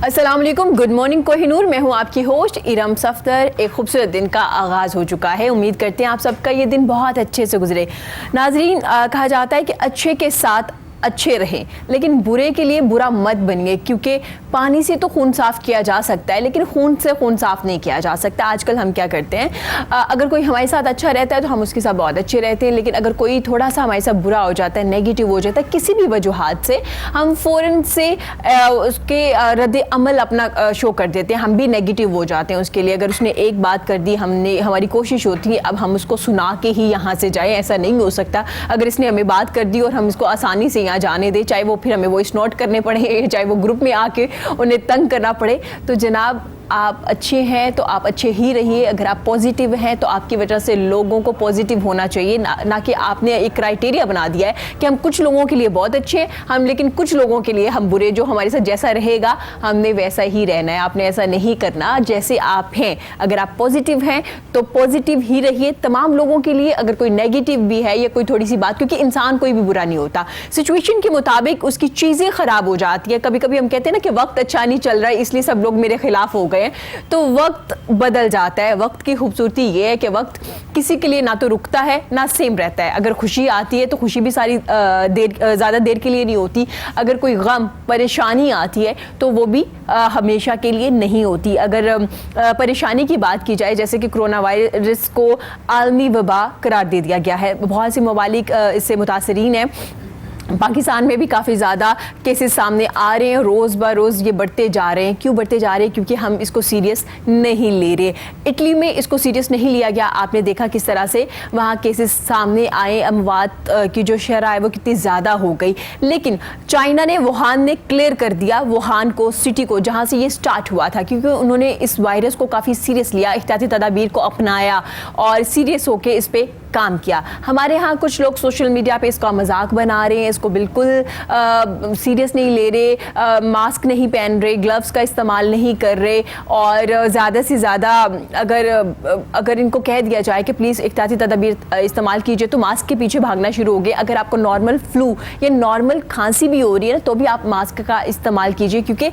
अस्सलाम वालेकुम, good morning Kohinoor. मैं हूं आपकी होस्ट इरम सफ्तर। एक खूबसूरत दिन का आगाज़ हो चुका है। उम्मीद करते हैं आप सबका ये दिन बहुत अच्छे से गुजरे। नाजरीन, कहा जाता है कि अच्छे के साथ अच्छे रहें, लेकिन बुरे के लिए बुरा मत बनिए, क्योंकि पानी से तो खून साफ़ किया जा सकता है, लेकिन खून से खून साफ़ नहीं किया जा सकता। आजकल हम क्या करते हैं, अगर कोई हमारे साथ अच्छा रहता है तो हम उसके साथ बहुत अच्छे रहते हैं, लेकिन अगर कोई थोड़ा सा हमारे साथ बुरा हो जाता है, नेगेटिव हो जाता है किसी भी वजूहात से, हम फ़ौरन से उसके रद्द अमल अपना शो कर देते हैं। हम भी नेगेटिव हो जाते हैं उसके लिए। अगर उसने एक बात कर दी, हमारी कोशिश होती है अब हम उसको सुना के ही यहाँ से जाएँ, ऐसा नहीं हो सकता। अगर इसने हमें बात कर दी और हम इसको आसानी से यहाँ जाने दे, चाहे वो फिर हमें वॉइस नोट करने पड़े, चाहे वो ग्रुप में आके उन्हें तंग करना पड़े, तो जनाब आप अच्छे हैं तो आप अच्छे ही रहिए। अगर आप पॉजिटिव हैं तो आपकी वजह से लोगों को पॉजिटिव होना चाहिए, ना कि आपने एक क्राइटेरिया बना दिया है कि हम कुछ लोगों के लिए बहुत अच्छे हैं, हम लेकिन कुछ लोगों के लिए हम बुरे। जो हमारे साथ जैसा रहेगा हमने वैसा ही रहना है। आपने ऐसा नहीं करना, जैसे आप हैं। अगर आप पॉजिटिव हैं तो पॉजिटिव ही रहिए तमाम लोगों के लिए। अगर कोई नेगेटिव भी है या कोई थोड़ी सी बात, क्योंकि इंसान कोई भी बुरा नहीं होता, सिचुएशन के मुताबिक उसकी चीज़ें ख़राब हो जाती है। कभी कभी हम कहते हैं ना कि वक्त अच्छा नहीं चल रहा है इसलिए सब लोग मेरे खिलाफ हो गए, तो वक्त बदल जाता है। वक्त की खूबसूरती ये है कि वक्त किसी के लिए ना तो रुकता है ना सेम रहता है। अगर खुशी आती है तो खुशी भी सारी ज़्यादा देर के लिए नहीं होती। अगर कोई गम परेशानी आती है तो वो भी हमेशा के लिए नहीं होती। अगर परेशानी की बात की जाए, जैसे कि कोरोना वायरस को आलमी वबा करार दे दिया गया है, बहुत सी ममालिक इससे मुतासरीन हैं। पाकिस्तान में भी काफ़ी ज़्यादा केसेस सामने आ रहे हैं, रोज़ ब रोज़ ये बढ़ते जा रहे हैं। क्यों बढ़ते जा रहे हैं? क्योंकि हम इसको सीरियस नहीं ले रहे। इटली में इसको सीरियस नहीं लिया गया। आपने देखा किस तरह से वहाँ केसेस सामने आए, अमवात की जो शरह है वो कितनी ज़्यादा हो गई। लेकिन चाइना ने, वुहान ने क्लियर कर दिया, वुहान को, सिटी को, जहाँ से ये स्टार्ट हुआ था, क्योंकि उन्होंने इस वायरस को काफ़ी सीरियस लिया, एहतियाती तदाबीर को अपनाया और सीरियस होकर इस पर काम किया। हमारे यहाँ कुछ लोग सोशल मीडिया पे इसका मजाक बना रहे हैं, इसको बिल्कुल सीरियस नहीं ले रहे, मास्क नहीं पहन रहे, ग्लव्स का इस्तेमाल नहीं कर रहे, और ज़्यादा से ज़्यादा अगर इनको कह दिया जाए कि प्लीज़ एहतियाती तदाबीर इस्तेमाल कीजिए तो मास्क के पीछे भागना शुरू हो गए। अगर आपको नॉर्मल फ्लू या नॉर्मल खांसी भी हो रही है ना तो भी आप मास्क का इस्तेमाल कीजिए, क्योंकि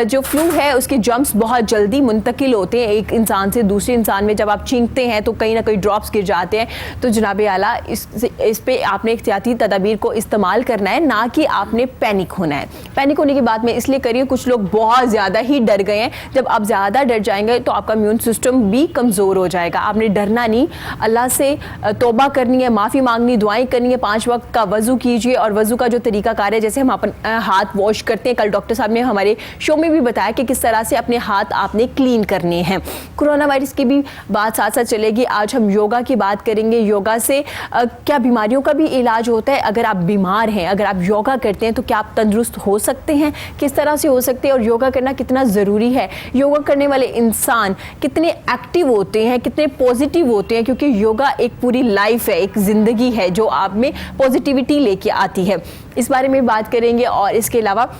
जो फ्लू है उसके जम्स बहुत जल्दी मुंतकिल होते हैं एक इंसान से दूसरे इंसान में। जब आप छींकते हैं तो कहीं ना कहीं ड्रॉप्स गिर जाते हैं। तो जनाब आला इस पे आपने एहतियाती तदाबीर को इस्तेमाल करना है, ना कि आपने पैनिक होना है। पैनिक होने की बात मैं इसलिए करिए, कुछ लोग बहुत ज़्यादा ही डर गए हैं। जब आप ज़्यादा डर जाएंगे तो आपका इम्यून सिस्टम भी कमज़ोर हो जाएगा। आपने डरना नहीं, अल्लाह से तौबा करनी है, माफ़ी मांगनी, दुआएं करनी है, 5 वक्त का वज़ू कीजिए। और वज़ू का जो तरीक़ाकार है, जैसे हम अपने हाथ वॉश करते हैं, कल डॉक्टर साहब ने हमारे शो में भी बताया कि किस तरह से अपने हाथ आपने क्लीन करने हैं। कोरोना वायरस की भी बात साथ साथ चलेगी। आज हम योगा की बात करेंगे। योगा से क्या बीमारियों का भी इलाज होता है? अगर आप बीमार हैं, अगर आप योगा करते हैं तो क्या आप तंदुरुस्त हो सकते हैं? किस तरह से हो सकते हैं और योगा करना कितना ज़रूरी है? योगा करने वाले इंसान कितने एक्टिव होते हैं, कितने पॉजिटिव होते हैं? क्योंकि योगा एक पूरी लाइफ है, एक ज़िंदगी है जो आप में पॉजिटिविटी लेके आती है। इस बारे में बात करेंगे। और इसके अलावा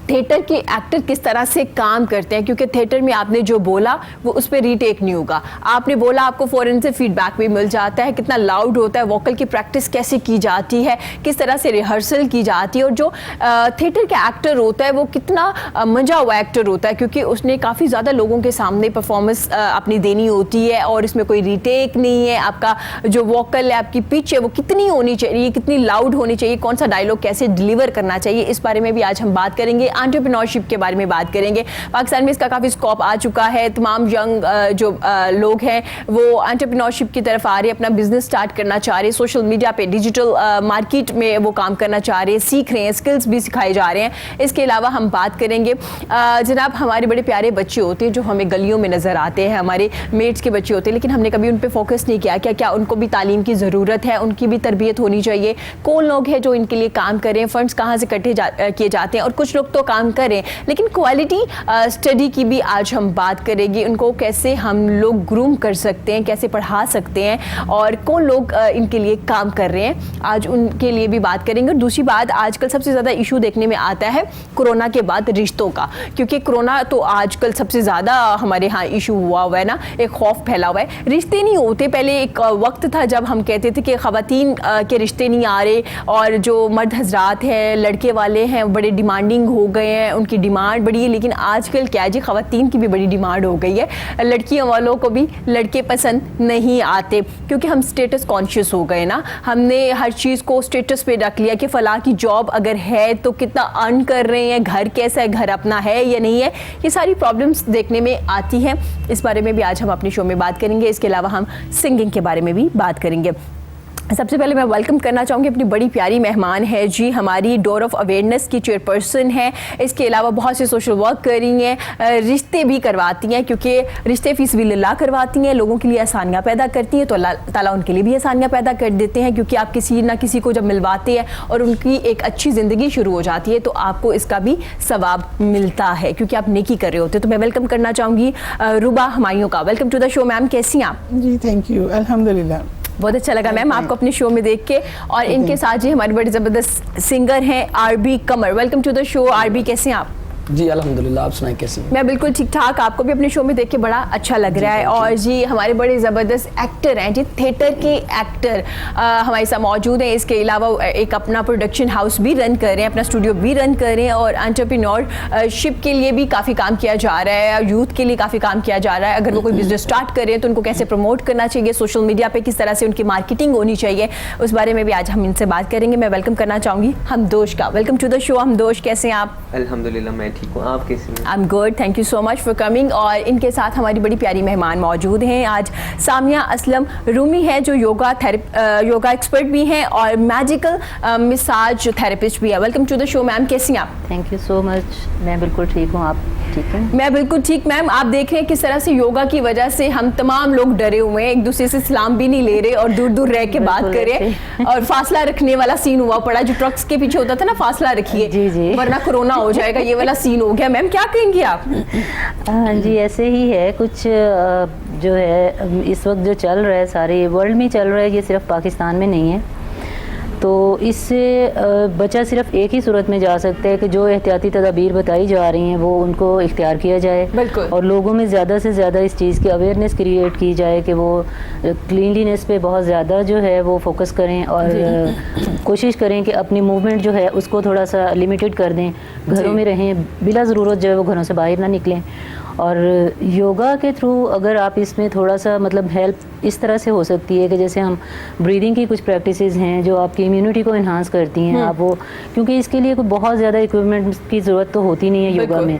थिएटर के एक्टर किस तरह से काम करते हैं, क्योंकि थिएटर में आपने जो बोला वो उस पर रीटेक नहीं होगा। आपने बोला, आपको फ़ौरन से फीडबैक भी मिल जाता है। कितना लाउड होता है, वोकल की प्रैक्टिस कैसे की जाती है, किस तरह से रिहर्सल की जाती है। और जो थिएटर का एक्टर होता है वो कितना मजा हुआ एक्टर होता है, क्योंकि उसने काफ़ी ज़्यादा लोगों के सामने परफॉर्मेंस अपनी देनी होती है और इसमें कोई रीटेक नहीं है। आपका जो वोकल है, आपकी पिच है, वो कितनी होनी चाहिए, कितनी लाउड होनी चाहिए, कौन सा डायलॉग कैसे डिलीवर करना चाहिए, इस बारे में भी आज हम बात करेंगे। एंटरप्रेन्योरशिप के बारे में बात करेंगे। पाकिस्तान में इसका काफ़ी स्कोप आ चुका है। तमाम यंग जो लोग हैं वो एंटरप्रेन्योरशिप की तरफ आ रहे हैं, अपना बिजनेस स्टार्ट करना चाह रहे हैं, सोशल मीडिया पे, डिजिटल मार्केट में वो काम करना चाह रहे हैं, सीख रहे हैं, स्किल्स भी सिखाए जा रहे हैं। इसके अलावा हम बात करेंगे जनाब, हमारे बड़े प्यारे बच्चे होते हैं जो हमें गलियों में नज़र आते हैं, हमारे मेट्स के बच्चे होते हैं, लेकिन हमने कभी उन पर फोकस नहीं किया। क्या उनको भी तालीम की ज़रूरत है, उनकी भी तरबियत होनी चाहिए। कौन लोग हैं जो इनके लिए काम करें, फंड्स कहाँ से इकट्ठे किए जाते हैं। और कुछ लोग तो काम करें, लेकिन क्वालिटी स्टडी की भी आज हम बात करेंगे। उनको कैसे हम लोग ग्रूम कर सकते हैं, कैसे पढ़ा सकते हैं और कौन लोग इनके लिए काम कर रहे हैं, आज उनके लिए भी बात करेंगे। और दूसरी बात, आजकल सबसे ज़्यादा इशू देखने में आता है कोरोना के बाद रिश्तों का, क्योंकि कोरोना तो आजकल सबसे ज़्यादा हमारे यहाँ इशू हुआ है ना, एक खौफ फैला हुआ है। रिश्ते नहीं होते। पहले एक वक्त था जब हम कहते थे कि ख़वातीन के रिश्ते नहीं आ रहे और जो मर्द हजरात हैं, लड़के वाले हैं, बड़े डिमांडिंग हो गए हैं, उनकी डिमांड बढ़ी है। लेकिन आजकल क्या है जी, ख़वातीन की भी बड़ी डिमांड हो गई है। लड़कियों वालों को भी लड़के पसंद नहीं आते, क्योंकि हम स्टेटस कॉन्शियस हो गए ना। हमने हर चीज़ को स्टेटस पे रख लिया कि फ़लाँ की जॉब अगर है तो कितना अर्न कर रहे हैं, घर कैसा है, घर अपना है या नहीं है, ये सारी प्रॉब्लम्स देखने में आती हैं। इस बारे में भी आज हम अपने शो में बात करेंगे। इसके अलावा हम सिंगिंग के बारे में भी बात करेंगे। सबसे पहले मैं वेलकम करना चाहूँगी अपनी बड़ी प्यारी मेहमान है जी, हमारी डोर ऑफ अवेयरनेस की चेयरपर्सन है। इसके अलावा बहुत से सोशल वर्क कर रही हैं, रिश्ते भी करवाती हैं, क्योंकि रिश्ते फीस भी लिल्लाह करवाती हैं, लोगों के लिए आसानियाँ पैदा करती हैं, तो अल्लाह ताला उनके लिए भी आसानियाँ पैदा कर देते हैं। क्योंकि आप किसी ना किसी को जब मिलवाते हैं और उनकी एक अच्छी ज़िंदगी शुरू हो जाती है, तो आपको इसका भी सवाब मिलता है, क्योंकि आप नेकी कर रहे होते हैं। तो मैं वेलकम करना चाहूँगी रुबा हमायूं का। Welcome to the show ma'am, कैसी हैं आप? जी थैंक यू, अल्हम्दुलिल्लाह। बहुत अच्छा लगा मैम आपको अपने शो में देख के। और इनके साथ जी हमारे बड़े ज़बरदस्त सिंगर हैं RB Qamar. Welcome to the show RB, कैसे हैं आप? जी अल्हम्दुलिल्लाह, आप सुनाएं कैसी हैं? मैं बिल्कुल ठीक ठाक। आपको भी अपने शो में देख के बड़ा अच्छा लग रहा है। और जी हमारे बड़े ज़बरदस्त एक्टर हैं जी, थिएटर के एक्टर हमारे साथ मौजूद हैं। इसके अलावा एक अपना प्रोडक्शन हाउस भी रन कर रहे हैं, अपना स्टूडियो भी रन कर रहे हैं, और एंटरप्रेन्योरशिप के लिए भी काफ़ी काम किया जा रहा है, यूथ के लिए काफ़ी काम किया जा रहा है। अगर वो कोई बिजनेस स्टार्ट कर रहे हैं तो उनको कैसे प्रमोट करना चाहिए, सोशल मीडिया पर किस तरह से उनकी मार्केटिंग होनी चाहिए, उस बारे में भी आज हम इनसे बात करेंगे। मैं वेलकम करना चाहूँगी हमदोश का। वेलकम टू द शो हमदोश, कैसे हैं आप? अल्हम्दुलिल्लाह मैं ठीक हूँ, आप कैसी हैं? I am good, thank you so much for coming. और इनके साथ हमारी बड़ी प्यारी मेहमान मौजूद हैं आज। सामिया असलम रूमी है, जो योगा एक्सपर्ट भी हैं और मैजिकल मसाज थेरेपिस्ट भी है। Welcome to the show ma'am, कैसी हैं आप? थैंक यू सो मच, मैं बिल्कुल ठीक हूँ, आप ठीक हैं? मैं बिल्कुल ठीक मैम। आप देख रहे हैं किस तरह से योगा की वजह से हम तमाम लोग डरे हुए हैं, एक दूसरे से सलाम भी नहीं ले रहे और दूर दूर रह के बात कर रहे हैं, और फासला रखने वाला सीन हुआ पड़ा, जो ट्रक्स के पीछे होता था ना, फासला रखिए जी जी, वरना कोरोना हो जाएगा, ये वाला सीन हो गया। मैम क्या कहेंगे आप? हाँ जी, ऐसे ही है कुछ जो है इस वक्त जो चल रहा है सारे वर्ल्ड में चल रहा है, ये सिर्फ पाकिस्तान में नहीं है। तो इससे बचा सिर्फ एक ही सूरत में जा सकता है कि जो एहतियाती तदाबीर बताई जा रही हैं वो उनको इख्तियार किया जाए, और लोगों में ज़्यादा से ज़्यादा इस चीज़ की अवेयरनेस क्रिएट की जाए कि वो क्लीनलीनेस पे बहुत ज़्यादा जो है वो फोकस करें, और कोशिश करें कि अपनी मूवमेंट जो है उसको थोड़ा सा लिमिटेड कर दें, घरों में रहें, बिला ज़रूरत जो है वो घरों से बाहर ना निकलें। और योगा के थ्रू अगर आप इसमें थोड़ा सा मतलब हेल्प इस तरह से हो सकती है कि जैसे हम ब्रीदिंग की कुछ प्रैक्टिसेस हैं जो आपकी इम्यूनिटी को इन्हांस करती हैं, आप वो, क्योंकि इसके लिए कोई बहुत ज़्यादा इक्विपमेंट की ज़रूरत तो होती नहीं है योगा में।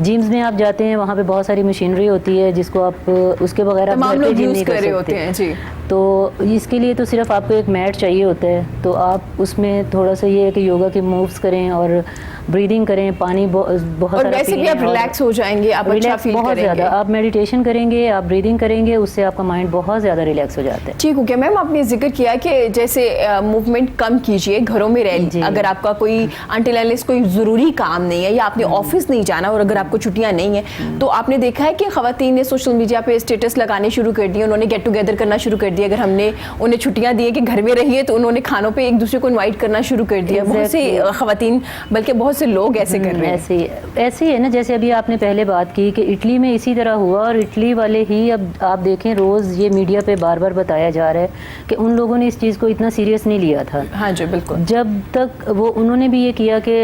जिम्स में आप जाते हैं, वहाँ पे बहुत सारी मशीनरी होती है जिसको आप उसके बगैर आप घर पे जिम नहीं कर सकते। तो इसके लिए तो सिर्फ आपको एक मैट चाहिए होता है, तो आप उसमें थोड़ा सा ये है कि योगा के मूव्स करें और ब्रीदिंग करें, पानी बहुत और वैसे भी आप रिलैक्स हो जाएंगे, आप अच्छा फील बहुत करेंगे। ज़्यादा आप मेडिटेशन करेंगे, आप ब्रीदिंग करेंगे, उससे आपका माइंड बहुत ज़्यादा रिलैक्स हो जाता है। ठीक हो गया मैम, आपने जिक्र किया कि जैसे मूवमेंट कम कीजिए, घरों में रह, अगर आपका कोई अनटिल अनलेस कोई ज़रूरी काम नहीं है या आपने ऑफिस नहीं जाना और अगर आपको छुट्टियां नहीं है, तो आपने देखा है कि ख़वातीन ने सोशल मीडिया पे स्टेटस लगाने शुरू कर दिए, उन्होंने गेट टुगेदर करना शुरू कर दिया। अगर हमने उन्हें छुट्टियां दी कि घर में रहिए, तो उन्होंने खानों पे एक दूसरे को इनवाइट करना शुरू कर दिया। बहुत से ख़वातीन, बल्कि बहुत से लोग ऐसे कर रहे हैं। ऐसे ही है ना, जैसे अभी आपने पहले बात की कि इटली में इसी तरह हुआ, और इटली वाले ही अब आप देखें रोज़ ये मीडिया पे बार बार बताया जा रहा है कि उन लोगों ने इस चीज़ को इतना सीरियस नहीं लिया था। हाँ जी बिल्कुल। जब तक वो उन्होंने भी ये किया कि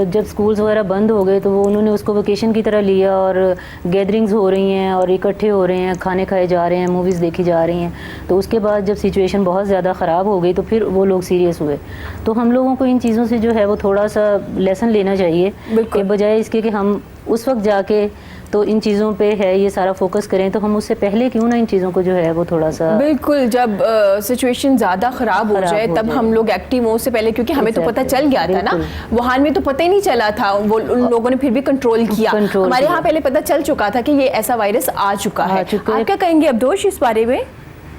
जब स्कूल्स वगैरह बंद हो गए तो वो उन्होंने उसको वेकेशन की तरह लिया, और गैदरिंग्स हो रही हैं और इकट्ठे हो रहे हैं, खाने खाए जा रहे हैं, मूवीज़ देखी जा रही हैं। तो उसके बाद जब सिचुएशन बहुत ज़्यादा ख़राब हो गई तो फिर वो लोग सीरियस हुए। तो हम लोगों को इन चीज़ों से जो है वो थोड़ा सा लेसन लेना चाहिए, के बजाय इसके कि हम उस वक्त जाके तो इन चीज़ों पे है ये सारा फोकस करें, तो हम उससे पहले क्यों ना इन चीज़ों को जो है वो थोड़ा सा, बिल्कुल जब सिचुएशन ज़्यादा ख़राब हो जाए तब हम लोग एक्टिव हो, उससे पहले, क्योंकि हमें तो पता चल गया था ना, वुहान में तो पता ही नहीं चला था, वो उन लोगों ने फिर भी कंट्रोल किया। हमारे यहाँ पहले पता चल चुका था कि ये ऐसा वायरस आ चुका है। आप क्या कहेंगे अब्दोश इस बारे में?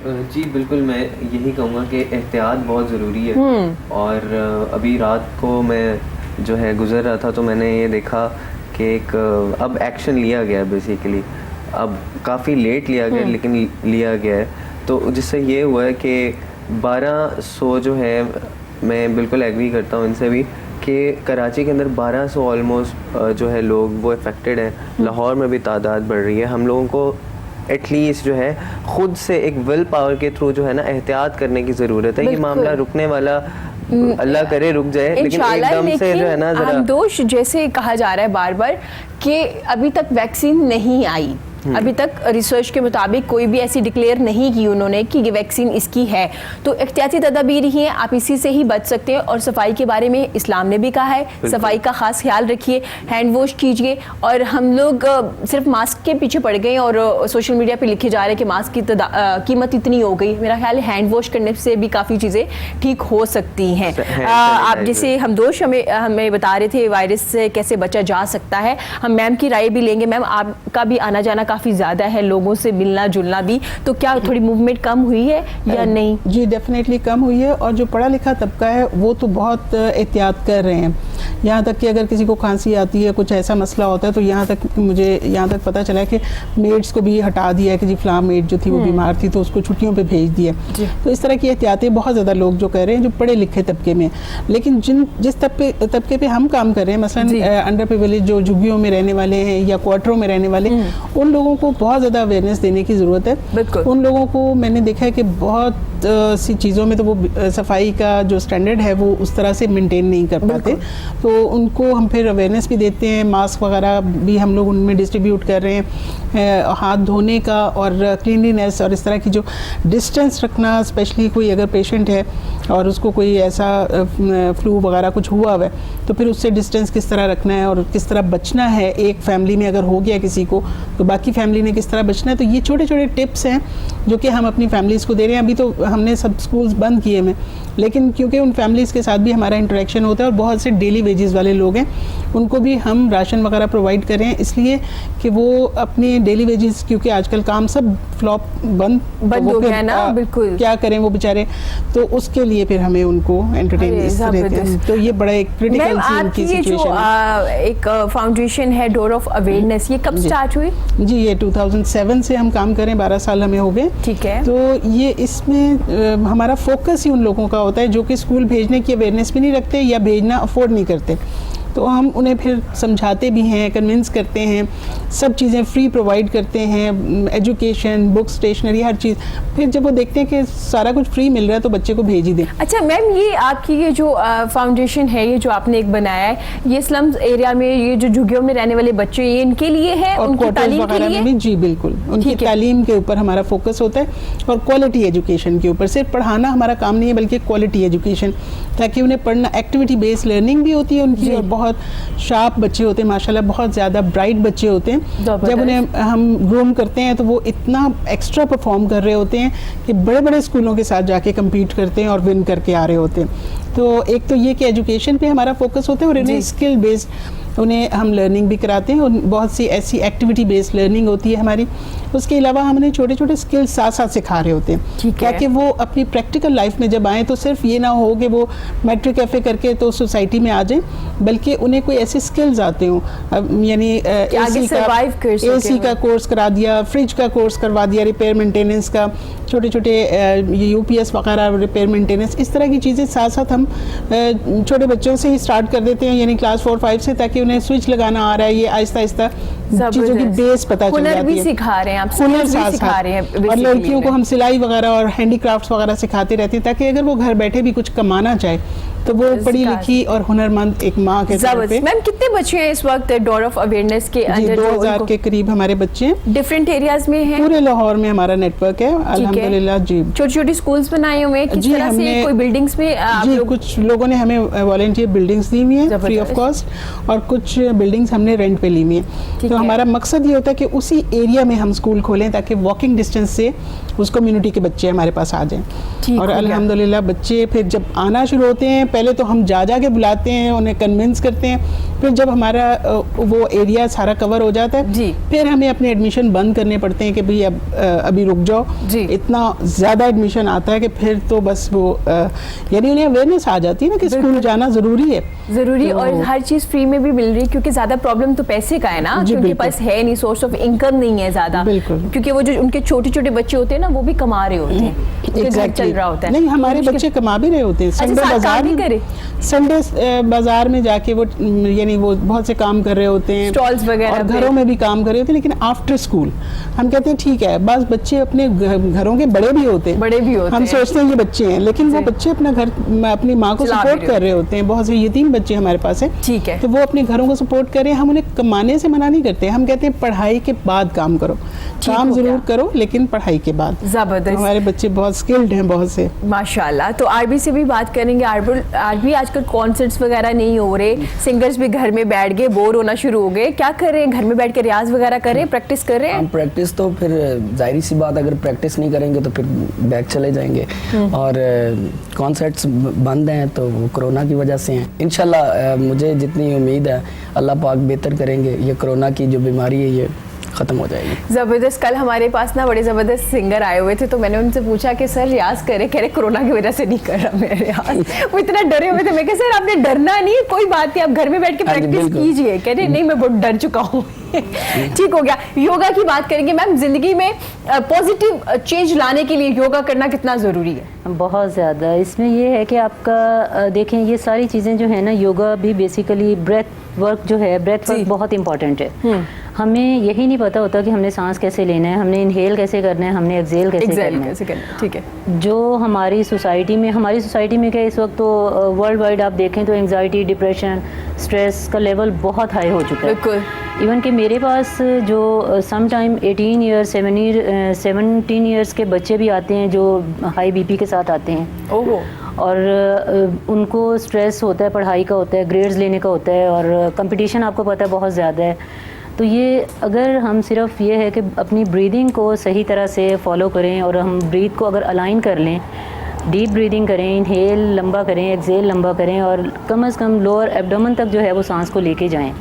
जी बिल्कुल, मैं यही कहूँगा कि एहतियात बहुत ज़रूरी है। और अभी रात को मैं जो है गुज़र रहा था तो मैंने ये देखा कि एक अब एक्शन लिया गया है बेसिकली, अब काफ़ी लेट लिया गया लेकिन लिया गया है। तो जिससे ये हुआ है कि 1200 जो है, मैं बिल्कुल एग्री करता हूँ इनसे भी कि कराची के अंदर 1200 ऑलमोस्ट जो है लोग वो अफेक्टेड हैं। लाहौर में भी तादाद बढ़ रही है। हम लोगों को एटलीस्ट जो है ख़ुद से एक विल पावर के थ्रू जो है ना एहतियात करने की ज़रूरत है। ये मामला रुकने वाला अल्लाह करे रुक जाए, लेकिन इंशाल्लाह। एकदम से जो है ना लेकिन जरा हमदोश जैसे कहा जा रहा है बार बार कि अभी तक वैक्सीन नहीं आई, अभी तक रिसर्च के मुताबिक कोई भी ऐसी डिक्लेयर नहीं की उन्होंने कि ये वैक्सीन इसकी है, तो एहतियाती तदाबीर ही हैं, आप इसी से ही बच सकते हैं। और सफाई के बारे में इस्लाम ने भी कहा है, सफाई का खास ख्याल रखिए, हैंड वॉश कीजिए। और हम लोग सिर्फ मास्क के पीछे पड़ गए और सोशल मीडिया पे लिखे जा रहे हैं कि मास्क की कीमत इतनी हो गई। मेरा ख्याल है हैंड वॉश करने से भी काफ़ी चीज़ें ठीक हो सकती हैं। आप जैसे हमदोश हमें बता रहे थे वायरस से कैसे बचा जा सकता है, हम मैम की राय भी लेंगे। मैम, आपका भी आना जाना काफ़ी ज़्यादा है, लोगों से मिलना जुलना भी, तो क्या थोड़ी मूवमेंट कम हुई है या नहीं? जी डेफिनेटली कम हुई है, और जो पढ़ा लिखा तबका है वो तो बहुत एहतियात कर रहे हैं। यहाँ तक कि अगर किसी को खांसी आती है, कुछ ऐसा मसला होता है, तो मुझे यहाँ तक पता चला कि मेड्स को भी हटा दिया है कि जी फलां मेड जो थी वो बीमार थी तो उसको छुट्टियों पे भेज दिया। तो इस तरह की एहतियातें बहुत ज़्यादा लोग जो कर रहे हैं जो पढ़े लिखे तबके में। लेकिन जिस तबके पे हम काम कर रहे हैं, मसलन अंडर प्रिविलेज जो झुग्गियों में रहने वाले हैं या क्वार्टरों में रहने वाले, उन लोगों को बहुत ज़्यादा अवेयरनेस देने की ज़रूरत है। उन लोगों को मैंने देखा है कि बहुत सी चीज़ों में तो वो सफाई का जो स्टैंडर्ड है वो उस तरह से मेंटेन नहीं कर पाते, तो उनको हम फिर अवेयरनेस भी देते हैं। मास्क वगैरह भी हम लोग उनमें डिस्ट्रीब्यूट कर रहे हैं, हाथ धोने का और क्लीनलीनेस और इस तरह की जो डिस्टेंस रखना, स्पेशली कोई अगर पेशेंट है और उसको कोई ऐसा फ्लू वगैरह कुछ हुआ हुआ है तो फिर उससे डिस्टेंस किस तरह रखना है और किस तरह बचना है। एक फैमिली में अगर हो गया किसी को तो बाकी फैमिली ने किस तरह बचना है। तो ये छोटे छोटे टिप्स हैं जो कि हम अपनी फैमिलीज़ को दे रहे हैं। अभी तो हमने सब स्कूल्स बंद किए हैं, लेकिन क्योंकि उन फैमिलीज़ के साथ भी हमारा इंटरेक्शन होता है और बहुत से डेली वेजेस वाले लोग हैं, उनको भी हम राशन वगैरह प्रोवाइड कर रहे हैं, इसलिए कि वो अपने डेली वेजेस, क्योंकि आजकल काम सब फ्लॉप बंद हो गया ना, बिल्कुल क्या करें वो बेचारे, तो उसके लिए फिर हमें उनको एंटरटेन इस तरह के, तो ये बड़ा एक क्रिटिकल आपकी ये जो एक फाउंडेशन है डोर ऑफ अवेयरनेस, ये कब स्टार्ट हुई? जी ये 2007 से हम काम करें, 12 साल हमें हो गए। ठीक है। तो ये इसमें हमारा फोकस ही उन लोगों का होता है जो कि स्कूल भेजने की अवेयरनेस भी नहीं रखते या भेजना अफोर्ड नहीं करते, तो हम उन्हें फिर समझाते भी हैं, कन्विंस करते हैं, सब चीज़ें फ्री प्रोवाइड करते हैं, एजुकेशन, बुक, स्टेशनरी, हर चीज़। फिर जब वो देखते हैं कि सारा कुछ फ्री मिल रहा है तो बच्चे को भेज ही दें। अच्छा मैम, ये आपकी ये जो फाउंडेशन है, ये जो आपने एक बनाया है, ये स्लम्स एरिया में ये जो झुग्गियों में रहने वाले बच्चे, ये इनके लिए है, उनकी तालीम के लिए? जी बिल्कुल, उनकी तालीम के ऊपर हमारा फोकस होता है और क्वालिटी एजुकेशन के ऊपर। सिर्फ पढ़ाना हमारा काम नहीं है बल्कि क्वालिटी एजुकेशन, ताकि उन्हें पढ़ना, एक्टिविटी बेस्ड लर्निंग भी होती है उनकी, और बहुत शार्प बच्चे होते हैं माशाल्लाह, बहुत ज़्यादा ब्राइट बच्चे होते हैं। जब उन्हें हम ग्रूम करते हैं तो वो इतना एक्स्ट्रा परफॉर्म कर रहे होते हैं कि बड़े बड़े स्कूलों के साथ जाके कम्पीट करते हैं और विन करके आ रहे होते हैं। तो एक तो ये कि एजुकेशन पे हमारा फोकस होता है और इन्हें स्किल बेस्ड उन्हें हम लर्निंग भी कराते हैं, और बहुत सी ऐसी एक्टिविटी बेस्ड लर्निंग होती है हमारी। उसके अलावा हम उन्हें छोटे छोटे स्किल्स साथ साथ सिखा रहे होते हैं ताकि वो अपनी प्रैक्टिकल लाइफ में जब आएँ तो सिर्फ ये ना हो कि वो मैट्रिक एफ ए करके तो सोसाइटी में आ जाए, बल्कि उन्हें कोई ऐसे स्किल्स आते हों, यानी AC का कोर्स करा दिया, फ्रिज का कोर्स करवा दिया, रिपेयर मेंटेनेंस का, छोटे छोटे UPS वगैरह रिपेयर मेंटेनेंस, इस तरह की चीज़ें साथ साथ हम छोटे बच्चों से ही स्टार्ट कर देते हैं, यानी क्लास 4-5 से, ताकि उन्हें स्विच लगाना आ रहा है, ये आहिस्ता आहिस्ता चीज़ों की बेस पता चल जाती है। भी सिखा रहे हैं आप, हुनर सिखा रहे हैं, और लड़कियों को हम सिलाई वगैरह और हैंडीक्राफ्ट्स वगैरह सिखाते रहते हैं ताकि अगर वो घर बैठे भी कुछ कमाना चाहे तो वो पढ़ी लिखी और हुनरमंद एक माँ के तौर पे। मैम कितने बच्चे हैं इस वक्त डोर ऑफ अवेयरनेस के अंदर? 2000 के करीब हमारे बच्चे हैं, डिफरेंट एरियाज में हैं, पूरे लाहौर में हमारा नेटवर्क है अल्हम्दुलिल्लाह। जी छोटी छोटी स्कूल्स बनाए हुए हैं, किस तरह से? कोई बिल्डिंग्स में जी कुछ लोगों ने हमें वॉलंटियर बिल्डिंग्स दी हुई है फ्री ऑफ कॉस्ट, और कुछ बिल्डिंग्स हमने रेंट पे ली हुई है। तो हमारा मकसद ये होता है कि उसी एरिया में हम स्कूल खोलें ताकि वॉकिंग डिस्टेंस से उस कम्युनिटी के बच्चे हमारे पास आ जाएं। और अल्हम्दुलिल्लाह बच्चे फिर जब आना शुरू होते हैं, पहले तो हम जा के बुलाते हैं, उन्हें कन्विंस करते हैं, फिर जब हमारा वो एरिया सारा कवर हो जाता है फिर हमें अपने एडमिशन बंद करने पड़ते हैं कि भाई अब अभी रुक जाओ, इतना ज़्यादा एडमिशन आता है कि फिर तो बस वो यानी उन्हें अवेयरनेस आ जाती है ना कि स्कूल जाना ज़रूरी है, तो, और हर चीज़ फ्री में भी मिल रही है, क्योंकि ज़्यादा प्रॉब्लम तो पैसे का है ना, उनके पास है नहीं, सोर्स ऑफ इनकम नहीं है ज़्यादा, क्योंकि वो जो उनके छोटे छोटे बच्चे होते हैं ना वो भी कमा रहे होते हैं, चल रहा होता है। नहीं, हमारे बच्चे कमा भी रहे होते हैं, संडे बाजार में जाके वो यानी नहीं, वो बहुत से काम कर रहे होते हैं, Stalls वगैरह और पे। घरों में भी काम कर रहे होते हैं, लेकिन आफ्टर स्कूल हम कहते हैं ठीक है, बस बच्चे अपने घरों के बड़े भी होते हैं, बड़े भी होते हम हैं। सोचते हैं ये बच्चे हैं, लेकिन वो जी। बच्चे अपना घर अपनी माँ को चला भी सपोर्ट रहे कर रहे होते हैं। बहुत से यतीम बच्चे हमारे पास हैं, ठीक है। तो वो अपने घरों को सपोर्ट कर रहे हैं। हम उन्हें कमाने से मना नहीं करते, हम कहते हैं पढ़ाई के बाद काम करो, काम हो जरूर गया। करो लेकिन पढ़ाई के बाद। जबरदस्त। हमारे बच्चे बहुत स्किल्ड हैं, बहुत से। माशाल्लाह। तो आरबी से भी बात करेंगे। आरबी आजकल कॉन्सर्ट्स वगैरह नहीं हो रहे, सिंगर्स भी घर में बैठ गए, बोर होना शुरू हो गए, क्या कर रहे हैं? घर में बैठ के रियाज वगैरह कर रहे हैं, प्रैक्टिस कर रहे हैं? प्रैक्टिस तो फिर जाहिर सी बात, अगर प्रैक्टिस नहीं करेंगे तो फिर बैक चले जाएंगे। और कॉन्सर्ट्स बंद हैं तो वो कोरोना की वजह से हैं। इंशाल्लाह मुझे जितनी उम्मीद है अल्लाह पाक बेहतर करेंगे, ये कोरोना की जो बीमारी है ये ख़त्म हो जाएगी। ज़बरदस्त। कल हमारे पास ना बड़े ज़बरदस्त सिंगर आए हुए थे, तो मैंने उनसे पूछा कि सर रियाज करे, कह रहे कोरोना की वजह से नहीं कर रहा मैं रियाज। वो इतना डरे हुए थे। मैं कहा सर आपने डरना नहीं है, कोई बात नहीं, आप घर में बैठ के हाँ जी, प्रैक्टिस बिल्कुल। कीजिए। कह रहे नहीं मैं बहुत डर चुका हूँ। ठीक हो गया। योगा की बात करेंगे मैम। जिंदगी में पॉजिटिव चेंज लाने के लिए योगा करना कितना ज़रूरी है? बहुत ज़्यादा। इसमें ये है कि आपका देखें ये सारी चीज़ें जो है ना, योगा भी बेसिकली ब्रेथ वर्क जो है, ब्रेथ वर्क बहुत इंपॉर्टेंट है। हमें यही नहीं पता होता कि हमने सांस कैसे लेना है, हमने इनहेल कैसे करना है, हमने एक्सेल कैसे करना है। ठीक है। जो हमारी सोसाइटी में क्या इस वक्त तो वर्ल्ड वाइड आप देखें तो एंजाइटी, डिप्रेशन, स्ट्रेस का लेवल बहुत हाई हो चुका है। बिल्कुल। इवन कि मेरे पास जो सम टाइम 18 ईयर 17 ईयर्स के बच्चे भी आते हैं जो हाई बीपी के साथ आते हैं। ओहो। और उनको स्ट्रेस होता है, पढ़ाई का होता है, ग्रेड्स लेने का होता है, और कंपटीशन आपको पता है बहुत ज़्यादा है। तो ये अगर हम सिर्फ ये है कि अपनी ब्रीदिंग को सही तरह से फॉलो करें और हम ब्रीथ को अगर अलाइन कर लें, डीप ब्रीदिंग करें, इनहेल लंबा करें, एक्सेल लंबा करें, और कम से कम लोअर एब्डोमेन तक जो है वो सांस को लेके जाएं,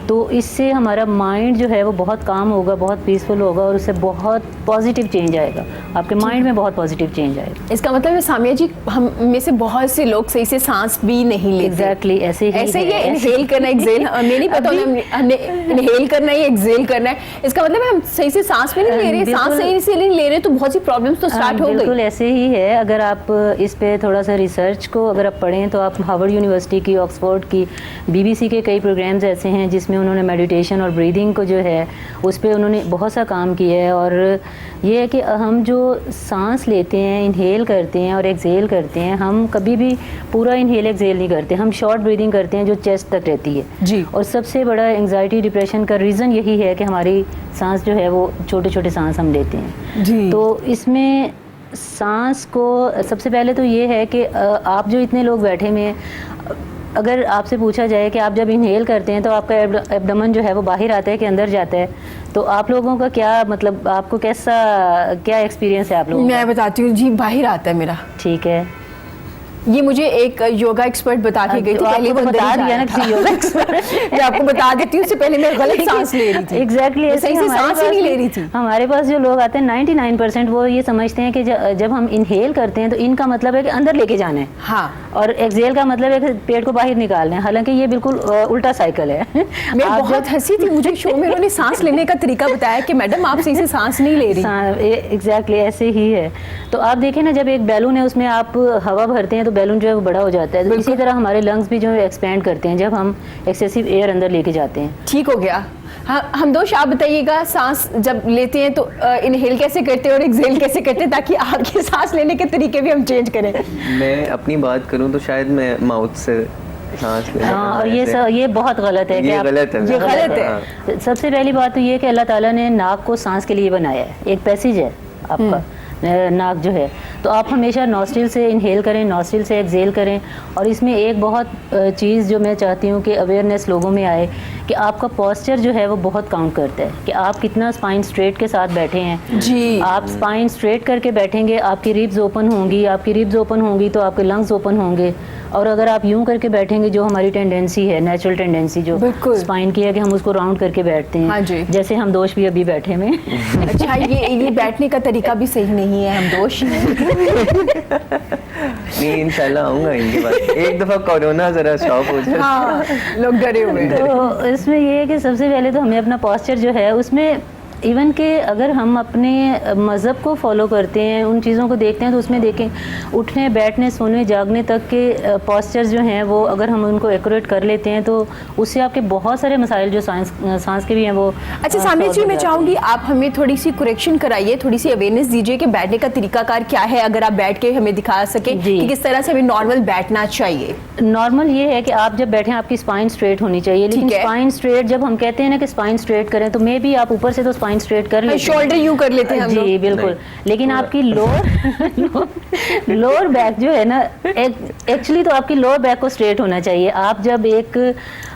तो इससे हमारा माइंड जो है वो बहुत काम होगा, बहुत पीसफुल होगा, और उससे बहुत पॉजिटिव चेंज आएगा। आपके माइंड में बहुत पॉजिटिव चेंज आएगा। इसका मतलब है सामिया जी, हम में से बहुत से लोग सही से सांस भी नहीं लेते। एग्जैक्टली ऐसे ही है। इनहेल करना, एक्सेल हमें नहीं पता, हमने इनहेल करना है, एक्सेल करना है। इसका मतलब है हम सही से सांस भी नहीं ले रहे, सांस सही से नहीं ले रहे, तो बहुत सी प्रॉब्लम्स तो स्टार्ट हो गई। बिल्कुल ऐसे ही है। अगर आप इस पे थोड़ा सा रिसर्च को अगर आप पढ़ें तो आप हार्वर्ड यूनिवर्सिटी की, ऑक्सफोर्ड की, BBC के कई प्रोग्राम्स ऐसे हैं जिसमें उन्होंने मेडिटेशन और ब्रीदिंग को जो है उस पर उन्होंने बहुत सा काम किया है। और ये है कि हम जो सांस लेते हैं, इनहेल करते हैं और एक्सेल करते हैं, हम कभी भी पूरा इनहेल एक्सेल नहीं करते, हम शॉर्ट ब्रीदिंग करते हैं जो चेस्ट तक रहती है जी। और सबसे बड़ा एंजाइटी, डिप्रेशन का रीज़न यही है कि हमारी सांस जो है वो छोटे छोटे सांस हम लेते हैं जी। तो इसमें सांस को सबसे पहले तो ये है कि आप जो इतने लोग बैठे में, अगर आपसे पूछा जाए कि आप जब इनहेल करते हैं तो आपका एब्डोमेन जो है वो बाहर आता है कि अंदर जाता है, तो आप लोगों का क्या मतलब, आपको क्या एक्सपीरियंस है आप लोगों का? मैं बताती हूँ जी, बाहर आता है मेरा। ठीक है। ये मुझे एक योगा एक्सपर्ट बता के गई थी, पहले वो बता दिया ना किसी योगा एक्सपर्ट। मैं आपको बता देती हूँ, उससे पहले मैं गलत सांस ले रही थी। एग्जैक्टली सही से सांस ही नहीं ले रही थी। हमारे पास जो लोग आते हैं 99% वो ये समझते हैं कि जब हम इनहेल करते हैं तो इनका मतलब है कि अंदर लेके जाना है, हाँ, और एक्सेल का मतलब है कि पेट को बाहर निकालना है। हालांकि ये बिल्कुल उल्टा साइकिल है। मैं बहुत हंसी थी, मुझे शो में उन्होंने सांस लेने का तरीका बताया कि मैडम आप सही से सांस नहीं ले रही। एग्जैक्टली ऐसे ही है। तो आप देखें ना, जब एक बैलून है उसमें आप हवा भरते हैं तो बैलून जो है वो बड़ा हो जाता है, तो इसी तरह हमारे लंग्स भी जो है एक्सपेंड करते हैं जब हम एक्सेसिव एयर अंदर लेके जाते हैं। ठीक हो गया। हम दोस्त आप बताइएगा, सांस जब लेते हैं तो इनहेल कैसे करते हैं और एक्सेल कैसे करते हैं, ताकि आपके सांस लेने के तरीके भी हम चेंज करें। मैं अपनी बात करूं तो शायद मैं माउथ से सांस लेना, हाँ, और ये बहुत गलत है। ये गलत है, ये गलत है। हाँ। सबसे पहली बात तो ये कि अल्लाह ताला ने नाक को सांस के लिए बनाया है, एक पैसेज है आपका नाक जो है, तो आप हमेशा नॉस्ट्रिल से इनहेल करें, नॉस्ट्रिल से एक्सेल करें। और इसमें एक बहुत चीज़ जो मैं चाहती हूँ कि अवेयरनेस लोगों में आए कि आपका पोस्चर जो है वो बहुत काउंट करता है, कि आप कितना स्पाइन स्ट्रेट के साथ बैठे हैं जी। आप स्पाइन स्ट्रेट करके बैठेंगे, आपकी रिब्स ओपन होंगी, आपकी रिब्स ओपन होंगी तो आपके लंग्स ओपन होंगे। और अगर आप यूं करके बैठेंगे, जो हमारी टेंडेंसी है, नेचुरल टेंडेंसी जो स्पाइन की है कि हम उसको राउंड करके बैठते हैं, हाँ जी। जैसे हम दोष भी अभी बैठे में। अच्छा, ये बैठने का तरीका भी सही नहीं है, हम दोष नहीं, इंशाल्लाह आऊंगा इनके पास। एक दफा कोरोना जरा स्टॉप हो जाए। हाँ, लोग डरे हुए हैं। तो इसमें ये है कि सबसे पहले तो हमें अपना पोस्चर जो है उसमें इवन के अगर हम अपने मज़हब को फॉलो करते हैं, उन चीज़ों को देखते हैं, तो उसमें देखें उठने बैठने सोने जागने तक के पॉस्चर्स जो हैं वो अगर हम उनको एक्यूरेट कर लेते हैं तो उससे आपके बहुत सारे मसाइल जो सांस के भी हैं वो अच्छा सामिया जी, मैं चाहूंगी आप हमें थोड़ी सी करेक्शन कराइए, थोड़ी सी अवेयरनेस दीजिए कि बैठने का तरीकाकार क्या है, अगर आप बैठ के हमें दिखा सकें जी। कि किस तरह से हमें नॉर्मल बैठना चाहिए। नॉर्मल ये है कि आप जब बैठें आपकी स्पाइन स्ट्रेट होनी चाहिए, लेकिन ठीक है। स्पाइन स्ट्रेट जब हम कहते हैं ना कि स्पाइन स्ट्रेट करें तो मे भी आप ऊपर से तो स्पाइन स्ट्रेट कर लेते हैं, शोल्डर यूं कर लेते हैं हम जी लोग। बिल्कुल, नहीं, लेकिन आपकी लोअर बैक जो है ना, एक्चुअली तो आपकी लोअर बैक को स्ट्रेट होना चाहिए। आप जब एक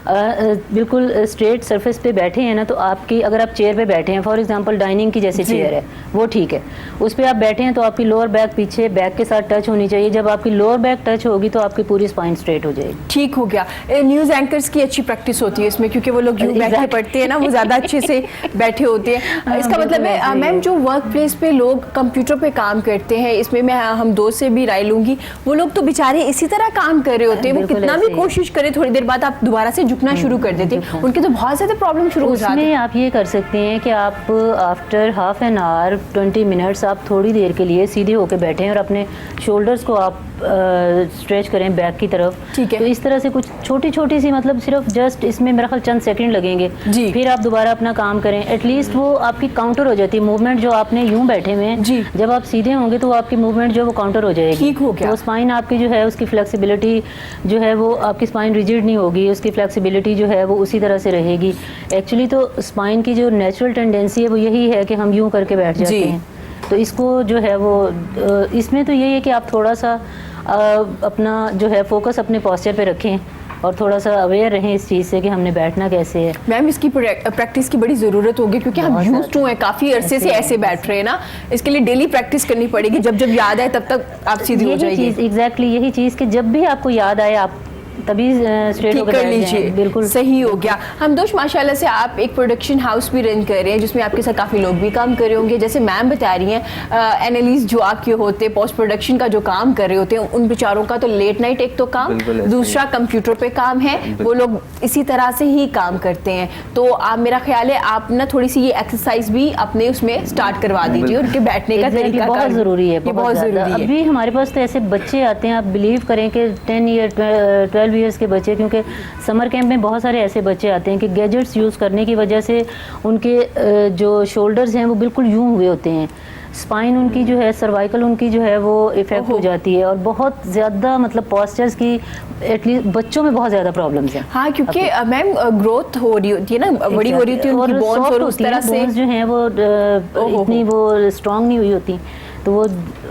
बिल्कुल स्ट्रेट सरफेस पे बैठे हैं ना, तो आपकी अगर आप चेयर पे बैठे हैं, फॉर एग्जांपल डाइनिंग की जैसे चेयर है वो ठीक है, उस पर आप बैठे हैं तो आपकी लोअर बैक पीछे बैक के साथ टच होनी चाहिए। जब आपकी लोअर बैक टच होगी तो आपकी पूरी स्पाइन स्ट्रेट हो जाएगी। ठीक हो गया। न्यूज़ एंकर्स की अच्छी प्रैक्टिस होती है इसमें, क्योंकि वो लोग यूं बैठ के पढ़ते हैं ना, वो ज़्यादा अच्छे से बैठे होते हैं। इसका मतलब है मैम जो वर्क प्लेस पे लोग कंप्यूटर पे काम करते हैं, इसमें मैं हम दोस्त से भी राय लूँगी, वो लोग तो बेचारे इसी तरह काम कर रहे होते हैं, वो बिल्कुल कितना भी ऐसे ही। कोशिश करे थोड़ी देर बाद आप दोबारा से झुकना शुरू कर देते हैं, उनके तो बहुत ज़्यादा प्रॉब्लम शुरू हो जाती है। उसमें आप ये कर सकते हैं कि आप after half an hour 20 minutes आप थोड़ी देर के लिए सीधे होकर बैठें और अपने शोल्डर्स को आप स्ट्रेच करें बैक की तरफ। ठीक है। तो इस तरह से कुछ छोटी छोटी सी, मतलब सिर्फ जस्ट इसमें मेरा ख्याल चंद सेकंड लगेंगे, जी। फिर आप दोबारा अपना काम करें। एटलीस्ट वो आपकी काउंटर हो जाती है मूवमेंट, जो आपने यूं बैठे हुए हैं, जी। जब आप सीधे होंगे तो वो आपकी मूवमेंट जो है वो काउंटर हो जाएगी। ठीक हो गया। तो स्पाइन आपकी जो है उसकी फ्लेक्सिबिलिटी जो है वो आपकी स्पाइन रिजिड नहीं होगी, उसकी फ्लेक्सिबिलिटी जो है वो उसी तरह से रहेगी। एक्चुअली तो स्पाइन की जो नेचुरल टेंडेंसी है वो यही है कि हम यूं करके बैठ जाते जी। हैं। तो इसको जो है वो इसमें तो यही है कि आप थोड़ा सा अपना जो है फोकस अपने पोस्चर पे रखें और थोड़ा सा अवेयर रहें इस चीज़ से कि हमने बैठना कैसे है। मैम इसकी प्रैक्टिस की बड़ी ज़रूरत होगी, क्योंकि हम बहुत यूज्ड टू हैं, काफ़ी अरसे से ऐसे बैठ रहे हैं ना, इसके लिए डेली प्रैक्टिस करनी पड़ेगी। जब जब याद आए तब तक आप सीधी हो यही जाइए। चीज़ एग्जैक्टली यही चीज़ कि जब भी आपको याद आए आप तभी स्ट्रेट ठीक होकर कर बैठ लीजिए, जाएं। बिल्कुल सही हो गया। हमदोश माशाल्लाह से आप एक प्रोडक्शन हाउस भी रन कर रहे हैं, जिसमें आपके साथ काफ़ी लोग भी काम कर रहे होंगे। जैसे मैम बता रही हैं, एनालिस्ट जो आपके होते पोस्ट प्रोडक्शन का जो काम कर रहे होते हैं, उन बेचारों का तो लेट नाइट एक तो काम, बिल्कुल ऐसे दूसरा कंप्यूटर पे काम है, वो लोग इसी तरह से ही काम करते हैं। तो आप, मेरा ख्याल है आप ना थोड़ी सी ये एक्सरसाइज भी अपने उसमें स्टार्ट करवा दीजिए, उनके बैठने का Exactly, तरीका बहुत ज़रूरी है, ये बहुत ज़्यादा। ज़रूरी है। अभी हमारे पास तो ऐसे बच्चे आते हैं, आप बिलीव करें कि 10 ईयर 12 ईयर्स के बच्चे, क्योंकि समर कैंप में बहुत सारे ऐसे बच्चे आते हैं कि गैजेट्स यूज़ करने की वजह से उनके जो शोल्डर्स हैं वो बिल्कुल यूं हुए होते हैं, स्पाइन उनकी जो है, सर्वाइकल उनकी जो है वो इफेक्ट हो जाती है, और बहुत ज़्यादा मतलब पॉस्चर्स की एटलीस्ट बच्चों में बहुत ज़्यादा प्रॉब्लम्स हैं। हाँ, क्योंकि मैम ग्रोथ हो रही होती है ना, बड़ी हो रही होती है उनकी और बोन्स, soft और उस होती हैं, तरह से bones जो हैं वो इतनी वो स्ट्रांग नहीं हुई होती, तो वो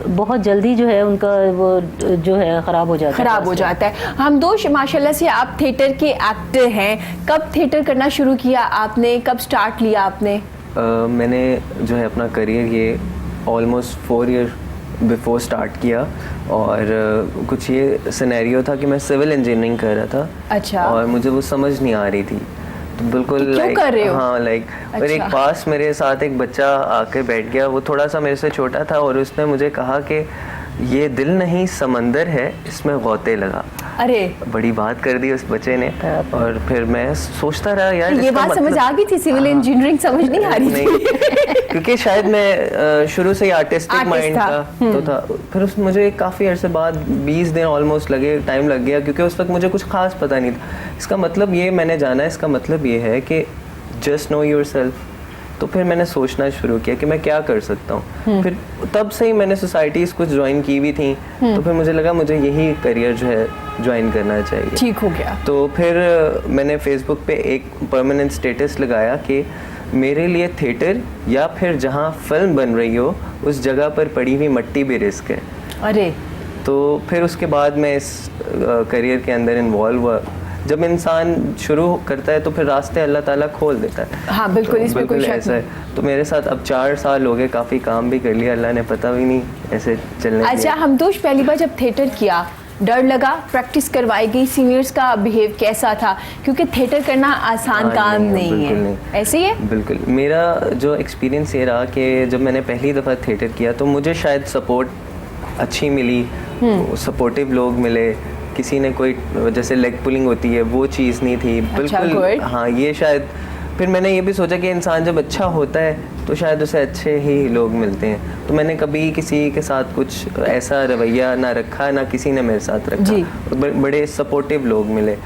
बहुत जल्दी जो है उनका वो जो है ख़राब हो जाता है। खराब हो जाता है। हमदोश माशाल्लाह से आप थिएटर के एक्टर हैं, कब थिएटर करना शुरू किया आपने, कब स्टार्ट लिया आपने? मैंने जो है अपना करियर ये ऑलमोस्ट 4 ईयर बिफोर स्टार्ट किया, और कुछ ये सिनेरियो था कि मैं सिविल इंजीनियरिंग कर रहा था। अच्छा। और मुझे वो समझ नहीं आ रही थी, तो बिल्कुल तो क्यों like, कर रहे हो? हाँ लाइक और एक अच्छा। पास मेरे साथ एक बच्चा आके बैठ गया, वो थोड़ा सा मेरे से छोटा था, और उसने मुझे कहा कि ये दिल नहीं समंदर है, इसमें गौते लगा। अरे बड़ी बात कर दी उस बच्चे ने, और फिर मैं सोचता रहा यार ये इसका बात समझ मतलब- आ गई थी, सिविल इंजीनियरिंग समझ नहीं आ रही थी। नहीं, क्योंकि शायद मैं शुरू से ही आर्टिस्टिक Artist माइंड था। का तो था। फिर उस मुझे काफ़ी अरसे बाद 20 दिन ऑलमोस्ट लगे, टाइम लग गया, क्योंकि उस वक्त मुझे कुछ खास पता नहीं था। इसका मतलब ये मैंने जाना, इसका मतलब ये है कि जस्ट नो योरसेल्फ। तो फिर मैंने सोचना शुरू किया कि मैं क्या कर सकता हूँ। फिर तब से ही मैंने सोसाइटीज़ कुछ ज्वाइन की भी थी, तो फिर मुझे लगा मुझे यही करियर जो है ज्वाइन करना चाहिए। ठीक हो गया। तो फिर मैंने फेसबुक पे एक परमानेंट स्टेटस लगाया कि मेरे लिए थिएटर या फिर जहाँ फिल्म बन रही हो उस जगह पर पड़ी हुई मट्टी भी रिस्क है। अरे तो फिर उसके बाद मैं इस करियर के अंदर इन्वॉल्व हुआ। जब इंसान शुरू करता है तो फिर रास्ते अल्लाह ताला खोल देता है। हाँ, बिल्कुल, तो इसमें कोई बिल्कुल शक ऐसा है। तो मेरे साथ अब 4 साल हो गए, काफ़ी काम भी कर लिया अल्लाह ने, पता भी नहीं ऐसे चलने अच्छा, दिया। हमदोश पहली बार जब थिएटर किया, डर लगा, प्रैक्टिस करवाई गई, सीनियर्स का बिहेव कैसा था? क्योंकि थिएटर करना आसान हाँ, काम नहीं बिल्कुल है। नहीं। ऐसे ही है? बिल्कुल, मेरा जो एक्सपीरियंस ये रहा कि जब मैंने पहली दफ़ा थिएटर किया तो मुझे शायद सपोर्ट अच्छी मिली, सपोर्टिव लोग मिले। किसी ने कोई जैसे लेग पुलिंग होती है वो चीज़ नहीं थी, अच्छा, बिल्कुल। good. हाँ, ये शायद फिर मैंने ये भी सोचा कि इंसान जब अच्छा होता है तो शायद उसे अच्छे ही लोग मिलते हैं, तो मैंने कभी किसी के साथ कुछ ऐसा रवैया ना रखा, ना किसी ने मेरे साथ रखा। बड़े सपोर्टिव लोग मिले।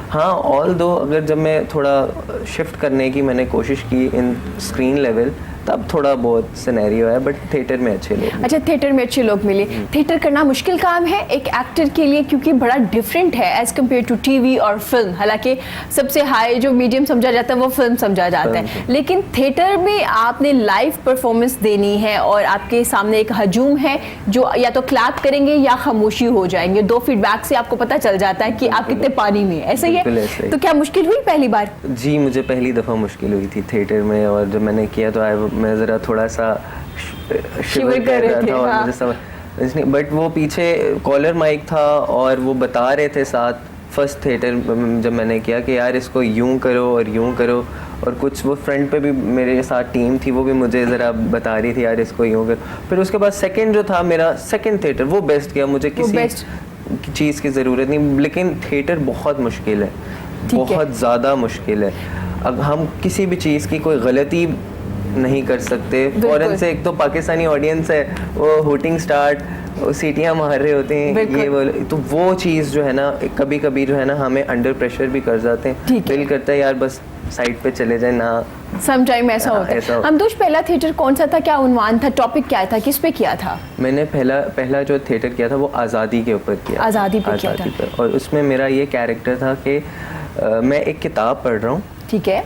हाँ, ऑल दो अगर जब मैं थोड़ा शिफ्ट करने की मैंने कोशिश की इन स्क्रीन लेवल, तब थोड़ा बहुत सिनेरियो है, बट थिएटर में अच्छे लोग। अच्छा, थिएटर में अच्छे लोग मिले। थिएटर करना मुश्किल काम है एक एक्टर के लिए, क्योंकि बड़ा डिफरेंट है एज कम्पेयर टू टीवी और फिल्म। हालांकि सबसे हाई जो मीडियम समझा जाता है वो फिल्म समझा जाता है, लेकिन थिएटर में आपने लाइव परफॉर्मेंस देनी है और आपके सामने एक हजूम है जो या तो क्लैप करेंगे या खामोशी हो जाएंगे। 2 फीडबैक से आपको पता चल जाता है कि आप कितने पानी में, ऐसा ही है। तो क्या मुश्किल हुई पहली बार? जी, मुझे पहली दफ़ा मुश्किल हुई थी थिएटर में, और जब मैंने किया तो मैं ज़रा थोड़ा सा शिवर कर रहा था और मुझे समझ, बट वो पीछे कॉलर माइक था और वो बता रहे थे साथ। फर्स्ट थिएटर जब मैंने किया कि यार इसको यूं करो और यूं करो, और कुछ वो फ्रंट पे भी मेरे साथ टीम थी, वो भी मुझे ज़रा बता रही थी यार इसको यूं करो। फिर उसके बाद सेकंड जो था मेरा सेकंड थिएटर, वो बेस्ट गया। मुझे किसी चीज़ की ज़रूरत नहीं, लेकिन थिएटर बहुत मुश्किल है, बहुत ज़्यादा मुश्किल है। अब हम किसी भी चीज़ की कोई गलती नहीं कर सकते। फॉरेन से एक तो पाकिस्तानी ऑडियंस है, वो हुटिंग स्टार्ट, सीटियां मार रहे होते हैं, ये वो, तो वो चीज़ जो है ना कभी कभी जो है ना हमें अंडर प्रेशर भी कर जाते हैं। दिल करता है यार बस साइड पे चले जाए ना, सम टाइम ऐसा होता है। हमदोश, पहला थिएटर कौन सा था, क्या उन्वान था, टॉपिक क्या था, किस पे किया था? मैंने पहला जो थिएटर किया था वो आज़ादी के ऊपर किया। आज़ादी पे किया था। और उसमें मेरा ये कैरेक्टर था कि मैं एक किताब पढ़ रहा हूँ, ठीक है,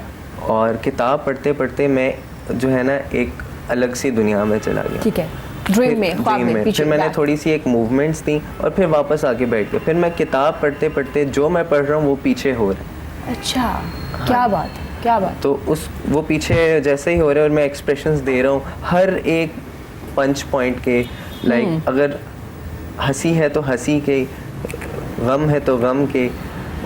और किताब पढ़ते पढ़ते मैं जो है ना एक अलग सी दुनिया में चला गया, ठीक है, ड्रीम में, ख्वाब में। फिर मैंने थोड़ी सी एक मूवमेंट्स दी और फिर वापस आके बैठ गया। फिर मैं किताब पढ़ते पढ़ते जो मैं पढ़ रहा हूँ वो पीछे हो रहा है। अच्छा, क्या बात, क्या बात। तो वो पीछे जैसे ही हो रहा है और मैं एक्सप्रेशंस दे रहा हूँ हर एक पंच पॉइंट के, लाइक अगर हंसी है तो हंसी के, गम है तो गम के,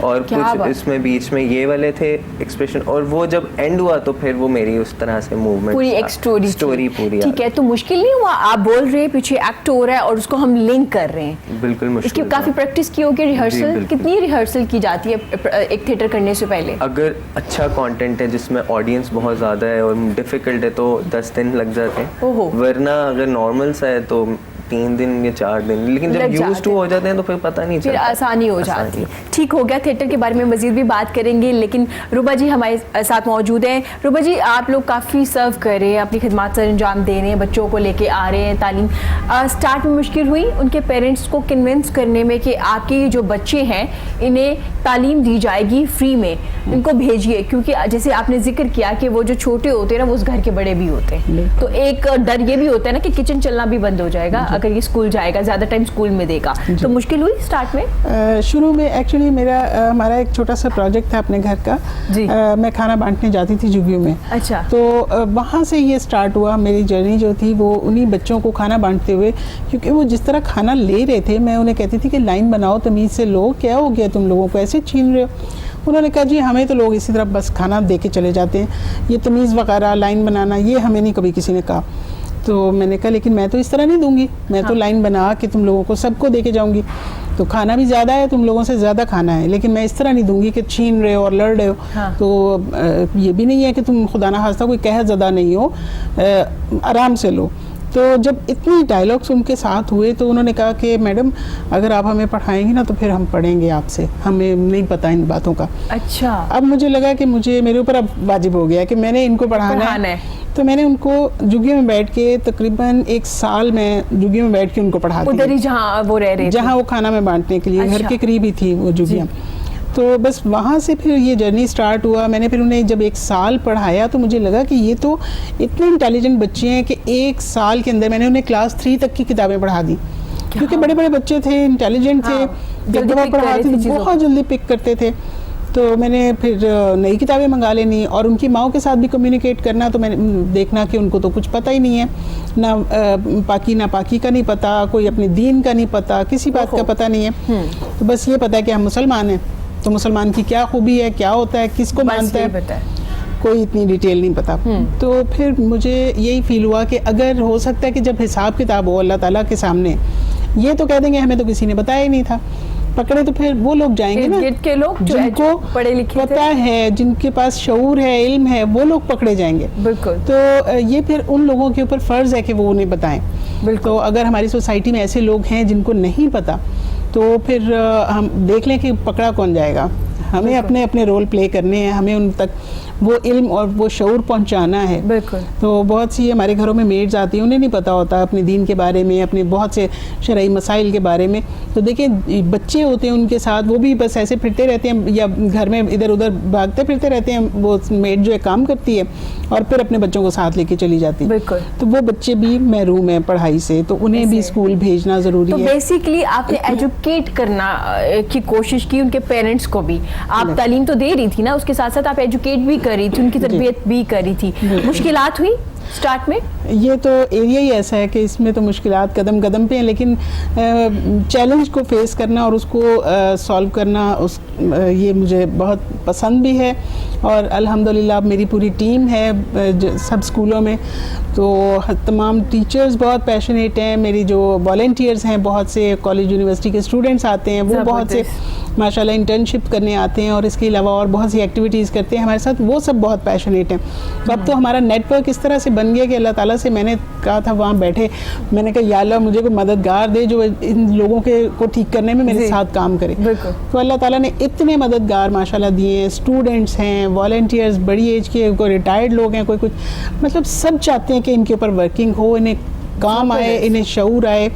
और कुछ इसमें बीच में ये वाले थे एक्सप्रेशन। और वो जब एंड हुआ तो फिर वो मेरी उस तरह से मूवमेंट, पूरी एक स्टोरी पूरी। ठीक है, तो मुश्किल नहीं हुआ? आप बोल रहे हैं पीछे एक्ट हो रहा है और उसको हम लिंक कर रहे हैं। बिल्कुल मुश्किल। इसकी काफी प्रैक्टिस की होगी, रिहर्सल कितनी रिहर्सल की जाती है एक थिएटर करने से पहले? अगर अच्छा कंटेंट है जिसमें ऑडियंस बहुत ज़्यादा है और डिफिकल्ट है तो 10 दिन लग जाते हैं, वरना अगर नॉर्मल सा है तो 3 दिन या 4 दिन, लेकिन जब यूज्ड टू हो जाते हैं तो फिर पता नहीं चलता, फिर आसानी हो जाती है। ठीक हो गया, थिएटर के बारे में मजीद भी बात करेंगे, लेकिन रुबा जी हमारे साथ मौजूद हैं। रुबा जी, आप लोग काफ़ी सर्व कर रहे हैं, अपनी खिदमत सर अंजाम दे रहे हैं, बच्चों को लेके आ रहे हैं तालीम। स्टार्ट में मुश्किल हुई उनके पेरेंट्स को कन्विंस करने में कि आपके जो बच्चे हैं इन्हें तालीम दी जाएगी फ्री में, इनको भेजिए, क्योंकि जैसे आपने जिक्र किया कि वो जो छोटे होते हैं ना वो उस घर के बड़े भी होते हैं, तो एक डर ये भी होता है ना कि किचन चलना भी बंद हो जाएगा अगर ये स्कूल जाएगा, ज़्यादा टाइम स्कूल में देगा। तो मुश्किल हुई स्टार्ट में? शुरू में एक्चुअली हमारा एक छोटा सा प्रोजेक्ट था अपने घर का जी। मैं खाना बांटने जाती थी जुगियों में। अच्छा। तो वहाँ से ये स्टार्ट हुआ मेरी जर्नी जो थी, वो उन्हीं बच्चों को खाना बांटते हुए, क्योंकि वो जिस तरह खाना ले रहे थे मैं उन्हें कहती थी कि लाइन बनाओ, तमीज़ से लो, क्या हो गया तुम लोगों को, ऐसे छीन रहे हो। उन्होंने कहा जी हमें तो लोग इसी तरह बस खाना दे के चले जाते हैं, ये तमीज़ वगैरह लाइन बनाना ये हमें नहीं कभी किसी ने कहा। तो मैंने कहा लेकिन मैं तो इस तरह नहीं दूंगी, मैं तो लाइन बना के तुम लोगों को सबको दे के जाऊंगी, तो खाना भी ज़्यादा है, तुम लोगों से ज़्यादा खाना है, लेकिन मैं इस तरह नहीं दूंगी कि छीन रहे हो और लड़ रहे हो। तो ये भी नहीं है कि तुम खुदा ना खास्ता कोई कह ज़्यादा नहीं हो, आराम से लो। तो जब इतनी डायलॉग्स उनके साथ हुए तो उन्होंने कहा कि मैडम अगर आप हमें पढ़ाएंगी ना तो फिर हम पढ़ेंगे आपसे, हमें नहीं पता इन बातों का। अच्छा। अब मुझे लगा कि मेरे ऊपर अब वाजिब हो गया कि मैंने इनको पढ़ाना है। तो मैंने उनको जुगियों में बैठ के तकरीबन 1 साल में जुगियों में बैठ के उनको पढ़ाती, उधर ही जहाँ वो रह रहे थे, जहाँ वो खाना में बांटने के लिए। अच्छा। घर के करीब ही थी वो जुगियाँ। तो बस वहाँ से फिर ये जर्नी स्टार्ट हुआ। मैंने फिर उन्हें जब 1 साल पढ़ाया तो मुझे लगा कि ये तो इतने इंटेलिजेंट बच्चे हैं कि 1 साल के अंदर मैंने उन्हें क्लास 3 तक की किताबें पढ़ा दी, क्योंकि बड़े बड़े बच्चे थे, इंटेलिजेंट थे, एक दफ़ा पढ़ाते थे बहुत जल्दी पिक करते थे। तो मैंने फिर नई किताबें मंगा लेनी और उनकी माओ के साथ भी कम्युनिकेट करना। तो मैंने देखना कि उनको तो कुछ पता ही नहीं है, ना पाकी का नहीं पता, कोई अपने दीन का नहीं पता, किसी बात का पता नहीं है। तो बस ये पता है कि हम मुसलमान हैं, तो मुसलमान की क्या खूबी है, क्या होता है, किसको मानता है, कोई इतनी डिटेल नहीं पता। तो फिर मुझे यही फील हुआ कि अगर हो सकता है कि जब हिसाब किताब हो अल्लाह ताला के सामने, ये तो कह देंगे हमें तो किसी ने बताया ही नहीं था। पकड़े तो फिर वो लोग जाएंगे ना गिरगिट के लोग जो जिनको पढ़े लिखे थे। पता है, जिनके पास शऊर है, इल्म है, वो लोग पकड़े जाएंगे। बिल्कुल। तो ये फिर उन लोगों के ऊपर फर्ज है कि वो उन्हें बताएं। बिल्कुल। तो अगर हमारी सोसाइटी में ऐसे लोग हैं जिनको नहीं पता, तो फिर हम देख लें कि पकड़ा कौन जाएगा। हमें अपने अपने रोल प्ले करने हैं, हमें उन तक वो इल्म और वो शऊर पहुंचाना है। बिल्कुल। तो बहुत सी हमारे घरों में मेड्स आती हैं, उन्हें नहीं पता होता अपने दीन के बारे में, अपने बहुत से शरई मसाइल के बारे में। तो देखिए बच्चे होते हैं उनके साथ, वो भी बस ऐसे फिरते रहते हैं या घर में इधर उधर भागते फिरते रहते हैं। वो मेड जो है काम करती है और फिर अपने बच्चों को साथ लेके चली जाती है। बिल्कुल। तो वो बच्चे भी महरूम हैं पढ़ाई से, तो उन्हें भी स्कूल भेजना ज़रूरी तो है। बेसिकली आपने एजुकेट करना की कोशिश की उनके पेरेंट्स को भी। आप तालीम तो दे रही थी ना, उसके साथ साथ आप एजुकेट भी कर रही थी, उनकी तरबियत भी कर रही थी। मुश्किलात हुई स्टार्ट में? ये तो एरिया ही ऐसा है कि इसमें तो मुश्किलात कदम कदम पे हैं, लेकिन चैलेंज को फेस करना और उसको सॉल्व करना ये मुझे बहुत पसंद भी है। और अल्हम्दुलिल्लाह मेरी पूरी टीम है सब स्कूलों में, तो तमाम टीचर्स बहुत पैशनेट हैं। मेरी जो वॉलंटियर्स हैं, बहुत से कॉलेज यूनिवर्सिटी के स्टूडेंट्स आते हैं, वो बहुत से माशाल्लाह इंटर्नशिप करने आते हैं और इसके अलावा और बहुत सी एक्टिविटीज़ करते हैं हमारे साथ, वो सब बहुत पैशनेट हैं। तो अब तो हमारा नेटवर्क इस तरह से बन गया कि अल्लाह ताला से मैंने कहा था वहाँ बैठे, मैंने कहा या अल्लाह मुझे कोई मददगार दे जो इन लोगों को ठीक करने में मेरे साथ काम करे। तो अल्लाह ताला ने इतने मददगार माशाल्लाह दिए हैं। स्टूडेंट्स हैं, वॉलंटियर्स, बड़ी एज के, कोई रिटायर्ड लोग हैं, कोई कुछ, मतलब सब चाहते हैं कि इनके ऊपर वर्किंग हो, इन्हें काम आए, इन्हें शऊर आए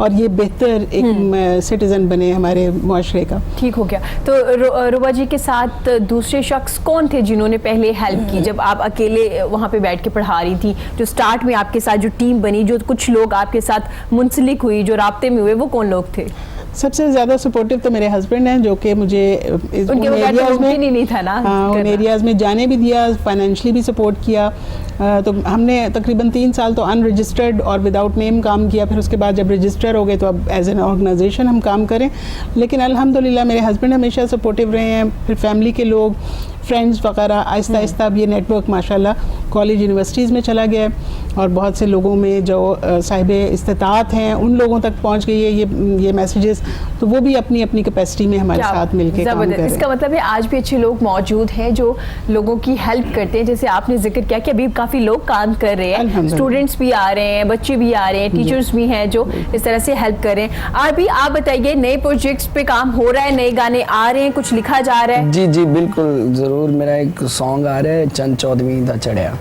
और ये बेहतर एक सिटीजन बने हमारे मुआशरे का। ठीक हो गया। तो रुबा जी के साथ दूसरे शख्स कौन थे जिन्होंने पहले हेल्प की जब आप अकेले वहाँ पे बैठ के पढ़ा रही थी? जो स्टार्ट में आपके साथ जो टीम बनी, जो कुछ लोग आपके साथ मुंसलिक हुई, जो राब्ते में हुए, वो कौन लोग थे? सबसे ज़्यादा सपोर्टिव तो मेरे हस्बैंड हैं, जो कि मुझे उन एरियाज़ में नहीं था ना, हाँ, उन एरियाज़ में जाने भी दिया, फाइनेंशियली भी सपोर्ट किया। तो हमने तकरीबन 3 साल तो अनरजिस्टर्ड और विदाउट नेम काम किया। फिर उसके बाद जब रजिस्टर हो गए तो अब एज एन ऑर्गेनाइजेशन हम काम करें। लेकिन अल्हम्दुलिल्लाह मेरे हस्बैंड हमेशा सपोर्टिव रहे हैं। फिर फैमिली के लोग, फ्रेंड्स वगैरह, आहिस्ता आहिस्ता अब ये नेटवर्क माशाल्लाह कॉलेज यूनिवर्सिटीज़ में चला गया है और बहुत से लोगों में जो साहिब इस्तिताअत हैं उन लोगों तक पहुंच गई है ये मैसेजेस। तो वो भी अपनी अपनी कैपेसिटी में हमारे साथ मिलकर काम कर रहे हैं। इसका मतलब है आज भी अच्छे लोग मौजूद हैं जो लोगों की हेल्प करते हैं। जैसे आपने जिक्र किया कि अभी काफ़ी लोग काम कर रहे हैं, स्टूडेंट्स भी आ रहे हैं, बच्चे भी आ रहे हैं, टीचर्स भी हैं जो इस तरह से हेल्प कर रहे हैं। अभी आप बताइए, नए प्रोजेक्ट्स पे काम हो रहा है, नए गाने आ रहे हैं, कुछ लिखा जा रहा है? जी जी बिल्कुल ज़रूर। मेरा एक सॉन्ग आ रहा है, चंद चौदहवीं दा चढ़िया।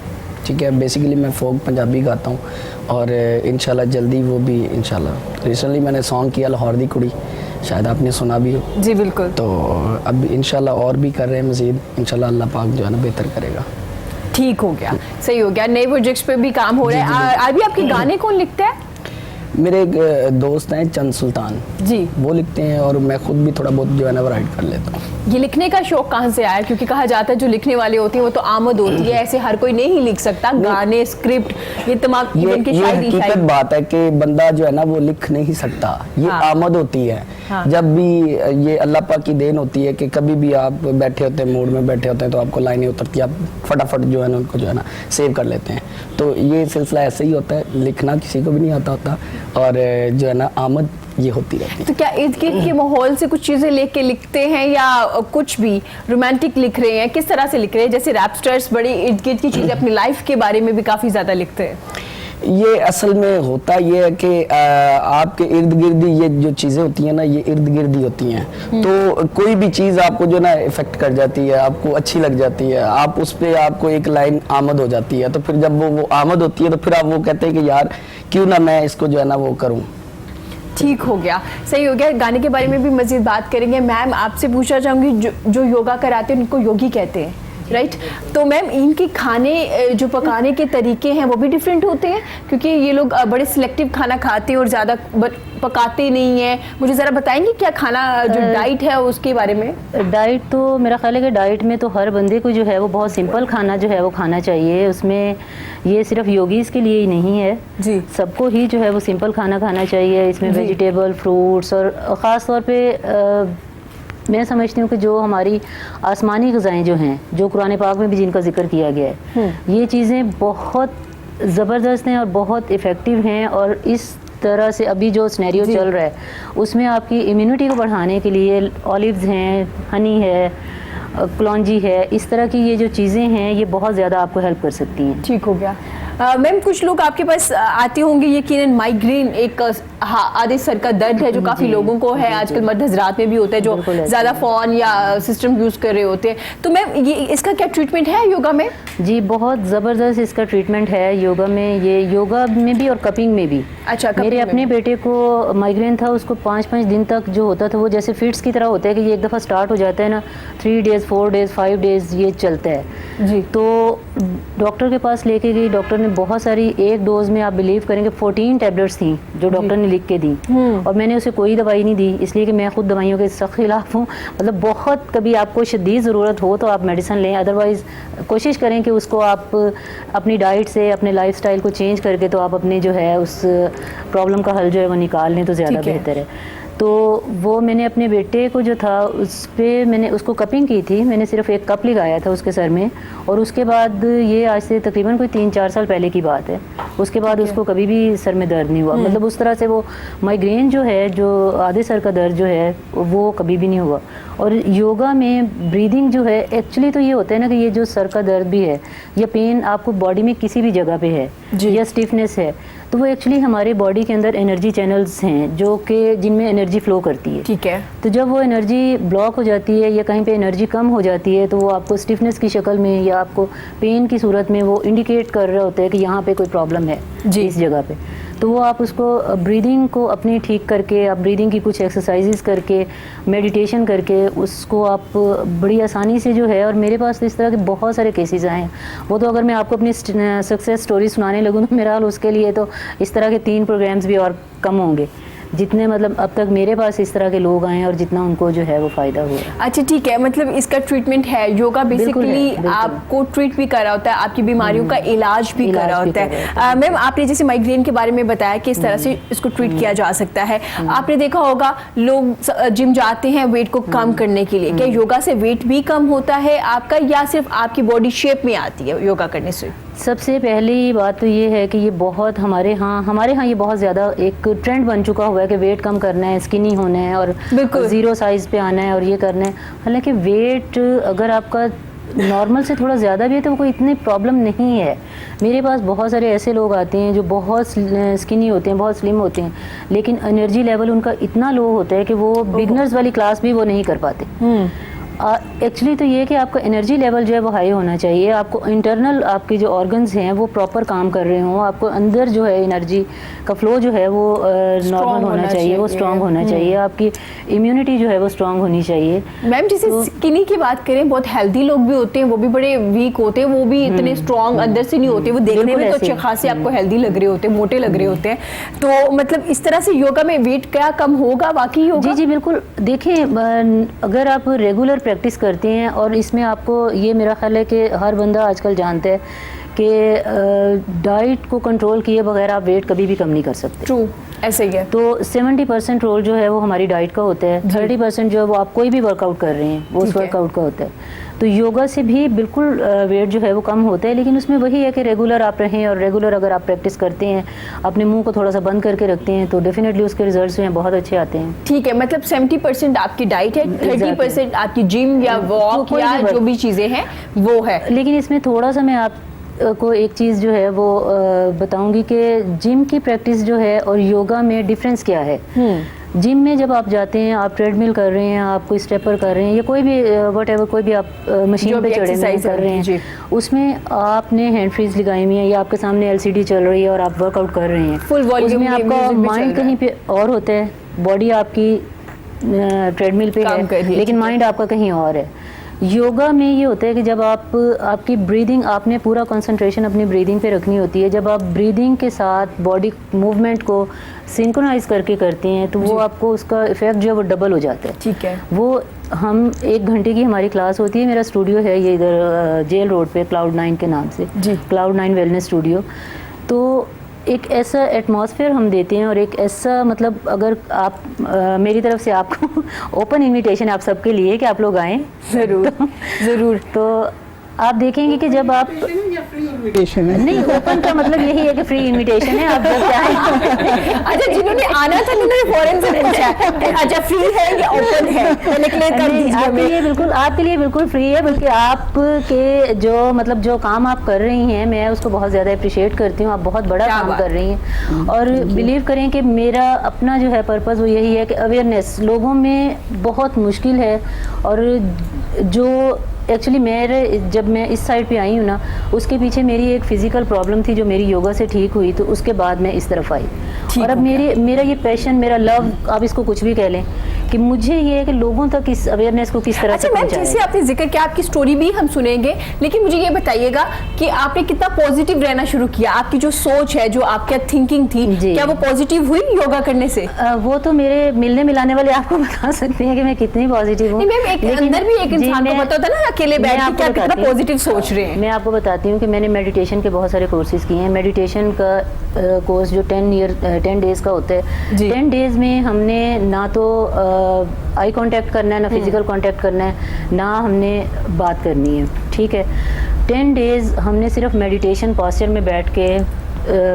ठीक है, बेसिकली मैं फोक पंजाबी गाता हूँ और इंशाल्लाह जल्दी वो भी इंशाल्लाह। रिसेंटली मैंने सॉन्ग किया लाहौर दी कुड़ी, शायद आपने सुना भी हो। जी बिल्कुल। तो अब इंशाल्लाह और भी कर रहे हैं मज़ीद, इंशाल्लाह अल्लाह पाक जो है ना बेहतर करेगा। ठीक हो गया, सही हो गया। नए प्रोजेक्ट्स पे भी काम हो रहा है। अभी आपके गाने कौन लिखता है? मेरे एक दोस्त हैं चंद सुल्तान जी, वो लिखते हैं और मैं खुद भी थोड़ा बहुत जो है ना वो राइट कर लेता हूँ। ये लिखने का शौक कहाँ से आया? क्योंकि कहा जाता है जो लिखने वाले होते हैं वो तो आमद होती है, ऐसे हर कोई नहीं लिख सकता। गाने, स्क्रिप्ट, ये तमाम ये हकीकत बात है कि बंदा जो है ना वो लिख नहीं सकता, ये आमद होती है। जब भी ये अल्लाह पाक की देन होती है कि कभी भी आप बैठे होते हैं, मूड में बैठे होते हैं, तो आपको लाइनें उतरती है, आप फटाफट जो है ना उनको जो है ना सेव कर लेते हैं। तो ये सिलसिला ऐसे ही होता है, लिखना किसी को भी नहीं आता होता और जो है ना आमद ये होती रहती है। तो क्या इर्द गिर्द के माहौल से कुछ चीज़ें लेके लिखते हैं या कुछ भी रोमांटिक लिख रहे हैं? किस तरह से लिख रहे हैं? जैसे रैपस्टर्स बड़ी इर्द गिर्द की चीज़ें अपनी लाइफ के बारे में भी काफ़ी ज़्यादा लिखते हैं। ये असल में होता ये है कि आपके इर्द गिर्द ये जो चीज़ें होती हैं ना, ये इर्द गिर्द ही होती हैं। तो कोई भी चीज़ आपको जो ना इफेक्ट कर जाती है, आपको अच्छी लग जाती है, आप उस पर आपको एक लाइन आमद हो जाती है। तो फिर जब वो आमद होती है तो फिर आप वो कहते हैं कि यार क्यों ना मैं इसको जो है ना वो करूँ। ठीक हो गया, सही हो गया। गाने के बारे में भी मज़ीद बात करेंगे। मैम आपसे पूछना चाहूँगी, जो योगा कराते हैं उनको योगी कहते हैं, राइट? तो मैम इनके खाने जो पकाने के तरीके हैं वो भी डिफरेंट होते हैं? क्योंकि ये लोग बड़े सिलेक्टिव खाना खाते हैं और ज़्यादा पकाते नहीं हैं। मुझे ज़रा बताएंगे क्या खाना जो डाइट है उसके बारे में? डाइट तो मेरा ख्याल है कि डाइट में तो हर बंदे को जो है वो बहुत सिंपल खाना जो है वो खाना चाहिए। उसमें ये सिर्फ योगीज़ के लिए ही नहीं है जी, सबको ही जो है वो सिंपल खाना खाना चाहिए। इसमें वेजिटेबल, फ्रूट्स और ख़ास तौर पे मैं समझती हूँ कि जो हमारी आसमानी ग़िज़ाएँ जो हैं, जो कुरान पाक में भी जिनका जिक्र किया गया है, ये चीज़ें बहुत ज़बरदस्त हैं और बहुत इफ़ेक्टिव हैं और इस तरह से अभी जो सिनेरियो चल रहा है उसमें आपकी इम्यूनिटी को बढ़ाने के लिए ऑलिव्स हैं, हनी है, कलौंजी है, इस तरह की ये जो चीज़ें हैं ये बहुत ज़्यादा आपको हेल्प कर सकती हैं। ठीक हो गया। मैम कुछ लोग आपके पास आते होंगे, यकीनन माइग्रेन एक आधे सर का दर्द है जो काफ़ी लोगों को है, आजकल मर्द हजरात में भी होता है जो ज़्यादा फ़ोन या सिस्टम यूज़ कर रहे होते हैं। तो मैम ये इसका क्या ट्रीटमेंट है योगा में? जी बहुत ज़बरदस्त इसका ट्रीटमेंट है योगा में, ये योगा में भी और कपिंग में भी। अच्छा, मेरे अपने बेटे को माइग्रेन था, उसको 5-5 दिन तक जो होता था वो जैसे फिट्स की तरह होता है कि ये एक दफ़ा स्टार्ट हो जाता है ना, 3 डेज़ 4 डेज़ 5 डेज़ ये चलता है जी। तो डॉक्टर के पास लेके गई, डॉक्टर ने बहुत सारी, एक डोज में आप बिलीव करेंगे 14 टैबलेट्स थी जो डॉक्टर ने लिख के दी, और मैंने उसे कोई दवाई नहीं दी, इसलिए कि मैं खुद दवाइयों के सख्त खिलाफ हूँ। मतलब बहुत कभी आपको शदीद ज़रूरत हो तो आप मेडिसिन लें, अदरवाइज़ कोशिश करें कि उसको आप अपनी डाइट से, अपने लाइफस्टाइल को चेंज करके तो आप अपने जो है उस प्रॉब्लम का हल जो है वो निकाल लें तो ज़्यादा बेहतर है। तो वो मैंने अपने बेटे को जो था उस पर मैंने उसको कपिंग की थी, मैंने सिर्फ एक कप लगाया था उसके सर में, और उसके बाद ये आज से तकरीबन कोई 3-4 साल पहले की बात है, उसके बाद उसको कभी भी सर में दर्द नहीं हुआ। मतलब उस तरह से वो माइग्रेन जो है, जो आधे सर का दर्द जो है वो कभी भी नहीं हुआ। और योगा में ब्रीदिंग जो है, एक्चुअली तो ये होता है ना कि ये जो सर का दर्द भी है या पेन आपको बॉडी में किसी भी जगह पे है या स्टिफनेस है, तो वो एक्चुअली हमारे बॉडी के अंदर एनर्जी चैनल्स हैं जो कि जिनमें एनर्जी फ्लो करती है। ठीक है। तो जब वो एनर्जी ब्लॉक हो जाती है या कहीं पे एनर्जी कम हो जाती है तो वो आपको स्टिफनेस की शक्ल में या आपको पेन की सूरत में वो इंडिकेट कर रहा होता है कि यहाँ पे कोई प्रॉब्लम है इस जगह पे। तो वो आप उसको ब्रीदिंग को अपनी ठीक करके, आप ब्रीदिंग की कुछ एक्सरसाइजेस करके, मेडिटेशन करके उसको आप बड़ी आसानी से जो है, और मेरे पास तो इस तरह के बहुत सारे केसेस आए हैं। वो तो अगर मैं आपको अपनी सक्सेस स्टोरी सुनाने लगूँ तो मेरा हाल उसके लिए तो इस तरह के 3 प्रोग्राम्स भी और कम होंगे, जितने मतलब अब तक मेरे पास इस तरह के लोग आए हैं और जितना उनको जो है वो फ़ायदा हुआ। अच्छा ठीक है, मतलब इसका ट्रीटमेंट है, योगा बेसिकली आपको ट्रीट भी कर रहा होता है, आपकी बीमारियों का इलाज भी कर रहा होता है। मैम आपने जैसे माइग्रेन के बारे में बताया कि इस तरह से इसको ट्रीट किया जा सकता है। आपने देखा होगा लोग जिम जाते हैं वेट को कम करने के लिए, क्या योगा से वेट भी कम होता है आपका, या सिर्फ आपकी बॉडी शेप में आती है योगा करने से? सबसे पहली बात तो ये है कि ये बहुत हमारे यहाँ ये बहुत ज़्यादा एक ट्रेंड बन चुका हुआ है कि वेट कम करना है, स्किनी होना है और ज़ीरो साइज़ पे आना है और ये करना है। हालांकि वेट अगर आपका नॉर्मल से थोड़ा ज़्यादा भी है तो वो कोई इतनी प्रॉब्लम नहीं है। मेरे पास बहुत सारे ऐसे लोग आते हैं जो बहुत स्किनी होते हैं, बहुत स्लिम होते हैं, लेकिन एनर्जी लेवल उनका इतना लो होता है कि वो बिगनर्स वाली क्लास भी वो नहीं कर पाते। एक्चुअली तो ये कि आपका एनर्जी लेवल जो है वो हाई होना चाहिए, आपको इंटरनल आपके जो ऑर्गन्स हैं वो प्रॉपर काम कर रहे हों, आपको अंदर जो है एनर्जी का फ्लो जो है वो नॉर्मल होना चाहिए, वो स्ट्रांग होना चाहिए, आपकी इम्यूनिटी जो है वो स्ट्रांग होनी चाहिए। मैम जैसे स्किनी की बात करें, बहुत हेल्दी लोग भी होते हैं, वो भी बड़े वीक होते हैं, वो भी इतने स्ट्रांग अंदर से नहीं होते, वो देखने में तो अच्छे खासे आपको हेल्दी लग रहे होते हैं, मोटे लग रहे होते हैं। तो मतलब इस तरह से योगा में वेट क्या कम होगा बाकी योगा? जी बिल्कुल। देखिए अगर आप रेगुलर प्रैक्टिस करते हैं, और इसमें आपको ये मेरा ख्याल है कि हर बंदा आजकल जानता है कि डाइट को कंट्रोल किए बगैर आप वेट कभी भी कम नहीं कर सकते। ट्रू, ऐसे ही है। तो 70% रोल जो है वो हमारी डाइट का होता है, 30% जो है वो आप कोई भी वर्कआउट कर रहे हैं वो उस वर्कआउट का होता है। तो योगा से भी बिल्कुल वेट जो है वो कम होता है, लेकिन उसमें वही है कि रेगुलर आप रहें, और रेगुलर अगर आप प्रैक्टिस करते हैं, अपने मुंह को थोड़ा सा बंद करके रखते हैं, तो डेफिनेटली उसके रिजल्ट्स जो हैं बहुत अच्छे आते हैं। ठीक है, मतलब 70% आपकी डाइट है, 30% आपकी जिम या वॉक या जो भी चीज़ें हैं वो है। लेकिन इसमें थोड़ा सा मैं आप को एक चीज़ जो है वो बताऊंगी कि जिम की प्रैक्टिस जो है और योगा में डिफरेंस क्या है। जिम में जब आप जाते हैं, आप ट्रेडमिल कर रहे हैं, आप कोई स्टेपर कर रहे हैं, या कोई भी व्हाटएवर कोई भी आप मशीन पे चढ़े हुए कर रहे हैं, उसमें आपने हैंड फ्रीज लगाई हुई है या आपके सामने LCD चल रही है और आप वर्कआउट कर रहे हैं, फुल वॉल्यूम में आपका माइंड कहीं पे और होता है, बॉडी आपकी ट्रेडमिल पे है लेकिन माइंड आपका कहीं और है। योगा में ये होता है कि जब आप आपकी ब्रीदिंग, आपने पूरा कंसंट्रेशन अपनी ब्रीदिंग पे रखनी होती है। जब आप ब्रीदिंग के साथ बॉडी मूवमेंट को सिंक्रोनाइज करके करते हैं तो वो आपको उसका इफेक्ट जो है वो डबल हो जाता है। ठीक है। वो हम 1 घंटे की हमारी क्लास होती है, मेरा स्टूडियो है ये इधर जेल रोड पे Cloud9 के नाम से, Cloud9 वेलनेस स्टूडियो। तो एक ऐसा एटमॉस्फेयर हम देते हैं और एक ऐसा मतलब अगर आप मेरी तरफ से आपको ओपन इनविटेशन आप सबके लिए कि आप लोग आएँ ज़रूर ज़रूर। तो आप देखेंगे कि जब आप इन्विटेशन है। नहीं, ओपन का मतलब यही है कि फ्री इनविटेशन है, आप जब चाहें। अच्छा, जिन्होंने आना था उन्होंने फौरन से पूछा अच्छा फ्री है या ओपन है, पहले क्लियर कर नहीं, दीजिए आपके लिए बिल्कुल फ्री है, बल्कि आपके जो मतलब जो काम आप कर रही हैं मैं उसको बहुत ज़्यादा अप्रिशिएट करती हूँ। आप बहुत बड़ा क्या काम बात। कर रही हैं और बिलीव करें कि मेरा अपना जो है पर्पज़ वो यही है कि अवेयरनेस लोगों में बहुत मुश्किल है। और जो एक्चुअली जब मैं इस साइड पे आई हूँ ना, उसके पीछे मेरी एक फ़िज़िकल प्रॉब्लम थी जो मेरी योगा से ठीक हुई, तो उसके बाद मैं इस तरफ आई। और अब मेरा ये पैशन, मेरा लव, आप इसको कुछ भी कह लें, कि मुझे ये है कि लोगों तक इस अवेयरनेस को किस तरह अच्छा से मैम, पहुंचाया जैसे जाए। आपने जिक्र किया, आपकी स्टोरी भी हम सुनेंगे, लेकिन मुझे ये बताइएगा कि आपने कितना पॉजिटिव रहना शुरू किया, आपकी जो सोच है, जो आपकी थिंकिंग थी, जी। क्या वो पॉजिटिव हुई योगा करने से? वो तो मेरे मिलने मिलाने वाले आपको बता सकते हैं कि मैं कितनी पॉजिटिव हूँ। नहीं मैम, एक लेकिन- अंदर भी एक जी, इंसान को मैं- पता होता है ना अकेले मैं बैठ के आपको क्या कितना बताती हूँ। पॉजिटिव सोच रहे हैं। मैं आपको बताती हूँ कि मैंने मेडिटेशन के बहुत सारे कोर्सेज किए हैं। मेडिटेशन का कोर्स जो 10 डेज़ का होता है, जी। 10 डेज़ में हमने ना तो आई कांटेक्ट करना है, ना फिजिकल कांटेक्ट करना है, ना हमने बात करनी है, ठीक है। 10 डेज़ हमने सिर्फ मेडिटेशन पोस्चर में बैठ के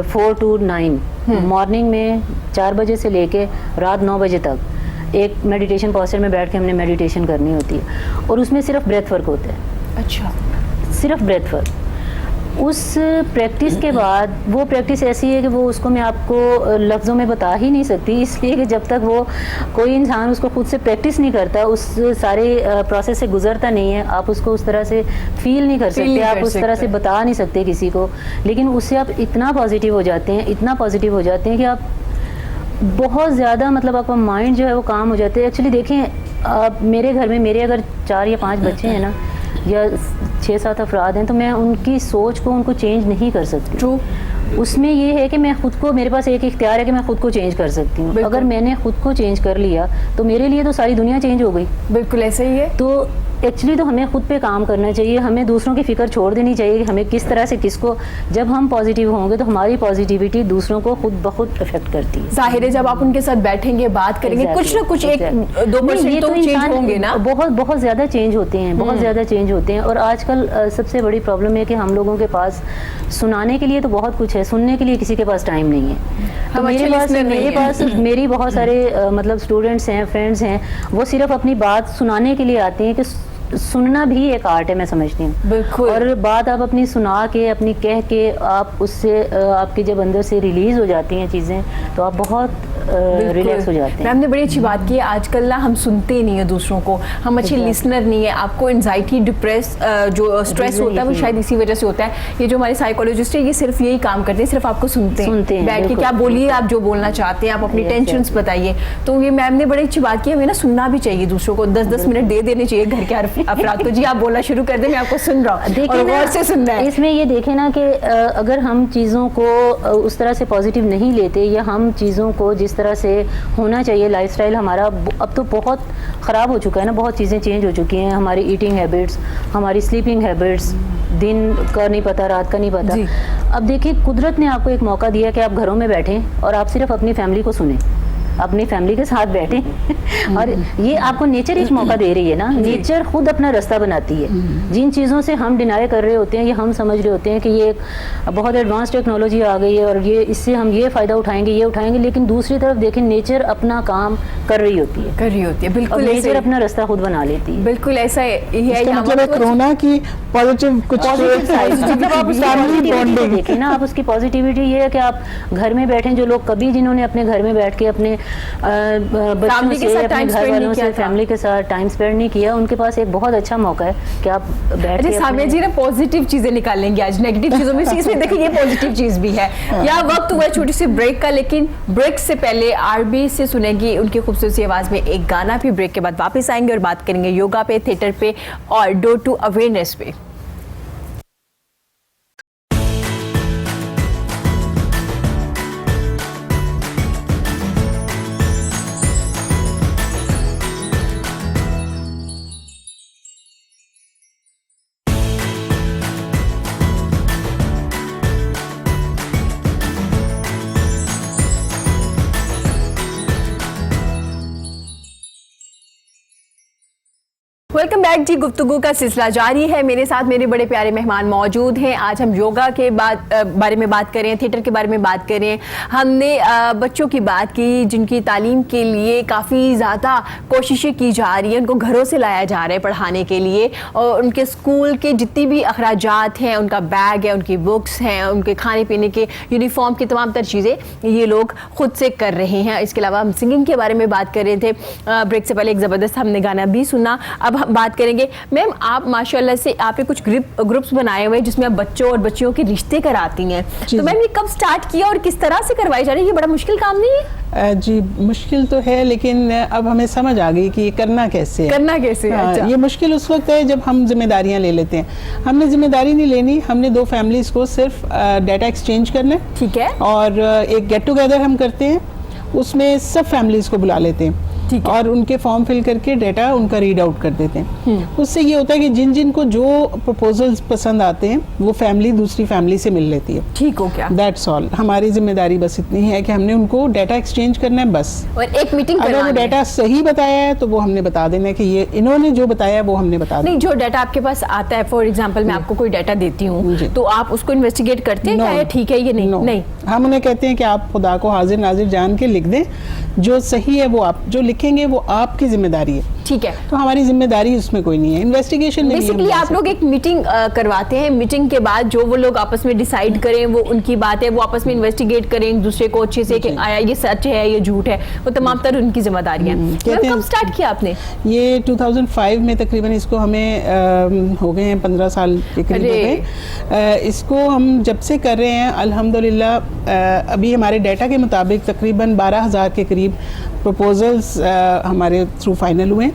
4 to 9 मॉर्निंग में 4 बजे से लेके रात 9 बजे तक एक मेडिटेशन पोस्चर में बैठ के हमने मेडिटेशन करनी होती है, और उसमें सिर्फ ब्रेथ वर्क होता है, अच्छा, सिर्फ ब्रेथ वर्क। उस प्रैक्टिस के बाद, वो प्रैक्टिस ऐसी है कि वो उसको मैं आपको लफ्ज़ों में बता ही नहीं सकती, इसलिए कि जब तक वो कोई इंसान उसको खुद से प्रैक्टिस नहीं करता, उस सारे प्रोसेस से गुजरता नहीं है, आप उसको उस तरह से फील नहीं कर सकते, आप उस तरह से बता नहीं सकते किसी को। लेकिन उससे आप इतना पॉजिटिव हो जाते हैं, इतना पॉजिटिव हो जाते हैं कि आप बहुत ज़्यादा, मतलब आपका माइंड जो है वो काम हो जाते हैं। एक्चुअली देखें, आप मेरे घर में मेरे अगर 4 या 5 बच्चे हैं ना, या 6-7 अफराद हैं, तो मैं उनकी सोच को, उनको चेंज नहीं कर सकती। ट्रू। उसमें ये है कि मैं खुद को, मेरे पास एक इख्तियार है कि मैं खुद को चेंज कर सकती हूँ। अगर मैंने खुद को चेंज कर लिया तो मेरे लिए तो सारी दुनिया चेंज हो गई। बिल्कुल ऐसा ही है। तो एक्चुअली तो हमें खुद पे काम करना चाहिए, हमें दूसरों की फिक्र छोड़ देनी चाहिए कि हमें किस तरह से किसको, जब हम पॉजिटिव होंगे तो हमारी पॉजिटिविटी दूसरों को खुद ब खुद अफेक्ट करती है। जाहिर है, जब आप उनके साथ बैठेंगे, बात करेंगे, कुछ ना कुछ 1-2% तो चेंज होंगे ना। बहुत ज़्यादा चेंज होते हैं, बहुत ज़्यादा चेंज होते हैं। और आजकल सबसे बड़ी प्रॉब्लम है कि हम लोगों के पास सुनाने के लिए तो बहुत कुछ है, सुनने के लिए किसी के पास टाइम नहीं है। तो मेरे पास मेरी बहुत सारे मतलब स्टूडेंट्स हैं, फ्रेंड्स हैं, वो सिर्फ अपनी बात सुनाने के लिए आते हैं कि सुनना भी एक आर्ट है, मैं समझती हूँ। बिल्कुल। और बात आप अपनी सुना के, अपनी कह के, आप उससे आपके जब अंदर से रिलीज हो जाती हैं चीज़ें, तो आप बहुत रिलैक्स हो जाते हैं। मैम ने बड़ी अच्छी बात की है, आजकल ना हम सुनते नहीं है दूसरों को, हम अच्छे लिसनर नहीं है। आपको एंजाइटी, डिप्रेस, जो स्ट्रेस होता है वो शायद इसी वजह से होता है। ये जो हमारे साइकोलॉजिस्ट है, ये सिर्फ यही काम करते हैं, सिर्फ आपको सुनते हैं बैठ के, क्या बोलिए, आप जो बोलना चाहते हैं, आप अपनी टेंशन्स बताइए। तो ये मैम ने बड़ी अच्छी बात की है, हमें ना सुनना भी चाहिए दूसरों को, 10-10 मिनट दे देने चाहिए घर के अफराद को। जी आप बोलना शुरू कर दें, मैं आपको सुन रहा हूँ और गौर से सुनना है। इसमें ये देखें ना कि अगर हम चीज़ों को उस तरह से पॉजिटिव नहीं लेते, या हम चीज़ों को जिस तरह से होना चाहिए, लाइफस्टाइल हमारा अब तो बहुत ख़राब हो चुका है ना, बहुत चीज़ें चेंज हो चुकी हैं। हमारी ईटिंग हैबिट्स, हमारी स्लीपिंग हैबिट्स, दिन का नहीं पता, रात का नहीं पता। अब देखिए, कुदरत ने आपको एक मौका दिया कि आप घरों में बैठें और आप सिर्फ अपनी फैमिली को सुनें, अपनी फैमिली के साथ बैठें। और ये आपको नेचर एक मौका दे रही है ना, नेचर खुद अपना रास्ता बनाती है। जिन चीज़ों से हम डिनाई कर रहे होते हैं, ये हम समझ रहे होते हैं कि ये एक बहुत एडवांस टेक्नोलॉजी आ गई है और ये इससे हम ये फ़ायदा उठाएंगे, लेकिन दूसरी तरफ देखें, नेचर अपना काम कर रही होती है, बिल्कुल। नेचर अपना रास्ता खुद बना लेती है। बिल्कुल ऐसा है। मतलब कोरोना की पॉजिटिव कुछ मतलब आप उसकी पॉजिटिविटी देखें ना, आप उसकी पॉजिटिविटी ये है कि आप घर में बैठें, जो लोग कभी जिन्होंने अपने घर में बैठ के अपने बच्चों से, अपने घर वालों से, फैमिली के साथ टाइम स्पेंड नहीं किया, उनके पास एक बहुत अच्छा मौका है कि आप बैठ के सामिया जी ना पॉजिटिव चीजें निकालेंगे आज, नेगेटिव चीजों में इसमें देखिए ये पॉजिटिव चीज भी है। या वक्त हुआ छोटी सी ब्रेक का, लेकिन ब्रेक से पहले आरबी से सुनेंगी उनकी खूबसूरत सी आवाज में एक गाना, फिर ब्रेक के बाद वापस आएंगे और बात करेंगे योगा पे, थिएटर पे और डोर टू अवेयरनेस पे। वेलकम बैक जी। गुफ्तगू का सिलसिला जारी है। मेरे साथ मेरे बड़े प्यारे मेहमान मौजूद हैं। आज हम योगा के बारे में बात कर रहे हैं, थिएटर के बारे में बात कर रहे हैं। हमने बच्चों की बात की जिनकी तालीम के लिए काफ़ी ज़्यादा कोशिशें की जा रही हैं, उनको घरों से लाया जा रहा है पढ़ाने के लिए, और उनके स्कूल के जितनी भी अखराजात हैं, उनका बैग है, उनकी बुक्स हैं, उनके खाने पीने के यूनिफॉर्म की तमाम तर चीज़ें ये लोग खुद से कर रहे हैं। इसके अलावा हम सिंगिंग के बारे में बात कर रहे थे। ब्रेक से पहले एक ज़बरदस्त हमने गाना भी सुना। अब हम बात करेंगे। मैम, आप माशाल्लाह से आपने कुछ ग्रुप्स बनाए हुए हैं जिसमें आप बच्चों और बच्चियों के रिश्ते कराती हैं, तो मैम ये कब स्टार्ट किया और किस तरह से करवाई जा रही है? ये बड़ा मुश्किल काम नहीं है? जी मुश्किल तो है, लेकिन अब हमें समझ आ गई कि ये करना कैसे है। करना कैसे है? अच्छा। ये मुश्किल उस वक्त है जब हम जिम्मेदारियां ले लेते हैं। हमने जिम्मेदारी नहीं लेनी, हमने 2 फैमिलीज को सिर्फ डाटा एक्सचेंज करना है। ठीक है। और एक गेट टुगेदर हम करते हैं, उसमें सब फैमिलीज को बुला लेते हैं और उनके फॉर्म फिल करके डाटा उनका रीड आउट कर देते हैं। उससे ये होता है कि जिन जिन को जो प्रपोजल्स पसंद आते हैं वो फैमिली दूसरी फैमिली से मिल लेती है। ठीक हो क्या? That's all. हमारी जिम्मेदारी बस इतनी है कि हमने उनको डाटा एक्सचेंज करना है बस। और एक मीटिंग अगर वो डाटा सही बताया है तो वो हमने बता देना है कि ये इन्होंने जो बताया वो हमने बता देना। नहीं, जो डाटा आपके पास आता है, फॉर एग्जांपल मैं आपको कोई डाटा देती हूँ तो आप उसको इन्वेस्टिगेट करते हैं क्या ये ठीक है ये नहीं? नहीं, हम उन्हें कहते हैं कि आप खुदा को हाजिर नाजिर जान के लिख दें, जो सही है वो आप जो लिखेंगे वो आपकी जिम्मेदारी है। ठीक है। तो हमारी जिम्मेदारी उसमें कोई नहीं है, इन्वेस्टिगेशन में बेसिकली आप लोग एक मीटिंग करवाते हैं, मीटिंग के बाद जो वो लोग आपस में डिसाइड करें वो उनकी बात है, वो आपस में इन्वेस्टिगेट करें एक दूसरे को अच्छे से कि आया ये सच है ये झूठ है, वो तमाम तर उनकी जिम्मेदारी है। कब स्टार्ट किया आपने? ये 2005 में तकरीबन इसको हमें हो गए हैं 15 साल के करीब हो गए। इसको हम जब से कर रहे हैं अल्हम्दुलिल्लाह अभी हमारे डाटा के मुताबिक तकरीबन 12,000 के करीब प्रपोजल्स हमारे थ्रू फाइनल हुए।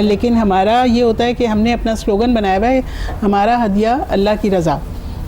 लेकिन हमारा ये होता है कि हमने अपना स्लोगन बनाया हुआ है, हमारा हदिया अल्लाह की रज़ा।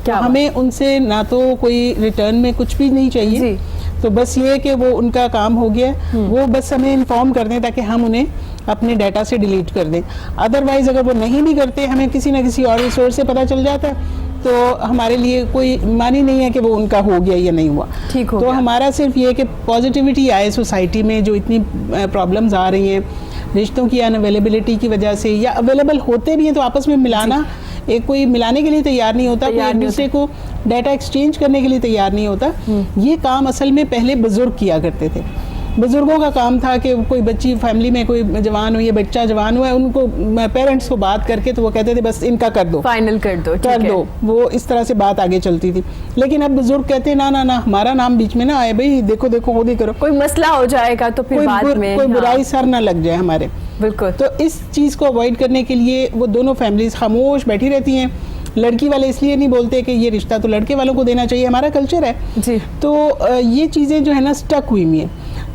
तो हमें उनसे ना तो कोई रिटर्न में कुछ भी नहीं चाहिए, तो बस ये कि वो उनका काम हो गया, वो बस हमें इन्फॉर्म कर दें ताकि हम उन्हें अपने डाटा से डिलीट कर दें। अदरवाइज़ अगर वो नहीं भी करते, हमें किसी ना किसी और रिसोर्स से पता चल जाता है, तो हमारे लिए कोई मानी नहीं है कि वो उनका हो गया या नहीं हुआ। ठीक हो तो गया। हमारा सिर्फ ये कि पॉजिटिविटी आए सोसाइटी में, जो इतनी प्रॉब्लम्स आ रही हैं रिश्तों की अनअवेलेबिलिटी की वजह से, या अवेलेबल होते भी हैं तो आपस में मिलाना, एक कोई मिलाने के लिए तैयार नहीं होता, कोई एक दूसरे को डाटा एक्सचेंज करने के लिए तैयार नहीं होता। ये काम असल में पहले बुजुर्ग किया करते थे। बुजुर्गों का काम था कि कोई बच्ची फैमिली में कोई जवान हुई है, बच्चा जवान हुआ है, उनको पेरेंट्स को बात करके तो वो कहते थे बस इनका कर दो, फाइनल कर दो। वो इस तरह से बात आगे चलती थी। लेकिन अब बुजुर्ग कहते हैं ना ना ना, हमारा नाम बीच में ना आए भाई, देखो देखो खुद ही करो, कोई मसला हो जाएगा तो फिर बाद में कोई बुराई सर ना लग जाए हमारे। बिल्कुल। तो इस चीज़ को अवॉइड करने के लिए वो दोनों फैमिलीज खामोश बैठी रहती हैं। लड़की वाले इसलिए नहीं बोलते कि ये रिश्ता तो लड़के वालों को देना चाहिए, हमारा कल्चर है जी। तो ये चीज़ें जो है ना स्टक हुई हैं,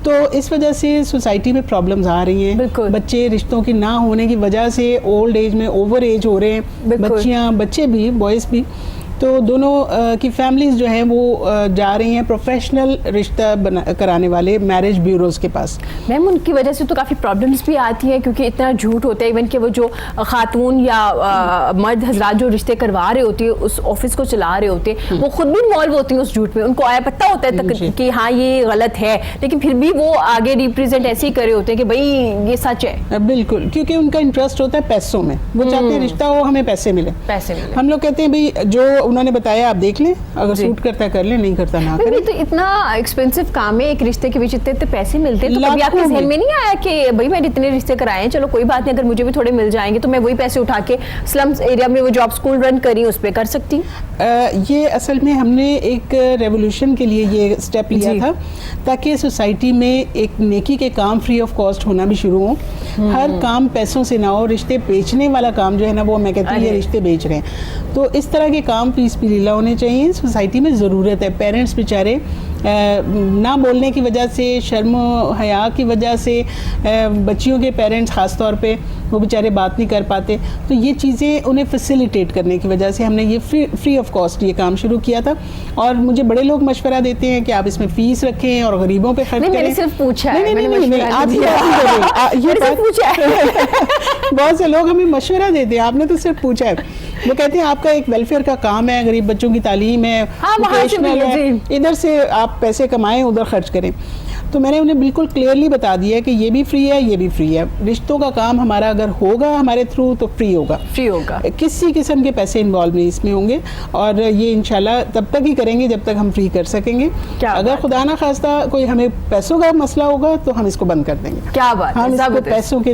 तो इस वजह से सोसाइटी में प्रॉब्लम्स आ रही हैं। बच्चे रिश्तों की ना होने की वजह से ओल्ड एज में ओवर एज हो रहे हैं, बच्चियाँ बच्चे भी बॉयज़ भी। तो दोनों की फैमिलीज जो हैं वो जा रही हैं प्रोफेशनल रिश्ता कराने वाले मैरिज ब्यूरोज के पास। मैम, उनकी वजह से तो काफ़ी प्रॉब्लम्स भी आती हैं क्योंकि इतना झूठ होता है। इवन कि वो जो खातून या मर्द हजरात जो रिश्ते करवा रहे होते हैं, उस ऑफिस को चला रहे होते हैं, वो खुद भी इन्वॉल्व होती हैं उस झूठ में। उनको आया पता होता है तक कि हाँ ये गलत है, लेकिन फिर भी वो आगे रिप्रेजेंट ऐसे ही करे होते हैं कि भाई ये सच है। बिल्कुल, क्योंकि उनका इंटरेस्ट होता है पैसों में, वो चाहते हैं रिश्ता हो, हमें पैसे मिले। हम लोग कहते हैं भाई जो उन्होंने बताया आप देख लें, अगर सूट करता है कर लें, नहीं करता ना करें। तो इतना एक्सपेंसिव काम है, एक रिश्ते के बीच इतने पैसे मिलते हैं, तो कभी आपके ज़हन में नहीं आया कि भाई मैंने इतने रिश्ते कराए हैं, चलो कोई बात नहीं, अगर मुझे भी थोड़े मिल जाएंगे तो मैं वही पैसे उठा के स्लम्स एरिया में वो जॉब स्कूल रन करी उस पर कर सकती हूँ? ये असल में हमने एक रेवोल्यूशन के लिए ये स्टेप लिया था ताकि सोसाइटी में एक नेकी के काम फ्री ऑफ कॉस्ट होना भी शुरू हो। हर काम पैसों से ना हो, रिश्ते बेचने वाला काम जो है ना वो मैं कहती हूँ ये रिश्ते बेच रहे हैं, तो इस तरह के काम फीस भी लीला होने चाहिए। सोसाइटी में ज़रूरत है। पेरेंट्स बेचारे ना बोलने की वजह से, शर्म हया की वजह से, बच्चियों के पेरेंट्स ख़ास तौर पे वो बेचारे बात नहीं कर पाते, तो ये चीज़ें उन्हें फैसिलिटेट करने की वजह से हमने ये फ्री ऑफ कॉस्ट ये काम शुरू किया था। और मुझे बड़े लोग मशवरा देते हैं कि आप इसमें फ़ीस रखें और गरीबों पे खर्च करें। मैंने सिर्फ पूछा है, बहुत से लोग हमें मशवरा देते हैं, आपने तो सिर्फ पूछा है। वो कहते हैं आपका एक वेलफेयर का काम है, गरीब बच्चों की तालीम है, हाँ, इधर से आप पैसे कमाएं उधर खर्च करें। तो मैंने उन्हें बिल्कुल क्लियरली बता दिया है कि ये भी फ्री है, ये भी फ्री है। रिश्तों का काम हमारा अगर होगा हमारे थ्रू तो फ्री होगा, किसी किस्म के पैसे इन्वॉल्व नहीं इसमें होंगे, और ये इंशाल्लाह तब तक ही करेंगे जब तक हम फ्री कर सकेंगे। अगर खुदा ना खास्ता कोई हमें पैसों का मसला होगा तो हम इसको बंद कर देंगे। क्या बात, हम इसको पैसों के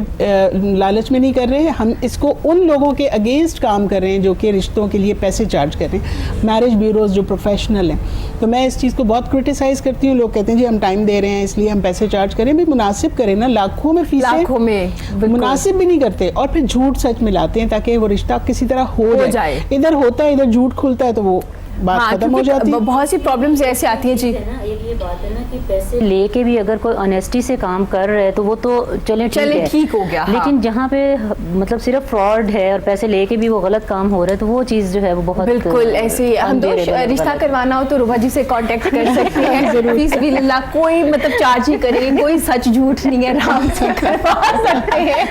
लालच में नहीं कर रहे हैं, हम इसको उन लोगों के अगेंस्ट काम कर रहे हैं जो कि रिश्तों के लिए पैसे चार्ज कर रहे हैं, मैरिज ब्यूरोज जो प्रोफेशनल हैं। तो मैं इस चीज़ को बहुत क्रिटिसाइज करती हूँ। लोग कहते हैं जी हम टाइम दे रहे हैं इसलिए हम पैसे चार्ज करें, भी मुनासिब करें ना, लाखों में फीसें, लाखों में मुनासिब भी नहीं करते, और फिर झूठ सच मिलाते हैं ताकि वो रिश्ता किसी तरह हो जाए। इधर होता है, इधर झूठ खुलता है, तो वो बात खत्म हो जाती है। बहुत सी प्रॉब्लम्स ऐसे आती हैं जी। ये बात है ना कि पैसे लेके भी अगर कोई ऑनेस्टी से काम कर रहे हैं तो वो तो चले ठीक हो गया, लेकिन जहाँ पे मतलब सिर्फ फ्रॉड है और पैसे लेके भी वो गलत काम हो रहा है तो वो चीज़ जो है वो बहुत बिल्कुल ऐसे ही। हम रिश्ता करवाना हो तो रुबा जी से कांटेक्ट कर सकते हैं, फीस भी लिल्लाह, कोई मतलब चार्ज ही करेंगे, कोई सच झूठ नहीं है, आराम से करवा सकते हैं,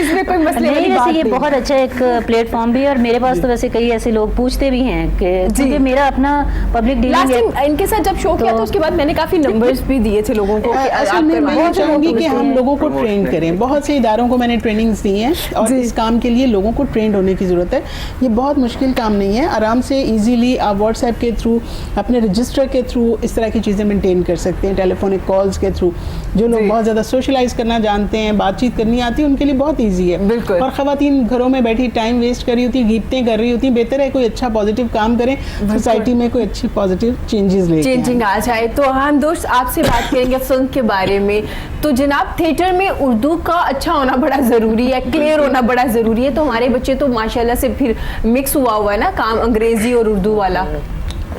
इसमें कोई मसले वाली बात नहीं। ये बहुत अच्छा एक प्लेटफॉर्म भी है, और मेरे पास तो वैसे कई ऐसे लोग पूछते भी हैं कि क्योंकि मेरा अपना पब्लिक डीलिंग है। इनके साथ जब शो किया तो उसके बाद मैंने काफी नंबर्स भी दिए थे लोगों को। असल में मैं चाहूँगी कि हम लोगों को ट्रेन करें। बहुत से इदारों को मैंने ट्रेनिंग्स दी हैं और इस काम के लिए लोगों को ट्रेंड होने की ज़रूरत है। ये बहुत मुश्किल काम नहीं है, आराम से इजीली आप व्हाट्सएप के थ्रू, अपने रजिस्टर के थ्रू इस तरह की चीज़ें मेंटेन कर सकते हैं, टेलीफोनिक कॉल्स के थ्रू। जो लोग बहुत ज़्यादा सोशलाइज करना जानते हैं, बातचीत करनी आती है, उनके लिए बहुत ईजी है। और ख़वातीन घरों में बैठी टाइम वेस्ट कर रही होती, गीबतें कर रही होती, बेहतर है कोई अच्छा पॉजिटिव काम करें, सोसाइटी में कोई अच्छी पॉजिटिव चेंजिंग आ जाए। तो हम दोस्त आपसे बात करेंगे फिल्म के बारे में। तो जनाब, थिएटर में उर्दू का अच्छा होना बड़ा ज़रूरी है, क्लियर होना बड़ा ज़रूरी है। तो हमारे बच्चे तो माशाल्लाह से फिर मिक्स हुआ है ना काम अंग्रेज़ी और उर्दू वाला।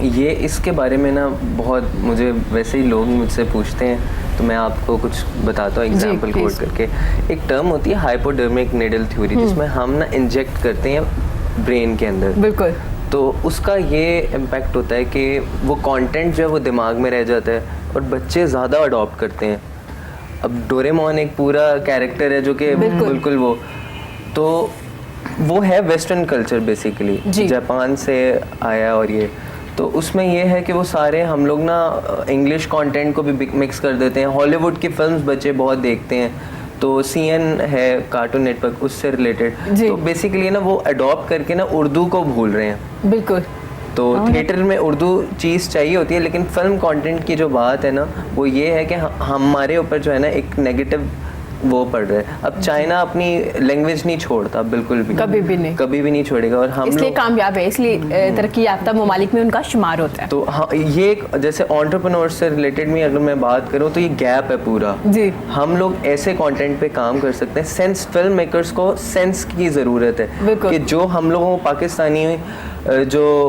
ये इसके बारे में ना बहुत मुझे वैसे ही लोग मुझसे पूछते हैं, तो मैं आपको कुछ बताता हूँ एग्जांपल कोट करके। एक टर्म होती है हाइपोडर्मिक नीडल थ्योरी, जिसमें हम ना इंजेक्ट करते हैं ब्रेन के अंदर। बिल्कुल। तो उसका ये इम्पैक्ट होता है कि वो कंटेंट जो है वो दिमाग में रह जाता है और बच्चे ज़्यादा अडॉप्ट करते हैं। अब डोरेमोन एक पूरा कैरेक्टर है जो कि बिल्कुल वो, तो वो है वेस्टर्न कल्चर बेसिकली, जापान से आया, और ये तो उसमें ये है कि वो सारे हम लोग ना इंग्लिश कंटेंट को भी मिक्स कर देते हैं। हॉलीवुड की फिल्म्स बच्चे बहुत देखते हैं, तो सीएन है कार्टून नेटवर्क, उससे रिलेटेड, तो बेसिकली ना वो अडॉप्ट करके ना उर्दू को भूल रहे हैं। बिल्कुल। तो थिएटर में उर्दू चीज़ चाहिए होती है, लेकिन फिल्म कंटेंट की जो बात है ना वो ये है कि हमारे ऊपर जो है ना एक नेगेटिव वो पड़ रहा है। अब चाइना अपनी लैंग्वेज नहीं छोड़ता बिल्कुल भी, कभी भी नहीं छोड़ेगा, और हम इसलिए कामयाब है, इसलिए तरक्की याफ्ता ममालिक में उनका शुमार होता है। तो हाँ, ये जैसे एंटरप्रेन्योर से रिलेटेड में अगर मैं बात करूँ तो ये गैप है पूरा जी। हम लोग ऐसे कंटेंट पे काम कर सकते हैं। सेंस, फिल्म मेकर्स को सेंस की ज़रूरत है कि जो हम लोगों को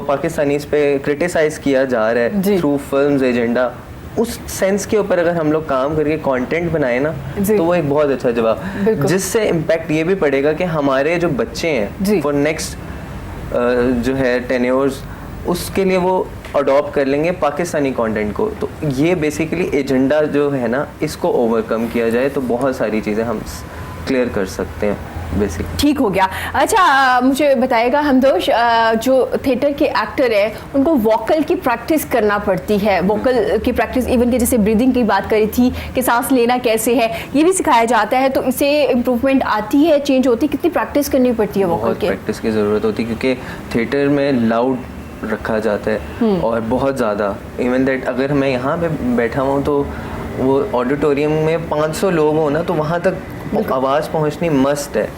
पाकिस्तानीज़ पे क्रिटिसाइज किया जा रहा है थ्रू फिल्म्स एजेंडा, उस सेंस के ऊपर अगर हम लोग काम करके कंटेंट बनाए ना तो वो एक बहुत अच्छा जवाब, जिससे इम्पैक्ट ये भी पड़ेगा कि हमारे जो बच्चे हैं फॉर नेक्स्ट जो है 10 years उसके लिए वो अडॉप्ट कर लेंगे पाकिस्तानी कंटेंट को। तो ये बेसिकली एजेंडा जो है ना, इसको ओवरकम किया जाए तो बहुत सारी चीज़ें हम क्लियर कर सकते हैं बेसिक। ठीक हो गया। अच्छा, मुझे बताइएगा हमदोश, जो थिएटर के एक्टर है उनको वोकल की प्रैक्टिस करना पड़ती है, वोकल की प्रैक्टिस, इवन कि जैसे ब्रीदिंग की बात करी थी कि सांस लेना कैसे है, ये भी सिखाया जाता है। तो इससे इम्प्रूवमेंट आती है, चेंज होती है, कितनी प्रैक्टिस करनी पड़ती है वोकल की? प्रैक्टिस की ज़रूरत होती है क्योंकि थिएटर में लाउड रखा जाता है और बहुत ज़्यादा, इवन दैट अगर मैं यहाँ पे बैठा हूँ तो वो ऑडिटोरियम में 500 लोग हो ना, तो वहाँ तक आवाज़ पहुँचनी मस्ट है,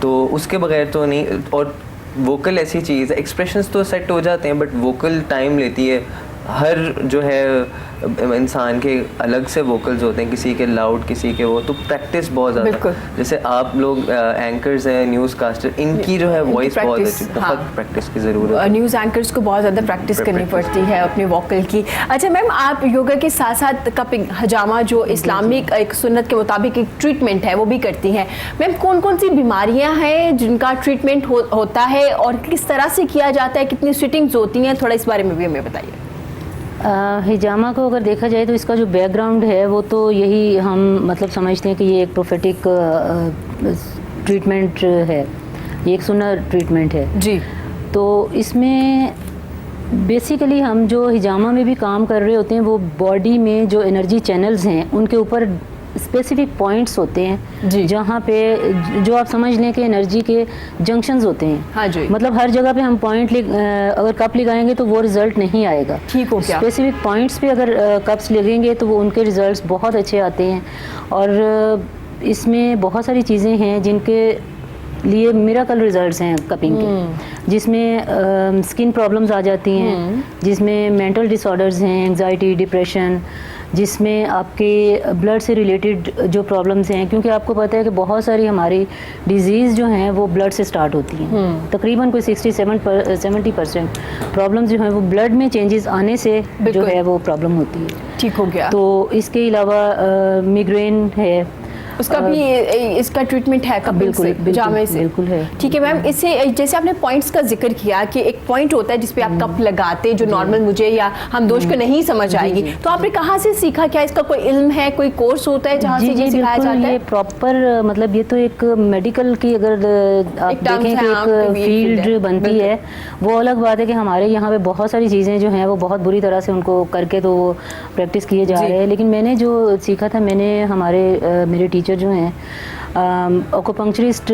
तो उसके बगैर तो नहीं। और वोकल ऐसी चीज़ है, एक्सप्रेशंस तो सेट हो जाते हैं बट वोकल टाइम लेती है। हर जो है इंसान के अलग से वोकल्स होते हैं, किसी के लाउड, किसी के वो, तो प्रैक्टिस बहुत ज़्यादा। जैसे आप लोग एंकर्स हैं, न्यूज़ कास्टर, इनकी जो है वॉइस बहुत अच्छी, बहुत प्रैक्टिस की ज़रूरत है। न्यूज़ एंकर्स को बहुत ज़्यादा प्रैक्टिस करनी पड़ती है अपने वोकल की। अच्छा मैम, आप योगा के साथ साथ कपिंग, हजामा, जो इस्लामिक एक सुन्नत के मुताबिक एक ट्रीटमेंट है, वो भी करती हैं। मैम, कौन कौन सी बीमारियाँ हैं जिनका ट्रीटमेंट होता है और किस तरह से किया जाता है, कितनी सिटिंग्स होती हैं, थोड़ा इस बारे में भी हमें बताइए। हिजामा को अगर देखा जाए तो इसका जो बैकग्राउंड है वो तो यही हम मतलब समझते हैं कि ये एक प्रोफेटिक ट्रीटमेंट है, ये एक सुन्नत ट्रीटमेंट है जी। तो इसमें बेसिकली हम जो हिजामा में भी काम कर रहे होते हैं वो बॉडी में जो एनर्जी चैनल्स हैं उनके ऊपर स्पेसिफिक पॉइंट्स होते हैं जी। जहाँ पे जो आप समझ लें कि एनर्जी के जंक्शंस होते हैं। हाँ जी। मतलब हर जगह पे हम पॉइंट अगर कप लगाएंगे तो वो रिजल्ट नहीं आएगा। ठीक हो गया। स्पेसिफिक पॉइंट्स पे अगर कप्स लगेंगे तो वो उनके रिजल्ट्स बहुत अच्छे आते हैं। और इसमें बहुत सारी चीज़ें हैं जिनके लिए मिरेकल रिजल्ट्स हैं कपिंग के, जिसमें स्किन प्रॉब्लम्स आ जाती हैं, जिसमें मेंटल डिसऑर्डर्स हैं, एंजाइटी, डिप्रेशन, जिसमें आपके ब्लड से रिलेटेड जो प्रॉब्लम्स हैं, क्योंकि आपको पता है कि बहुत सारी हमारी डिजीज़ जो हैं वो ब्लड से स्टार्ट होती हैं। तकरीबन कोई 70% प्रॉब्लम्स जो हैं वो ब्लड में चेंजेस आने से जो है वो प्रॉब्लम होती है। ठीक हो गया। तो इसके अलावा मिग्रेन है, उसका भी इसका ट्रीटमेंट है कपिंग बिल्कुल, से, बिल्कुल, जामे से। बिल्कुल है। ठीक है मैम, इससे जैसे आपने पॉइंट्स का जिक्र किया कि एक पॉइंट होता है जिसपे आप कप लगाते जो नॉर्मल मुझे या हम दोस्त को नहीं समझ आएगी, तो आपने कहाँ से सीखा? क्या इसका कोई इल्म है, कोई कोर्स होता है जहाँ से ये सिखाया जाता है? ये प्रॉपर मतलब ये तो एक मेडिकल की अगर आप एक terms देखें है, कि हाँ, कोई एक भी एक field फील्ड है, बनती है, वो अलग बात है कि हमारे यहाँ पे बहुत सारी चीज़ें जो हैं वो बहुत बुरी तरह से उनको करके तो प्रैक्टिस किए जा रहे हैं। लेकिन मैंने जो सीखा था, मेरे टीचर जो हैं ऑकोपंक्चरिस्ट,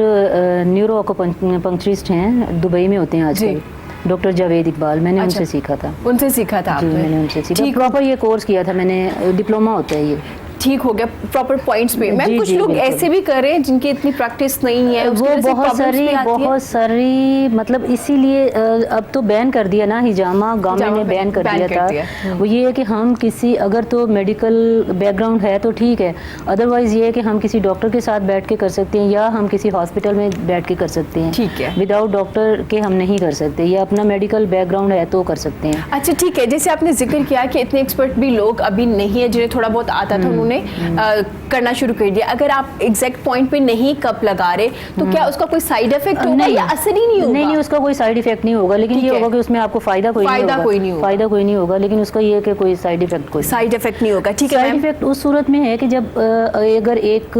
न्यूरो ऑकोपंक्चरिस्ट हैं, दुबई में होते हैं आजकल, डॉक्टर जावेद इकबाल, मैंने उनसे सीखा था। उनसे सीखा था जी, आपने? मैंने उनसे सीखा। ठीक। प्रॉपर ये कोर्स किया था मैंने, डिप्लोमा होता है ये। ठीक हो गया, प्रॉपर पॉइंट्स पे। मैम जी, कुछ जी, लोग बिल्कुल। ऐसे भी कर रहे हैं जिनकी इतनी प्रैक्टिस नहीं है, उसकी वो वजह से बहुत problems भी आती है। सारी मतलब इसीलिए अब तो बैन कर दिया ना, हिजामा गवर्नमेंट ने बैन कर दिया था। वो ये है कि हम किसी अगर तो मेडिकल बैकग्राउंड है तो ठीक है, अदरवाइज ये है कि हम किसी डॉक्टर के साथ बैठ के कर सकते हैं या हम किसी हॉस्पिटल में बैठ के कर सकते हैं। ठीक है। विदाउट डॉक्टर के हम नहीं कर सकते, या अपना मेडिकल बैकग्राउंड है तो कर सकते हैं। अच्छा ठीक है, जैसे आपने जिक्र किया कि इतने एक्सपर्ट भी लोग अभी नहीं है, जिन्हें थोड़ा बहुत आता था उन्होंने करना शुरू कर दिया। अगर आप एग्जैक्ट पॉइंट पे नहीं कप लगा रहे तो क्या उसका कोई साइड इफेक्ट होगा या असर ही नहीं होगा? नहीं, उसका कोई साइड इफेक्ट नहीं होगा, लेकिन ठीक ये है। होगा कि उसमें आपको फायदा कोई नहीं होगा, लेकिन उसका ये है कि कोई साइड इफेक्ट साइड इफेक्ट नहीं होगा। ठीक है साइड मैम। इफेक्ट उस सूरत में है कि जब अगर एक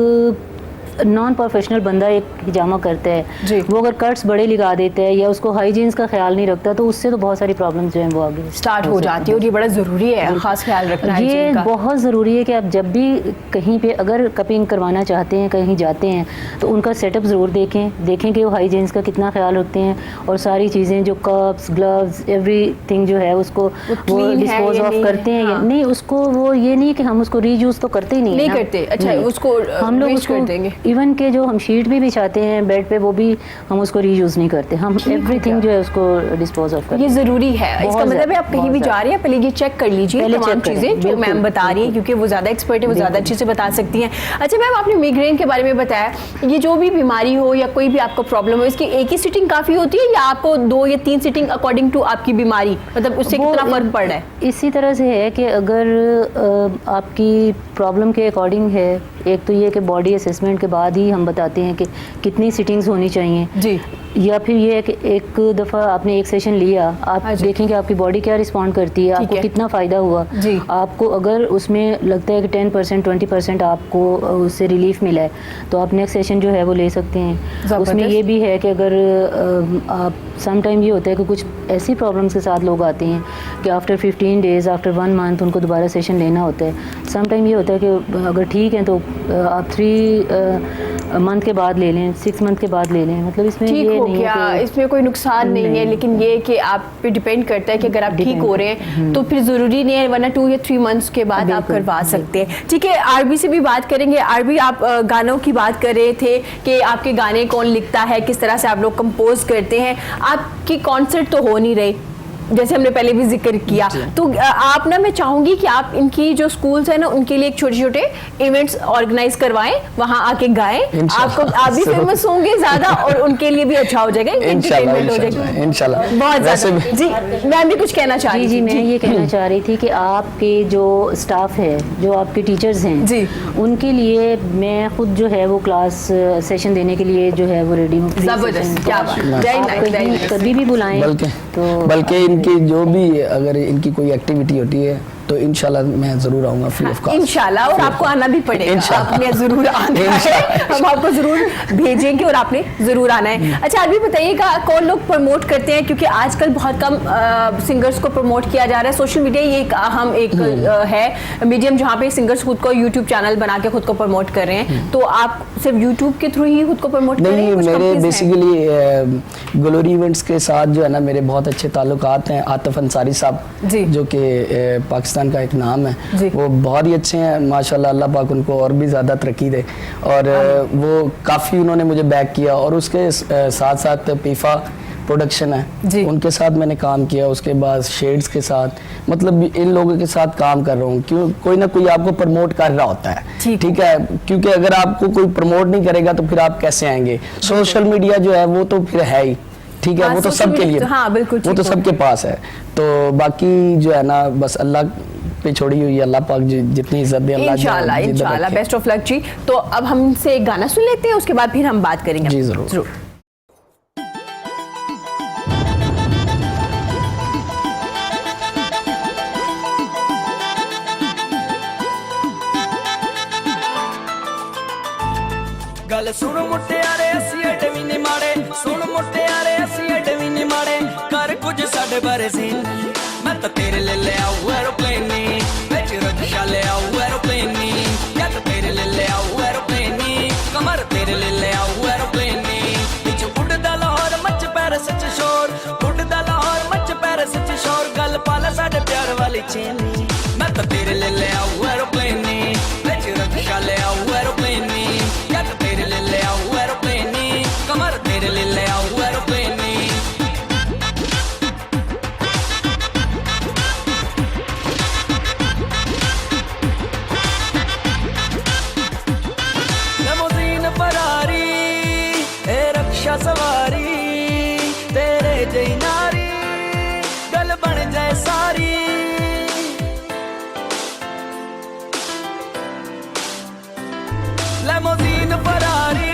नॉन प्रोफेशनल बंदा एक हिजामा करता जी। है, वो अगर कट्स बड़े लगा देता है या उसको हाइजीन्स का ख्याल नहीं रखता, तो उससे तो बहुत सारी प्रॉब्लम्स जो हैं वो आगे स्टार्ट हो जाती है, और ये बड़ा ज़रूरी है खास ख्याल रखना है ये hygiene का। बहुत ज़रूरी है कि आप जब भी कहीं पे अगर कपिंग करवाना चाहते हैं, कहीं जाते हैं, तो उनका सेटअप ज़रूर देखें कि वो हाइजीन्स का कितना ख्याल रखते हैं, और सारी चीज़ें जो कप्स, ग्लव्स, एवरीथिंग जो है उसको वो clean है डिस्पोज या ऑफ नहीं करते है, हैं या हाँ। नहीं। उसको वो ये नहीं कि हम उसको रीयूज़ तो करते ही नहीं नहीं है ना। करते। अच्छा, नहीं। उसको हम लोग waste उसको कर देंगे। इवन के जो हम शीट भी बिछाते हैं बेड पे, वो भी हम उसको रीयूज़ नहीं करते, हम एवरीथिंग जो है उसको डिस्पोज ऑफ करते ये हैं। ज़रूरी है। इसका बहुत मतलब है आप कहीं भी बहुत जा रहे हैं, पहले ये चेक कर लीजिए पहले तमाम check करें, चीज़ें जो बिल्कुल, मैम बता रही हैं, क्योंकि वो ज़्यादा एक्सपर्ट है, वो ज़्यादा अच्छे से बता सकती हैं। अच्छा मैम, आपने माइग्रेन के बारे में बताया, ये जो भी बीमारी हो या कोई भी आपको प्रॉब्लम हो, इसकी एक ही सिटिंग काफ़ी होती है या आपको 2 या 3 सिटिंग अकॉर्डिंग टू आपकी बीमारी, मतलब उससे वो कितना फर्क पड़ रहा है? इसी तरह से है कि अगर आपकी प्रॉब्लम के अकॉर्डिंग है, एक तो ये कि बॉडी असेसमेंट के बाद ही हम बताते हैं कि कितनी सिटिंग्स होनी चाहिए जी। या फिर ये है कि एक दफ़ा आपने एक सेशन लिया, आप हाँ जी। देखें कि आपकी बॉडी क्या रिस्पॉन्ड करती है, ठीक आपको है। कितना फ़ायदा हुआ। जी। आपको अगर उसमें लगता है कि 10% 20% आपको उससे रिलीफ मिला है, तो आप नेक्स्ट सेशन जो है वो ले सकते हैं। ज़बरदस्त। उसमें ये भी है कि अगर आप सम टाइम ये होता है कि कुछ ऐसी प्रॉब्लम्स के साथ लोग आते हैं कि आफ्टर 15 डेज़, आफ्टर 1 मंथ उनको दोबारा सेशन लेना होता है। सम टाइम ये होता है कि अगर ठीक है तो आप 3 मंथ के बाद ले लें, 6 मंथ के बाद ले लें, मतलब इसमें ठीक ये हो नहीं गया, है कि इसमें कोई नुकसान नहीं है, लेकिन ये कि आप पे डिपेंड करता है कि अगर आप ठीक हो रहे हैं तो फिर ज़रूरी नहीं है, वरना 2 या 3 मंथ्स के बाद आप बिल्कुल, करवा सकते हैं। ठीक है, आरबी से भी बात करेंगे। आरबी, आप गानों की बात कर रहे थे कि आपके गाने कौन लिखता है, किस तरह से आप लोग कंपोज करते हैं। आपकी कॉन्सर्ट तो हो नहीं रही, जैसे हमने पहले भी जिक्र किया, तो आप ना, मैं चाहूंगी कि आप इनकी जो स्कूल्स हैं ना, उनके लिए एक छोटे छोटे इवेंट्स ऑर्गेनाइज करवाएं, वहां आके गाएं, आपको आप भी फेमस होंगे ज्यादा और उनके लिए भी अच्छा हो जाएगा, एंटरटेनमेंट हो जाएगा इंशाल्लाह। बहुत ज्यादा। जी मैम भी कुछ कहना चाह रही जी, थी। मैं ये कहना चाह रही थी कि आपके जो स्टाफ है, जो आपके टीचर्स हैं जी। उनके लिए मैं खुद जो है वो क्लास सेशन देने के लिए जो है वो रेडी हूँ। जबरदस्त, क्या बात, very आप nice, very कहीं nice। कभी भी बुलाएं, बल्कि तो बल्कि इनकी जो भी अगर इनकी कोई एक्टिविटी होती है तो इंशाल्लाह मैं ज़रूर आऊँगा फ्री ऑफ कॉस्ट। इंशाल्लाह, और आपको आना भी पड़ेगा, इंशाल्लाह। आपने ज़रूर आना है, हम आपको ज़रूर भेजेंगे और आपने ज़रूर आना है। अच्छा, आप भी बताइएगा कौन लोग प्रमोट करते हैं, क्योंकि आजकल बहुत कम सिंगर्स को प्रमोट किया जा रहा है। सोशल मीडिया ये एक अहम एक है मीडियम जहाँ पे सिंगर्स खुद को यूट्यूब चैनल बना के खुद को प्रमोट कर रहे हैं। तो आप सिर्फ यूट्यूब के थ्रू ही खुद को प्रमोट कर रहे नहीं, हैं? कुछ मेरे companies हैं? बेसिकली ग्लोरी इवेंट्स के साथ जो है ना मेरे बहुत अच्छे ताल्लुकात हैं। आतिफ अंसारी साहब जी। जो कि पाकिस्तान का एक नाम जी। है, वो बहुत ही अच्छे हैं माशाल्लाह, अल्लाह पाक उनको और भी ज़्यादा तरक्की दे। और वो काफ़ी उन्होंने मुझे बैक किया, और उसके साथ साथ पीफा प्रोडक्शन जी। है, उनके साथ मैंने काम किया। उसके बाद शेड्स के साथ, मतलब इन लोगों के साथ काम कर रहा हूँ। क्यों, कोई ना कोई आपको प्रमोट कर रहा होता है, ठीक है, क्योंकि अगर आपको कोई प्रमोट नहीं करेगा तो फिर आप कैसे आएंगे। सोशल मीडिया जो है वो तो फिर है ही, ठीक है, हाँ, वो तो social सबके media लिए, तो हाँ, बिल्कुल वो तो ठीक सबके पास है। तो बाकी जो है ना बस अल्लाह पे छोड़ी हुई है, अल्लाह पाक जितनी इज्जत दे अल्लाह इंशाल्लाह, जिद्दत इंशाल्लाह, रखे। बेस्ट ऑफ लक जी। तो अब हमसे एक गाना सुन लेते हैं, उसके बाद फिर हम बात करेंगे। जी, ज़रूर। गल सुन मुटियारे असी एडे भी नहीं माड़े, सुन मुटियारे असी एडे भी नहीं माड़े, कर कुछ साडे बारे सीन। मैं तो तेरे ले आऊं एरोप्लेन नी, बिच रक्षा ले आऊं एरोप्लेन नी, या तो तेरे ले आऊं एरोप्लेन नी, कमर तेरे ले आऊं एरोप्लेन नी। बिच उड़दा लाहौर मच पैरिस च शोर, उड़दा लाहौर मच पैरिस च शोर, गल पाला साडे प्यार वाली चेनी। मैं तो तेरे ले आऊं एरोप्लेन नी, बिच रक्षा ले आऊं एरोप्लेन नी, या तो तेरे ले आऊं एरोप्लेन नी, कमर तेरे ले आऊं एरोप्लेन नी। लिमोज़ीन फरारी ए रक्षा सवारी, तेरे जई नारी गल बन जाए सारी। लिमोज़ीन फरारी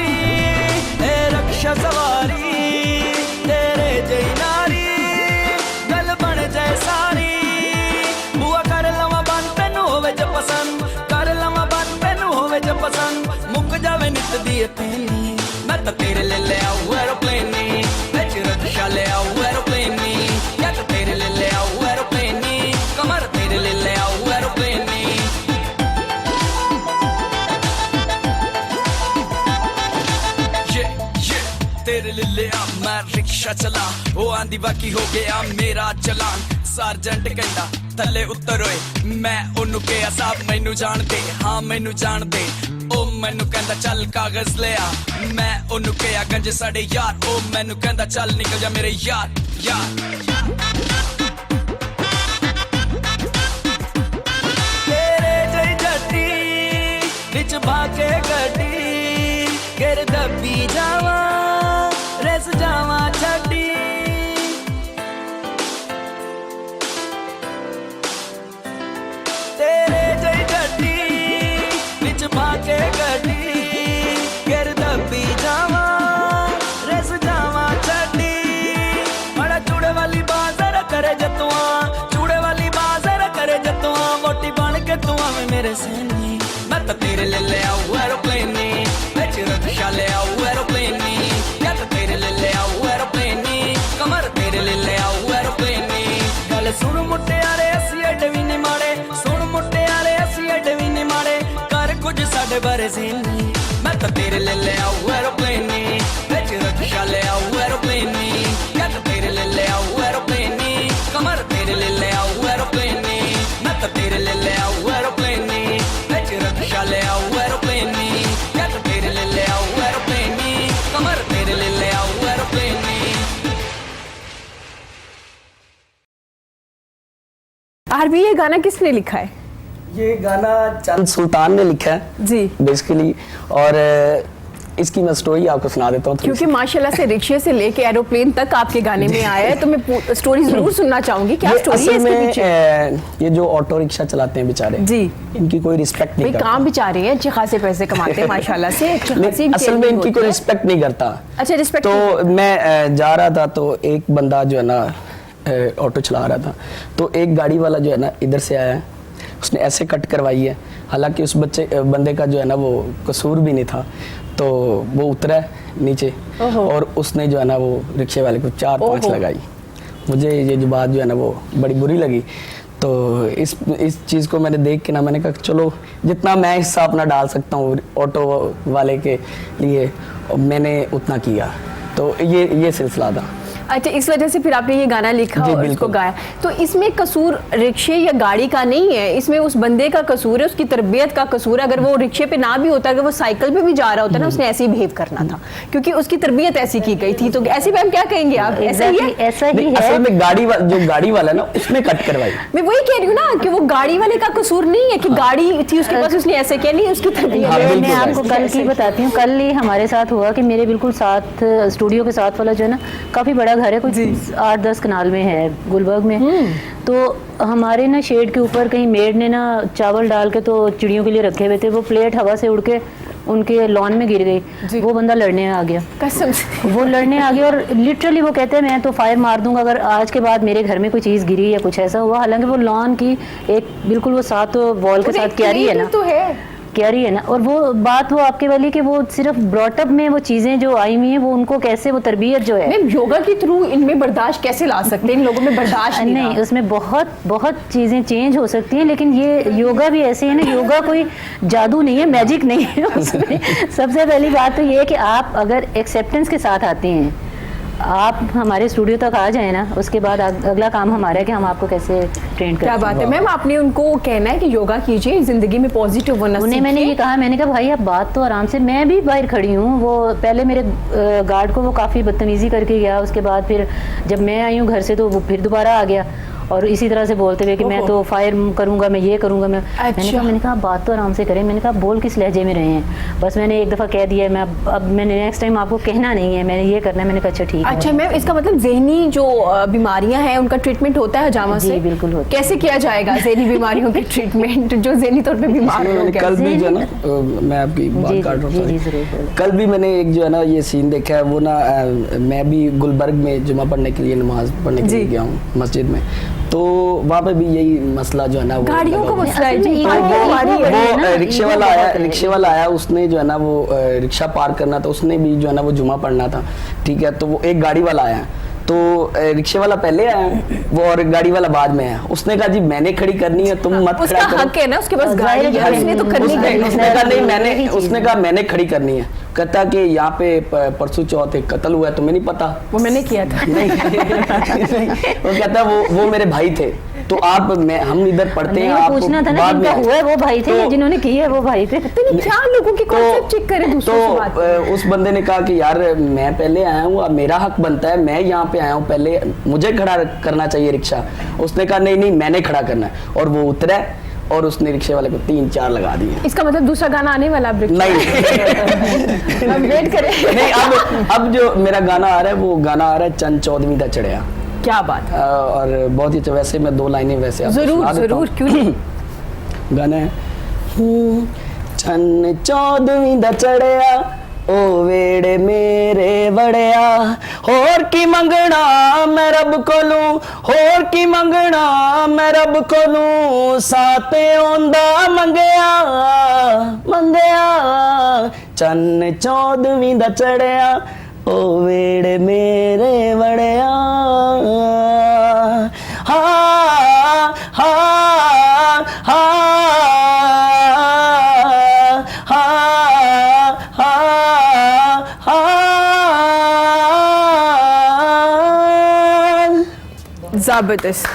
ए रक्षा सवारी, तेरे जई नारी गल बन जाए सारी। बुआ कर लवा बन तेनू होवे जे पसंद, कर लवा बन तेनू होवे जे पसंद, मुक जावे नित दी पेनी। मैं तो तेरे ले आऊं एरोप्लेन नी, बिच रक्षा ले आऊं एरोप्लेन नी, या तो तेरे ले आऊं एरोप्लेन नी, कमर तेरे ले आऊं एरोप्लेन नी। तेरे ले आ मैं रिक्शा चला, वो आंधी बाकी हो गया मेरा चलान। सार्जेंट कहंदा थल्ले उतर होए, मैं ओनू कहा साहब मैनू जान दे, हाँ मैनू जान दे। ओ मैनू कहंदा चल कागज ले आ, मैं ओनू कहा गंज साडे यार। ओ मैनू कहंदा चल निकल जा मेरे यार यार। तेरे जई जट्टी बिच भागे गड्डी, गिर दबी जावा रेस जावा छड्डी। तेरे जई जट्टी बिच भागे गड्डी, गिर दबी जावा रेस जावा छड्डी। बड़ा चूड़े वाली बाज़र करे जतुआ, चूड़े वाली बाज़र करे जतुआ, मोटी बन के तू आवे मेरे सेनी। मैं तो तेरे ले आऊं एरोप्लेन नी, बिच रक्षा ले आऊं एरोप्लेन नी, या तो तेरे ले आऊं एरोप्लेन नी, कमर तेरे ले आऊं एरोप्लेन नी। गल सुन मुटियारे असी एडे भी नहीं माड़े, सुन मुटियारे असी एडे भी नहीं माड़े, कर कुछ साडे बारे सीनी। मैं तो तेरे ले आऊं एरोप्लेन नी, बिच रक्षा ले आऊं एरोप्लेन नी, या तो तेरे ले आऊं एरोप्लेन नी, कमर तेरे ले आऊं एरोप्लेन नी। मैं तो तेरे ले आऊं एरोप्लेन नी, बिच रक्षा ले आऊं एरोप्लेन नी, या तो तेरे ले आऊं एरोप्लेन नी, कमर तेरे ले आऊं एरोप्लेन नी। आरबी, ये गाना किसने लिखा है? ये गाना चंद सुल्तान ने लिखा है जी, बेसिकली, और इसकी मैं स्टोरी आपको सुना देता हूँ थोड़ी क्योंकि माशाल्लाह से रिक्शे से लेके एरोप्लेन तक आपके गाने में आया है, तो मैं स्टोरी जरूर सुनना चाहूंगी। क्या ये स्टोरी है असल इसके में पीछे? ये जो ऑटो रिक्शा चलाते हैं बेचारे, जी, इनकी कोई रिस्पेक्ट भाई नहीं करता। काम बेचारे हैं, अच्छे खासे पैसे कमाते हैं माशाल्लाह से, अच्छी खासी नहीं, असल में earning इनकी होती कोई है। रिस्पेक्ट नहीं करता। अच्छा, रिस्पेक्ट तो मैं जा रहा था, तो एक बंदा जो है ना ऑटो चला रहा था, तो एक गाड़ी वाला जो है ना इधर से आया उसने ऐसे कट करवाई है, हालांकि उस बंदे का जो है ना वो कसूर भी नहीं था। तो वो उतरा नीचे और उसने जो है ना वो रिक्शे वाले को 4-5 लगाई। मुझे ये जो बात जो है ना वो बड़ी बुरी लगी। तो इस चीज़ को मैंने देख के ना मैंने कहा चलो जितना मैं हिस्सा अपना डाल सकता हूँ ऑटो वाले के लिए मैंने उतना किया। तो ये सिलसिला था। अच्छा, इस वजह से फिर आपने ये गाना लिखा और उसको गाया। तो इसमें कसूर रिक्शे या गाड़ी का नहीं है, इसमें उस बंदे का कसूर है, उसकी तरबियत का कसूर है। अगर वो रिक्शे पे ना भी होता, अगर वो साइकिल पे भी जा रहा होता ना, उसने ऐसे ही बिहेव करना था क्योंकि उसकी तरबियत ऐसी की गई थी। तो ऐसे में हम क्या कहेंगे आप? ऐसा ही है, ऐसा ही है। असल में जो गाड़ी वाला ना उसने कट करवाई। मैं वही कह रही हूँ ना कि वो गाड़ी वाले का कसूर नहीं है कि गाड़ी थी उसके पास, उसने ऐसे किया नहीं, उसकी तरबियत। मैं आपको कल की बताती हूँ। कल ही हमारे साथ हुआ कि मेरे बिल्कुल साथ स्टूडियो के साथ वाला जो है ना काफ़ी बड़ा घर है, कुछ 8-10 कनाल में है, गुलबर्ग में। तो हमारे ना शेड के ऊपर कहीं मेड ने ना चावल डाल के तो चिड़ियों के लिए रखे हुए थे, वो प्लेट हवा से उड़ के उनके लॉन में गिर गई। वो बंदा लड़ने आ गया, कसम से वो लड़ने आ गया और लिटरली वो कहते हैं मैं तो फायर मार दूंगा अगर आज के बाद मेरे घर में कोई चीज़ गिरी या कुछ ऐसा हुआ। हालांकि वो लॉन की एक बिल्कुल वो साथ वॉल के साथ क्यारी है ना, क्यारी है ना, और वो बात वो आपके वाली कि वो सिर्फ ब्रॉटअप में वो चीज़ें जो आई हुई हैं वो उनको कैसे वो तरबियत जो है योगा के थ्रू इनमें बर्दाश्त कैसे ला सकते हैं? इन लोगों में बर्दाश्त नहीं, उसमें बहुत बहुत चीज़ें चेंज हो सकती हैं, लेकिन ये योगा भी ऐसे है ना, योगा कोई जादू नहीं है, मैजिक नहीं है उसमें। सबसे पहली बात तो ये है कि आप अगर एक्सेप्टेंस के साथ आते हैं, आप हमारे स्टूडियो तक आ जाए ना, उसके बाद अगला काम हमारा है कि हम आपको कैसे ट्रेन करें। क्या बात है मैम, आपने उनको कहना है कि योगा कीजिए, जिंदगी में पॉजिटिव होना। उन्हें मैंने ये कहा, मैंने कहा भाई आप बात तो आराम से, मैं भी बाहर खड़ी हूँ। वो पहले मेरे गार्ड को वो काफ़ी बदतमीज़ी करके गया, उसके बाद फिर जब मैं आई हूँ घर से तो वो फिर दोबारा आ गया और इसी तरह से बोलते हुए कि मैं तो फायर करूंगा, मैं ये करूंगा। मैंने कहा बात तो आराम से करें। मैंने कहा बोल किस लहजे में रहे हैं, बस मैंने एक दफ़ा कह दिया, मैं अब मैंने नेक्स्ट टाइम आपको कहना नहीं है, मैंने ये करना है। मैंने कहा अच्छा ठीक है। अच्छा मैम, इसका मतलब ज़हनी जो बीमारियां हैं उनका ट्रीटमेंट होता है हजामा से? बिल्कुल होता है। कैसे किया जाएगा ज़हनी बीमारियों के ट्रीटमेंट जो ज़हनी तौर पे बीमार लोग हैं? कल भी जो है ना, मैं आपकी बात काट रहा हूँ, कल भी मैंने एक जो है ना ये सीन देखा है। वो ना मैं भी गुलबर्ग में जुमा पढ़ने के लिए, नमाज पढ़ने के लिए गया हूँ मस्जिद में, तो वहाँ पे भी यही मसला जो है ना, वो गाड़ियों का मसला है जी। वो रिक्शे वाला आया, उसने जो है ना वो रिक्शा पार करना था, उसने भी जो है ना वो जुमा पढ़ना था, ठीक है। तो वो एक गाड़ी वाला आया, तो रिक्शे वाला पहले आया वो और गाड़ी वाला बाद में आया। उसने कहा जी मैंने खड़ी करनी है, तुम मत खड़ा करो। हक है ना उसके पास गाड़ी है, उसने तो करनी है। उसने कहा नहीं, उसने कहा मैंने खड़ी करनी है। कहता कि यहाँ पे परसों चौथ एक कत्ल हुआ है, तुम्हें नहीं पता? वो मैंने किया था। नहीं, वो कहता वो मेरे भाई थे, तो आप हम इधर पढ़ते हैं, आपको पूछना था ना जिनका हुआ है वो भाई थे, जिन्होंने की है वो भाई थे। क्या लोगों की कॉन्सेप्ट चेक करें दूसरों से बात। तो उस बंदे ने कहा कि यार मैं पहले आया हूँ, अब मेरा हक बनता है, मैं यहाँ पे आया हूँ, पहले मुझे खड़ा करना चाहिए रिक्शा। उसने कहा नहीं मैंने खड़ा करना है, और वो उतरा और उसने रिक्शे वाले को 3-4 लगा दिए। इसका मतलब दूसरा गाना आने वाला? नहीं हम वेट करें। नहीं, अब जो मेरा गाना आ रहा है वो गाना आ रहा है चंद चौदवी दा चढ़िया। क्या बात है। और बहुत ही अच्छा, वैसे मैं 2 लाइनें वैसे आपको सुना देता हूं। जरूर क्यों नहीं। गाना है चंद चौदवी दा चढ़िया ओ वेड़े मेरे बड़िया, होर की मंगना मैं रब कोलू, होर की मंगना मैं रब कोलू, साते ओंदा मंगया चन्न चौदवी दा चढ़िया ओ वेड़े मेरे बड़िया। हा हा हा जबरदस्त,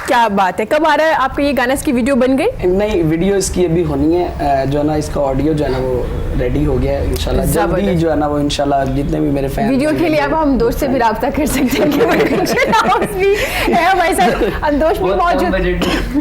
क्या बात है। कब आ रहा है आपका ये गाना? इसकी वीडियो बन गई? नहीं, वीडियो इसकी अभी होनी है, जो है ना इसका ऑडियो जो है ना वो रेडी हो गया है। इंशाल्लाह जल्दी जो है ना वो इंशाल्लाह जितने भी मेरे फैन वीडियो के लिए अब हम दोस्त से भी राब्ता कर सकते हैं हमारे साथ अंदोष भी मौजूद,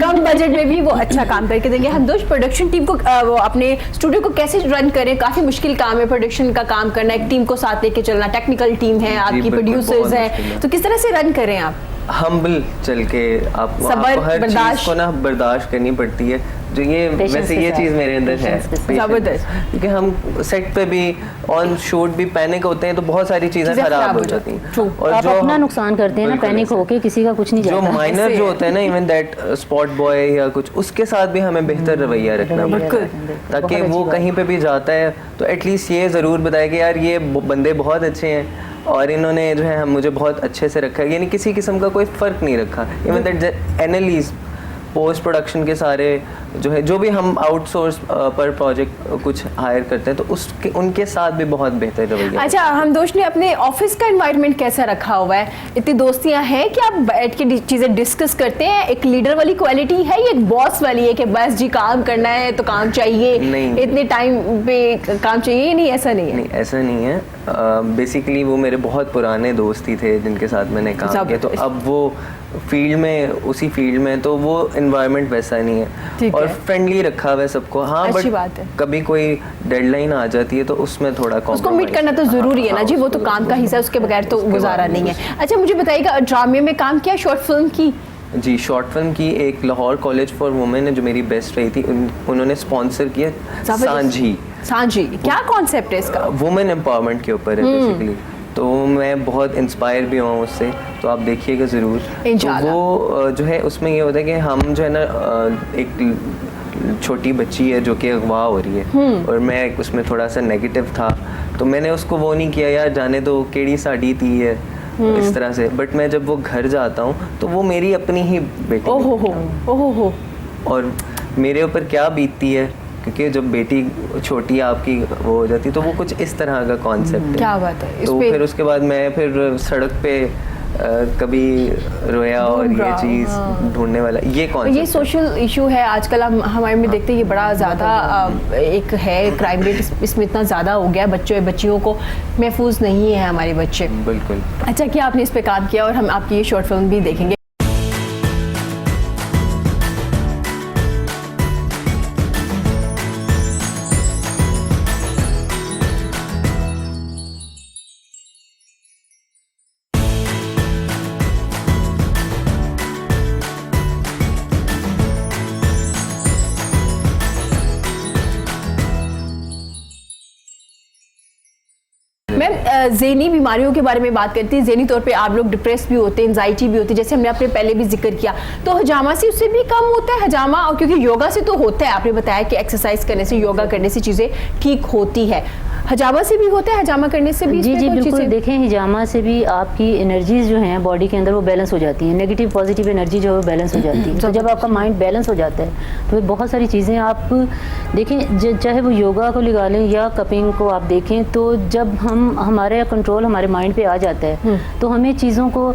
कम बजट में भी वो अच्छा काम करके देंगे। अंदोष प्रोडक्शन टीम को वो अपने स्टूडियो को कैसे रन करें? काफी मुश्किल काम है प्रोडक्शन का काम करना, एक टीम को साथ लेके चलना, टेक्निकल टीम है आपकी, प्रोड्यूसर्स हैं, तो किस तरह से रन करें आप? हम्बल चल के आपको सब्र, हर चीज़ बर्दाश्त। को ना बर्दाश्त करनी पड़ती है, जो ये Patience वैसे के ये साथ। चीज़ मेरे अंदर है। Patience के साथ। Patience। जबरदस्त। क्योंकि हम सेट पे भी ऑन शूट भी पैनिक होते हैं तो बहुत सारी चीज़ें चीज़ें खराब खराब हो हो जाती जाती हैं। हैं। और आप जो अपना हम- नुकसान करते हैं ना, बिल्कुल पैनिक ऐसे। होके, किसी का कुछ नहीं जो जाता। माइनर ऐसे- जो होता है ना, इवन दैट स्पॉट बॉय या कुछ, उसके साथ भी हमें बेहतर रवैया रखना रवैया पड़ता रखना, है, बिल्कुल। ताकि बहुत वो अच्छी बात कहीं पे भी जाता है तो एटलीस्ट ये ज़रूर बताए कि यार ये बंदे बहुत अच्छे हैं और इन्होंने जो है हम मुझे बहुत अच्छे से रखा है, यानी किसी किस्म का कोई फ़र्क नहीं रखा। Even that analysis post production के सारे जो है, जो भी हम आउटसोर्स पर प्रोजेक्ट कुछ हायर करते हैं तो उसके उनके साथ भी बहुत बेहतर रवैया। अच्छा, हम दोस्त ने अपने ऑफिस का एनवायरनमेंट कैसा रखा हुआ है? इतनी दोस्तियां हैं कि आप बैठ के चीजें डिस्कस करते हैं? एक लीडर वाली क्वालिटी है या एक बॉस वाली है कि बस जी काम करना है तो काम चाहिए, नहीं। इतने टाइम पे काम चाहिए? नहीं, ऐसा नहीं है। नहीं, ऐसा नहीं है। बेसिकली वो मेरे बहुत पुराने दोस्त ही थे जिनके साथ मैंने काम किया, तो जबरदस्त। अब वो फील्ड में, उसी फील्ड में, तो वो एनवायरनमेंट वैसा नहीं है ठीक और है। फ्रेंडली रखा हुआ है सबको। हाँ, अच्छी बट बात है। कभी कोई डेडलाइन आ जाती है तो उसमें थोड़ा उसको मीट compromise- करना तो जरूरी है ना हाँ, जी, वो तो उसको काम का हिस्सा है, उसके बगैर तो उसके गुजारा बाद नहीं है। अच्छा, मुझे बताइएगा, ड्रामे में काम किया, शॉर्ट फिल्म की? जी, शॉर्ट फिल्म की एक लाहौर कॉलेज फॉर वुमेन है जो मेरी बेस्ट रही थी, उन्होंने स्पॉन्सर किया जबरदस्त। सांझी। सांझी क्या कॉन्सेप्ट है इसका? वुमेन एम्पावरमेंट के ऊपर है बेसिकली, तो मैं बहुत इंस्पायर भी हुआ उससे, तो आप देखिएगा ज़रूर। तो इंशाल्लाह। वो जो है उसमें ये होता है कि हम जो है ना एक छोटी बच्ची है जो कि अगवा हो रही है और मैं उसमें थोड़ा सा नेगेटिव था, तो मैंने उसको वो नहीं किया यार जाने दो केड़ी साड़ी थी है इस तरह से, बट मैं जब वो घर जाता हूँ तो वो मेरी अपनी ही बेटी ओहो हो, ओहो हो। और मेरे ऊपर क्या बीतती है, क्योंकि जब बेटी छोटी आपकी वो हो जाती तो वो कुछ इस तरह का कॉन्सेप्ट है। क्या बात है, इस तो पे- फिर उसके बाद मैं फिर सड़क पे कभी रोया और ढूंढ ये रहा, चीज़ हाँ। ढूंढने वाला ये ये कॉन्सेप्ट सोशल इशू है आजकल, हम हमारे में देखते हैं ये बड़ा ज़्यादा एक है, क्राइम रेट इसमें इतना ज़्यादा हो गया है, बच्चियों को महफूज नहीं है हमारे बच्चे। बिल्कुल। अच्छा, क्या आपने इस पे काम किया और हम आपकी ये शॉर्ट फिल्म भी देखेंगे? मैम, ज़हनी बीमारियों के बारे में बात करती है, ज़हनी तौर पे आप लोग डिप्रेस भी होते हैं, एंजाइटी भी होती है, जैसे हमने अपने पहले भी जिक्र किया, तो हजामा से उससे भी कम होता है हजामा? और क्योंकि योगा से तो होता है, आपने बताया कि एक्सरसाइज करने से, योगा करने से चीज़ें ठीक होती है, हजामा से भी होता है? हजामा करने से भी जी इसमें जी कोई बिल्कुल, चीज़ें- देखें हिजामा से भी आपकी एनर्जीज जो हैं बॉडी के अंदर वो बैलेंस हो जाती हैं, नेगेटिव पॉजिटिव एनर्जी जो है वो बैलेंस हो जाती है। तो जब आपका माइंड बैलेंस हो जाता है तो फिर बहुत सारी चीज़ें आप देखें, चाहे वो योगा को लगा लें या कपिंग को आप देखें, तो जब हमारे कंट्रोल हमारे माइंड पे आ जाता है तो हमें चीज़ों को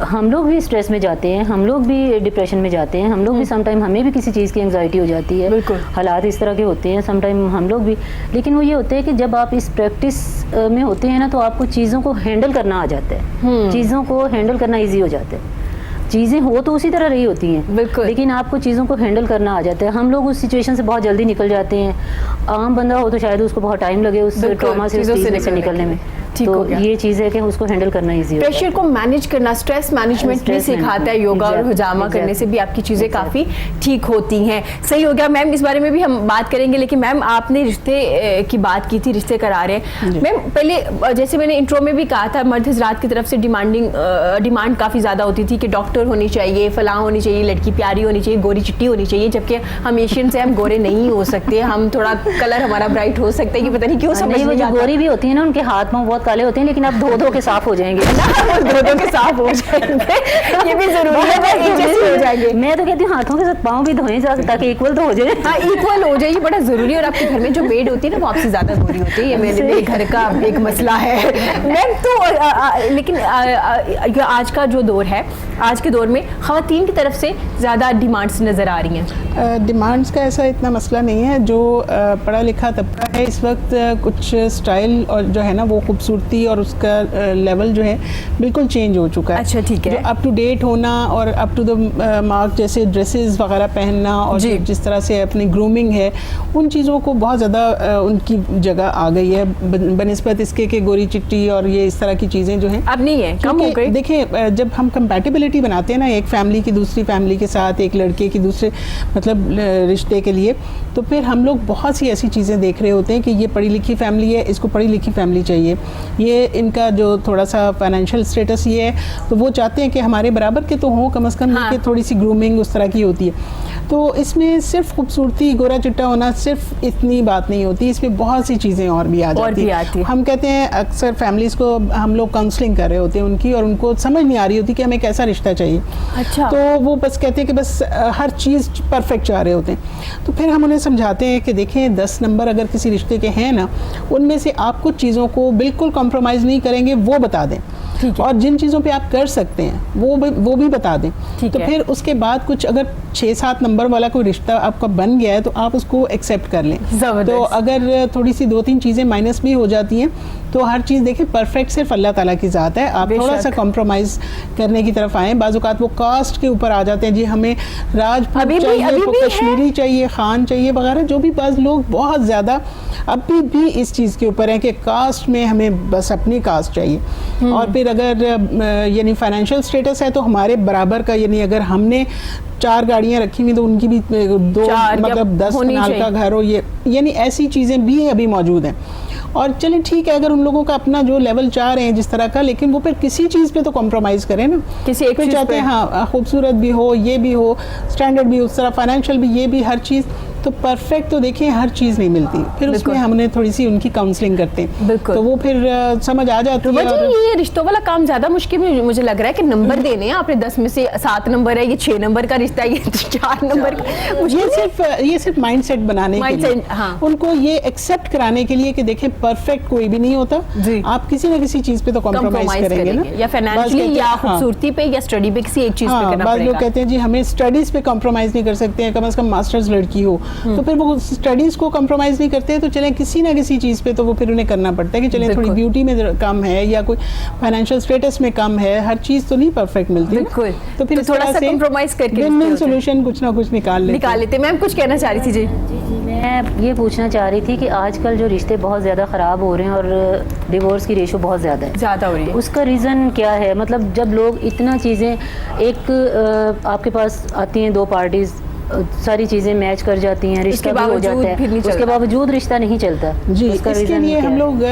हम लोग भी स्ट्रेस में जाते हैं, हम लोग भी डिप्रेशन में जाते हैं, हम लोग भी समटाइम हमें भी किसी चीज़ की एंजाइटी हो जाती है, बिल्कुल। हालात इस तरह के होते हैं समटाइम हम लोग भी। लेकिन वो ये होता है कि जब आप इस प्रैक्टिस में होते हैं ना तो आपको चीज़ों को हैंडल करना आ जाता है, चीज़ों को हैंडल करना ईजी हो जाता है। चीज़ें हो तो उसी तरह रही होती हैं, बिल्कुल। लेकिन आपको चीज़ों को हैंडल करना आ जाता है। हम लोग उस सिचुएशन से बहुत जल्दी निकल जाते हैं, आम बंदा हो तो शायद उसको बहुत टाइम लगे उस बिल्कुल, ट्रॉमा से, उस चीज़ों से चीज़ से निकलने में। ठीक हो तो गया। ये चीज़ है कि उसको हैंडल करना ईजी होता है। प्रेशर को मैनेज करना, स्ट्रेस मैनेजमेंट भी Stress सिखाता है management, योगा, और exactly, हजामा करने exactly, से भी आपकी चीज़ें exactly. काफ़ी ठीक होती हैं। सही हो गया मैम, इस बारे में भी हम बात करेंगे, लेकिन मैम आपने रिश्ते की बात की थी, रिश्ते करा रहे हैं मैम। पहले जैसे मैंने इंट्रो में भी कहा था, मर्द हजरात की तरफ से डिमांड काफ़ी ज़्यादा होती थी कि डॉक्टर होनी चाहिए, फलां होनी चाहिए, लड़की प्यारी होनी चाहिए, गोरी चिट्टी होनी चाहिए, जबकि हम एशियन से हम गोरे नहीं हो सकते, हम थोड़ा कलर हमारा ब्राइट हो सकता है कि पता नहीं क्यों समझ नहीं, वो नहीं जो आता। गोरी भी होती है ना उनके हाथ पाँव बहुत काले होते हैं, लेकिन आप धो के साफ हो जाएंगे। दोनों के साफ हो जाएंगे, ये भी जरूरी है, वो एक जैसे हो जाएंगे। मैं तो कहती हूँ हाथों के साथ पाँव भी धोए ताकि इक्वल तो हो जाए। हाँ, इक्वल हो जाए, ये बड़ा जरूरी है। और आपके घर में जो मेड होती है ना वो आपसे ज्यादा गोरी होती है, ये मेरे घर का एक मसला है मैम। तो लेकिन आज का जो दौर है, आज के दौर में खवातीन की तरफ से ज्यादा डिमांड्स नजर आ रही हैं। डिमांड्स का ऐसा इतना मसला नहीं है, जो पढ़ा लिखा तबका है इस वक्त कुछ स्टाइल और जो है ना वो खूबसूरत खूबसूरती और उसका लेवल जो है बिल्कुल चेंज हो चुका है। अच्छा, ठीक है। जो अप टू डेट होना और अप टू द मार्क जैसे ड्रेसेस वगैरह पहनना और जी। जिस तरह से अपनी ग्रूमिंग है, उन चीज़ों को बहुत ज़्यादा उनकी जगह आ गई है बनिस्बत इसके कि गोरी चिट्टी और ये इस तरह की चीज़ें जो हैं अब नहीं है, कम हो गई। देखिए, जब हम कंपैटिबिलिटी बनाते हैं ना एक फैमिली की दूसरी फैमिली के साथ, एक लड़के की दूसरे मतलब रिश्ते के लिए, तो फिर हम लोग बहुत सी ऐसी चीज़ें देख रहे होते हैं कि ये पढ़ी लिखी फैमिली है, इसको पढ़ी लिखी फैमिली चाहिए, ये इनका जो थोड़ा सा फाइनेंशियल स्टेटस ये है, तो वो चाहते हैं कि हमारे बराबर के तो हों कम से कम, हाँ। कि थोड़ी सी ग्रूमिंग उस तरह की होती है। तो इसमें सिर्फ खूबसूरती, गोरा चिट्टा होना सिर्फ इतनी बात नहीं होती, इसमें बहुत सी चीज़ें और भी आ जाती हैं। हम कहते हैं अक्सर फैमिलीज़ को हम लोग काउंसलिंग कर रहे होते हैं उनकी, और उनको समझ नहीं आ रही होती कि हमें कैसा रिश्ता चाहिए। अच्छा। तो वो बस कहते हैं कि बस हर चीज़ परफेक्ट चाह रहे होते हैं। तो फिर हम उन्हें समझाते हैं कि देखें 10 नंबर अगर किसी रिश्ते के हैं ना, उनमें से आप कुछ चीज़ों को बिल्कुल कॉम्प्रोमाइज़ नहीं करेंगे, वो बता दें, और जिन चीज़ों पे आप कर सकते हैं वो भी बता दें। तो फिर उसके बाद कुछ अगर 6-7 नंबर वाला कोई रिश्ता आपका बन गया है तो आप उसको एक्सेप्ट कर लें। तो अगर थोड़ी सी 2-3 चीज़ें माइनस भी हो जाती हैं तो हर चीज़ देखिए परफेक्ट सिर्फ अल्लाह ताला की ज़ात है, आप थोड़ा सा कॉम्प्रोमाइज़ करने की तरफ आएँ। बाज़ औक़ात वो कास्ट के ऊपर आ जाते हैं, जी हमें राजपूत चाहिए, कश्मीरी चाहिए, खान चाहिए वगैरह, जो भी बाज़ लोग बहुत ज़्यादा अभी भी इस चीज़ के ऊपर हैं कि कास्ट में हमें बस अपनी कास्ट चाहिए। और फिर अगर यानी फाइनेंशियल स्टेटस है तो हमारे बराबर का, यानी अगर हमने 4 गाड़ियाँ रखी हुई तो उनकी भी 2 मतलब 10 कनाल का घर हो, ये यानी ऐसी चीज़ें भी अभी मौजूद हैं। और चलिए ठीक है, अगर उन लोगों का अपना जो लेवल चाह रहे हैं जिस तरह का, लेकिन वो फिर किसी चीज़ पे तो कॉम्प्रोमाइज़ करें ना, किसी एक चीज़ चाहते हैं हाँ खूबसूरत भी हो, ये भी हो, स्टैंडर्ड भी उस तरह, फाइनेंशियल भी, ये भी, हर चीज़ तो परफेक्ट तो देखिए हर चीज़ नहीं मिलती, फिर उसमें हमने थोड़ी सी उनकी काउंसलिंग करते हैं, तो वो फिर समझ आ जाती है। और ये रिश्तों वाला काम ज़्यादा मुश्किल मुझे लग रहा है कि नंबर देने हैं आपने, 10 में से 7 नंबर है, ये 6 नंबर का रिश्ता है, ये 4 नंबर का, ये सिर्फ माइंडसेट बनाने के लिए, हाँ। उनको ये एक्सेप्ट कराने के लिए कि देखें परफेक्ट कोई भी नहीं होता, आप किसी ना किसी चीज़ पे तो कॉम्प्रोमाइज करेंगे ना, या फाइनेंशियली या खूबसूरती पे या स्टडी पे, किसी एक चीज़ पे करना पड़ेगा। लोग कहते हैं जी हमें स्टडीज़ पे कॉम्प्रोमाइज़ नहीं कर सकते हैं, कम से कम मास्टर्स लड़की हो, तो फिर वो स्टडीज़ को कॉम्प्रोमाइज़ नहीं करते, तो चलें किसी ना किसी चीज़ पे तो वो फिर उन्हें करना पड़ता है कि चलें थोड़ी ब्यूटी में कम है या कोई फाइनेंशियल स्टेटस में कम है, हर चीज़ तो नहीं परफेक्ट मिलती, तो फिर थोड़ा सा कॉम्प्रोमाइज़ करके विन-विन सॉल्यूशन कुछ ना कुछ निकाल लेते। मैम कुछ कहना चाह रही थी जी? मैं ये पूछना चाह रही थी कि आजकल जो रिश्ते बहुत ज़्यादा ख़राब हो रहे हैं और डिवोर्स की रेशो बहुत ज़्यादा हो रही है, उसका रीज़न क्या है? मतलब जब लोग इतना चीज़ें आपके पास आती हैं, 2 पार्टीज़ सारी चीज़ें मैच कर जाती हैं, रिश्ता भी हो जाता है, उसके बावजूद रिश्ता नहीं चलता जी। इसके लिए हम लोग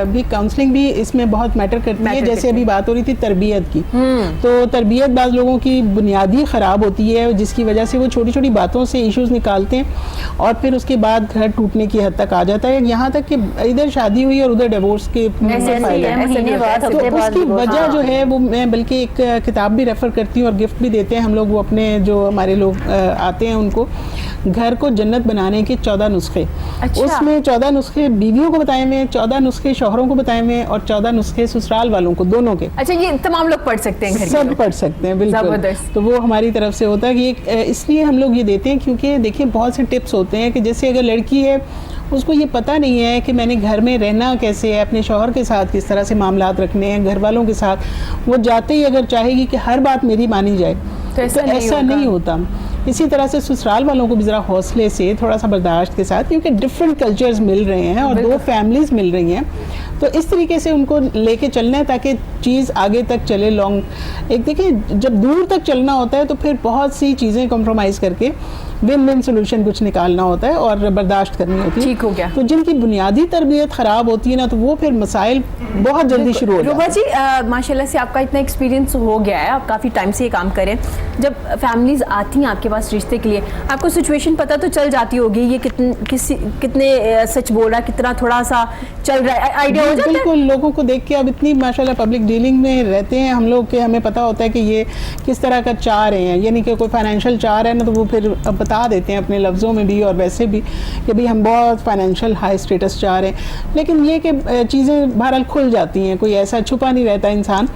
भी काउंसलिंग भी इसमें बहुत मैटर करती है। जैसे अभी बात हो रही थी तरबियत की, तो तरबियत बाज़ लोगों की बुनियादी ख़राब होती है, जिसकी वजह से वो छोटी छोटी बातों से इश्यूज़ निकालते हैं और फिर उसके बाद घर टूटने की हद तक आ जाता है, यहाँ तक कि इधर शादी हुई और उधर डिवोर्स के उसकी वजह जो है वो मैं बल्कि एक किताब भी रेफ़र करती हूँ और गिफ्ट भी देते हैं हम लोग, वो अपने जो हमारे लोग आते हैं उनको, घर को जन्नत बनाने के 14 नुस्खे। अच्छा। उसमें 14 नुस्खे बीवियों को बताए हुए, 14 नुस्खे शौहरों को बताए हुए और 14 नुस्खे ससुराल वालों को, दोनों के। अच्छा, ये तमाम लोग पढ़ सकते हैं, घर सब पढ़ सकते हैं, बिल्कुल। तो वो हमारी तरफ से होता है कि इसलिए हम लोग ये देते हैं क्योंकि देखिए बहुत से टिप्स होते हैं कि जैसे अगर लड़की है उसको ये पता नहीं है कि मैंने घर में रहना कैसे है, अपने शौहर के साथ किस तरह से मामलात रखने हैं, घर वालों के साथ, वो जाते ही अगर चाहेगी कि हर बात मेरी मानी जाए तो ऐसा नहीं होता। इसी तरह से ससुराल वालों को भी ज़रा हौसले से, थोड़ा सा बर्दाश्त के साथ, क्योंकि डिफरेंट कल्चर्स मिल रहे हैं और 2 फैमिलीज़ मिल रही हैं, तो इस तरीके से उनको लेके चलना है ताकि चीज़ आगे तक चले, लॉन्ग। एक देखिए जब दूर तक चलना होता है तो फिर बहुत सी चीज़ें कॉम्प्रोमाइज़ करके विन-विन सॉल्यूशन कुछ निकालना होता है और बर्दाश्त करनी होती है। ठीक हो गया। तो जिनकी बुनियादी तरबियत ख़राब होती है ना, तो वो फिर मसाइल बहुत जल्दी शुरू हो जाते हैं। रूबा जी, माशाल्लाह से आपका इतना एक्सपीरियंस हो गया है, आप काफ़ी टाइम से ये काम करें, जब फैमिलीज़ आती हैं आपके पास रिश्ते के लिए, आपको सिचुएशन पता तो चल जाती होगी, ये कितने सच बोल रहा है, कितना थोड़ा सा चल रहा है, आइडिया हो जाता है? बिल्कुल, लोगों को देख के अब इतनी माशाल्लाह पब्लिक डीलिंग में रहते हैं हम लोग कि हमें पता होता है कि ये किस तरह का चाह रहे हैं, यानी कि कोई फाइनेंशियल चाह रहे हैं ना, तो वो फिर बता देते हैं अपने लफ्ज़ों में भी और वैसे भी कि भाई हम बहुत फाइनेंशियल हाई स्टेटस चाह रहे हैं। लेकिन ये कि चीज़ें बहरहाल खुल जाती हैं, कोई ऐसा छुपा नहीं रहता इंसान।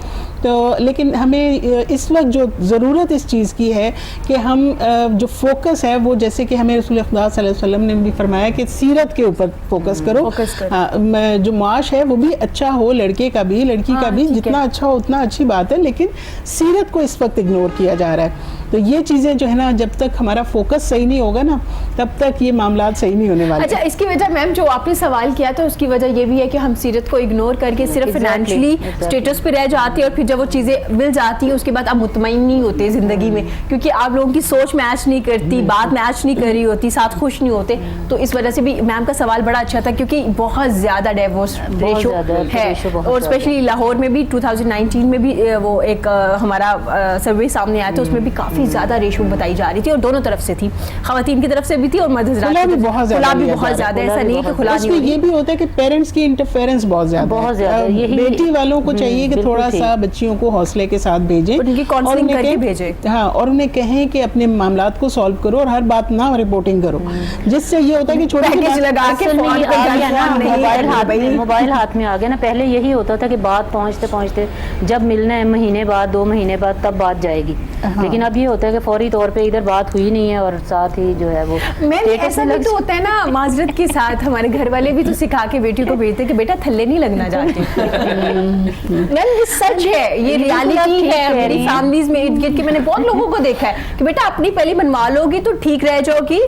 तो लेकिन हमें इस वक्त जो ज़रूरत इस चीज़ की है कि हम जो फोकस है वो, जैसे कि हमें रसूल खुदा सल्लल्लाहु अलैहि वसल्लम ने भी फरमाया कि सीरत के ऊपर फोकस करो। हाँ, जो माश है वो भी अच्छा हो, लड़के का भी लड़की का भी, जितना अच्छा हो उतना अच्छी बात है, लेकिन सीरत को इस वक्त इग्नोर किया जा रहा है। तो ये चीज़ें जो है ना, जब तक हमारा फोकस सही नहीं होगा ना, तब तक ये मामला सही नहीं होने वाले। अच्छा, इसकी वजह मैम जो आपने सवाल किया था उसकी वजह ये भी है कि हम सीरत को इग्नोर करके सिर्फ फाइनेंशियली स्टेटस पे रह जाते हैं, और फिर जब वो चीज़ें मिल जाती हैं उसके बाद आप मुतमईन नहीं होते ज़िंदगी में, क्योंकि आप लोगों की सोच मैच नहीं करती, बात मैच नहीं कर रही होती, साथ खुश नहीं होते। तो इस वजह से भी मैम का सवाल बड़ा अच्छा था, क्योंकि बहुत ज़्यादा डिवोर्स रेशो है, और स्पेशली लाहौर में भी 2019 में भी वो एक हमारा सर्वे सामने आया था, उसमें भी काफ़ी ज़्यादा रेशो बताई जा रही थी, और दोनों तरफ से थी, खवातीन की तरफ से भी थी और मर्द हज़रात खुला भी बहुत ज़्यादा। ऐसा नहीं है कि खुला नहीं हो रही। ये भी होता है कि पेरेंट्स की इंटरफेरेंस बहुत ज्यादा है। बेटी वालों को चाहिए कि थोड़ा सा बच्चियों को हौसले के साथ भेजें, उनकी काउंसलिंग करके भेजें। हाँ, और उन्हें कहें कि अपने मामलात को सॉल्व करो और हर बात ना रिपोर्टिंग करो, जिससे ये होता है कि छोटे लगा के मोबाइल हाथ में आ गया ना। पहले यही होता था कि बात पहुंचते पहुंचते जब मिलना है महीने बाद 2 महीने बाद तब बात जाएगी, लेकिन अब ये होता है कि फौरी तौर पे इधर बात हुई नहीं है और साथ ही जो है वो ऐसा भी तो होता है ना, माजरत के साथ हमारे घर वाले भी तो सिखा के बेटी को भेजते कि बेटा थल्ले नहीं लगना चाहते। मैम ये सच है, ये रियलिटी है मेरी फैमिलीज में इर्द गिर्द के। मैंने बहुत लोगों को देखा है कि बेटा अपनी पहले बनवा लोगी तो ठीक रह जाओगी,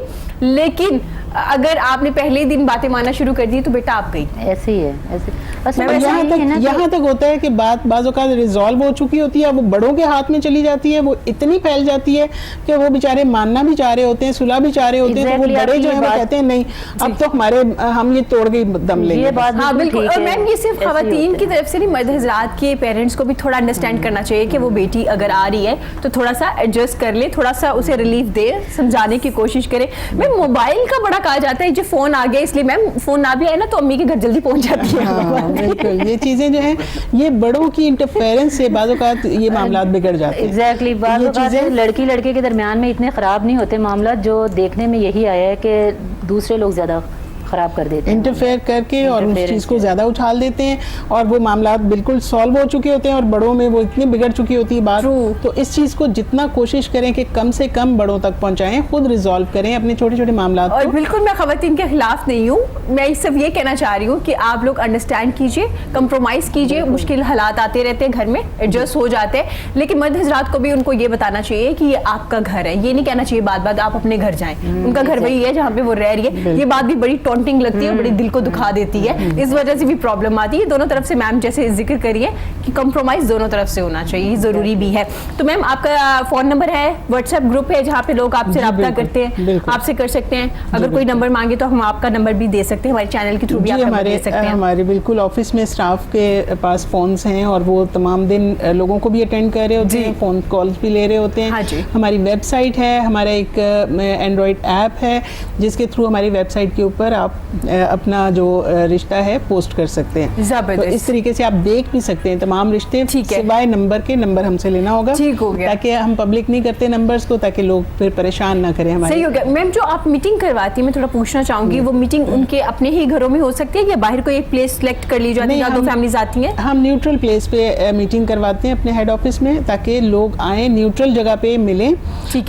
लेकिन अगर आपने पहले दिन बातें मानना शुरू कर दी तो बेटा आप गई। ऐसे ही है, ऐसे बस यहाँ तक होता है कि बात बाज़ औक़ात रिजॉल्व हो चुकी होती है, वो बड़ों के हाथ में चली जाती है, वो इतनी फैल जाती है कि वो बेचारे मानना भी चाह रहे होते हैं, सुलह भी चाह रहे होते हैं, तो वो बड़े जो है वो कहते हैं नहीं अब तो हमारे हम ये तोड़ के दम लेंगे। हाँ बिल्कुल। और मैम ये सिर्फ खवातीन की तरफ से नहीं, मर्द हज़रात के पेरेंट्स को भी थोड़ा अंडरस्टैंड करना चाहिए कि वो बेटी अगर आ रही है तो थोड़ा सा एडजस्ट कर ले, थोड़ा सा उसे रिलीफ दे, समझाने की कोशिश करे। मैम मोबाइल का बड़ा कहा जाता है जो फोन आ गया, इसलिए मैम फोन ना भी आए ना तो अम्मी के घर जल्दी पहुंच जाती है। हाँ, बिल्कुल। ये चीजें जो हैं ये बड़ों की इंटरफेरेंस से बाज़ औक़ात ये मामलात बिगड़ जाते हैं। एग्जैक्टली, बाज़ औक़ात लड़की लड़के के दरमियान में इतने खराब नहीं होते मामला, जो देखने में यही आया है कि दूसरे लोग ज्यादा खराब कर देते हैं, इंटरफेयर करके और उस चीज़ को ज़्यादा उछाल देते हैं, और वो मामला बिल्कुल सॉल्व हो चुके होते हैं और बड़ों में वो इतनी बिगड़ चुकी होती है बात। तो इस चीज़ को जितना कोशिश करें कि कम से कम बड़ों तक पहुंचाएं, खुद रिजॉल्व करें अपने छोटे छोटे मामला। और बिल्कुल मैं खवातीन के खिलाफ नहीं हूँ, मैं सिर्फ ये कहना चाह रही हूँ कि आप लोग अंडरस्टैंड कीजिए, कंप्रोमाइज़ कीजिए। मुश्किल हालात आते रहते हैं घर में, एडजस्ट हो जाते हैं, लेकिन मर्द हज़रात को भी उनको ये बताना चाहिए कि ये आपका घर है। ये नहीं कहना चाहिए बात बात आप अपने घर जाएं, उनका घर वही है जहाँ पे वो रह रही है। ये बात भी बड़ी टॉन्टिंग लगती है, बड़ी दिल को दुखा देती है, इस वजह से भी प्रॉब्लम आती है। दोनों तरफ से मैम जैसे जिक्र करिए कि कंप्रोमाइज दोनों तरफ से होना चाहिए, जरूरी भी है। तो मैम आपका फोन नंबर है, व्हाट्सएप ग्रुप है जहाँ पे लोग आपसे राब्ता करते हैं, आपसे कर सकते हैं। अगर कोई नंबर मांगे तो हम आपका नंबर भी दे सकते हैं, हमारे चैनल के थ्रू भी आप नंबर दे सकते हैं। हमारे बिल्कुल ऑफिस में स्टाफ के पास फोन्स हैं और वो तमाम दिन लोगों को भी अटेंड कर रहे होते हैं, फोन कॉल्स भी ले रहे होते हैं। हाँ जी। हमारी वेबसाइट है, हमारा एक एंड्रॉयड ऐप है जिसके थ्रू हमारी वेबसाइट के ऊपर आप अपना जो रिश्ता है पोस्ट कर सकते हैं। तो इस तरीके से आप देख भी सकते हैं तमाम रिश्ते, सिवाय नंबर के। नंबर हमसे लेना होगा, ठीक हो गया, ताकि हम पब्लिक नहीं करते नंबर्स को, ताकि लोग फिर परेशान ना करें हमारे। सही हो गया। मैम जो आप मीटिंग करवाती है, मैं थोड़ा पूछना चाहूंगी, वो मीटिंग उनके अपने ही घरों में हो सकती है या बाहर कोई एक प्लेस सिलेक्ट कर ली जाती है, दो फैमिलीज आती हैं? हम न्यूट्रल प्लेस पे मीटिंग करवाते हैं अपने हेड ऑफिस में, ताकि लोग आए, न्यूट्रल जगह पे मिलें।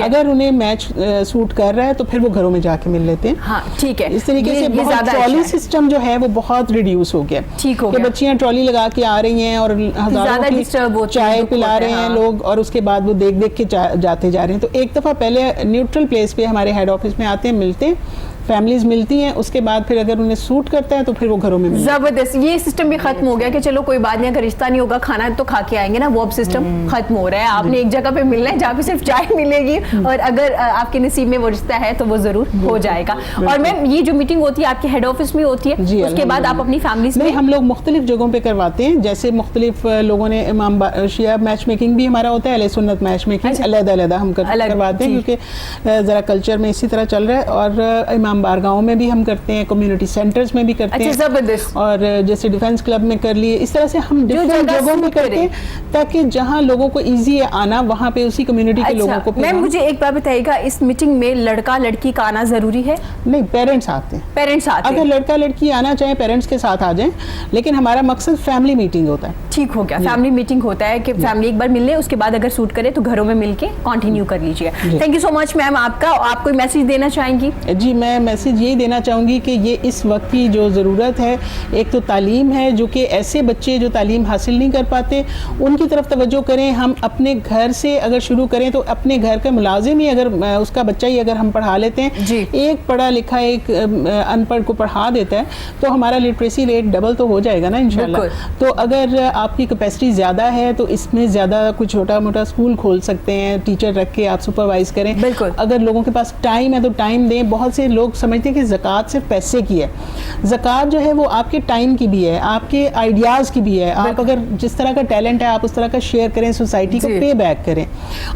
अगर उन्हें मैच सूट कर रहा है तो फिर वो घरों में जाके मिल लेते हैं। हाँ ठीक है। इस तरीके से ट्रॉली सिस्टम जो है वो बहुत रिड्यूस हो गया। ठीक हो गया। बच्चियां ट्रॉली लगा के आ रही हैं और हजारों की चाय पिला रहे हैं लोग, और उसके बाद वो देख देख के जाते जा रहे हैं। तो एक दफा पहले न्यूट्रल प्लेस पे हमारे हेड ऑफिस में आते हैं, मिलते हैं, फैमिलीज मिलती हैं, उसके बाद फिर अगर उन्हें सूट करता है तो फिर वो घरों में मिलते हैं। जबरदस्त, ये सिस्टम भी खत्म हो गया कि चलो कोई बात नहीं, अगर रिश्ता नहीं होगा खाना तो खा के आएंगे ना, वो अब सिस्टम खत्म हो रहा है। आपने एक जगह पे मिलना है जहाँ पे सिर्फ चाय मिलेगी, और अगर आपके नसीब में वो रिश्ता है तो वो जरूर हो जाएगा। और मैम ये जो मीटिंग होती है आपके हेड ऑफिस में होती है, उसके बाद आप अपनी फैमिली में? हम लोग मुख्तलिफ जगहों पे करवाते हैं, जैसे मुख्तलिफ लोगों ने इमाम शिया मैच मेकिंग भी हमारा होता है, अहले सुन्नत मैच मेकिंग अलग-अलग हम करवाते हैं, क्योंकि जरा कल्चर में इसी तरह चल रहा है। और इमाम बारगाहों में भी हम करते हैं, कम्युनिटी सेंटर्स में भी करते हैं। जबरदस्त। और जैसे डिफेंस क्लब में कर लिए, इस तरह से हम डिफरेंट जगहों में करते हैं, ताकि जहां लोगों को इजी है आना, वहां पे उसी कम्युनिटी के लोगों को। मैम मुझे एक बात बताइएगा, इस मीटिंग में लड़का लड़की का आना जरूरी है? नहीं, पेरेंट्स आते हैं। पेरेंट्स आते हैं। अगर लड़का लड़की आना चाहे पेरेंट्स के साथ आ जाएं, लेकिन हमारा मकसद फैमिली मीटिंग होता है। ठीक हो गया, फैमिली मीटिंग होता है कि फैमिली एक बार मिल ले, उसके बाद अगर सूट करे तो घरों में मिलके कंटिन्यू कर लीजिए। Thank you so much ma'am आपका। आप कोई मैसेज देना चाहेंगी? जी, मैं मैसेज यही देना चाहूँगी कि ये इस वक्त की जो ज़रूरत है, एक तो तालीम है, जो कि ऐसे बच्चे जो तालीम हासिल नहीं कर पाते उनकी तरफ तवज्जो करें। हम अपने घर से अगर शुरू करें तो अपने घर का मुलाजिम ही अगर उसका बच्चा ही अगर हम पढ़ा लेते हैं, एक पढ़ा लिखा एक अनपढ़ को पढ़ा देता है तो हमारा लिटरेसी रेट डबल तो हो जाएगा ना इंशाल्लाह। तो अगर आपकी कैपेसिटी ज़्यादा है तो इसमें ज़्यादा कुछ छोटा मोटा स्कूल खोल सकते हैं, टीचर रख के आप सुपरवाइज करें। अगर लोगों के पास टाइम है तो टाइम दें। बहुत से लोग समझते हैं कि ज़कात सिर्फ पैसे की है, ज़कात जो है वो आपके टाइम की भी है, आपके आइडियाज़ की भी है। आप अगर जिस तरह का टैलेंट है आप उस तरह का शेयर करें, सोसाइटी को पे बैक करें।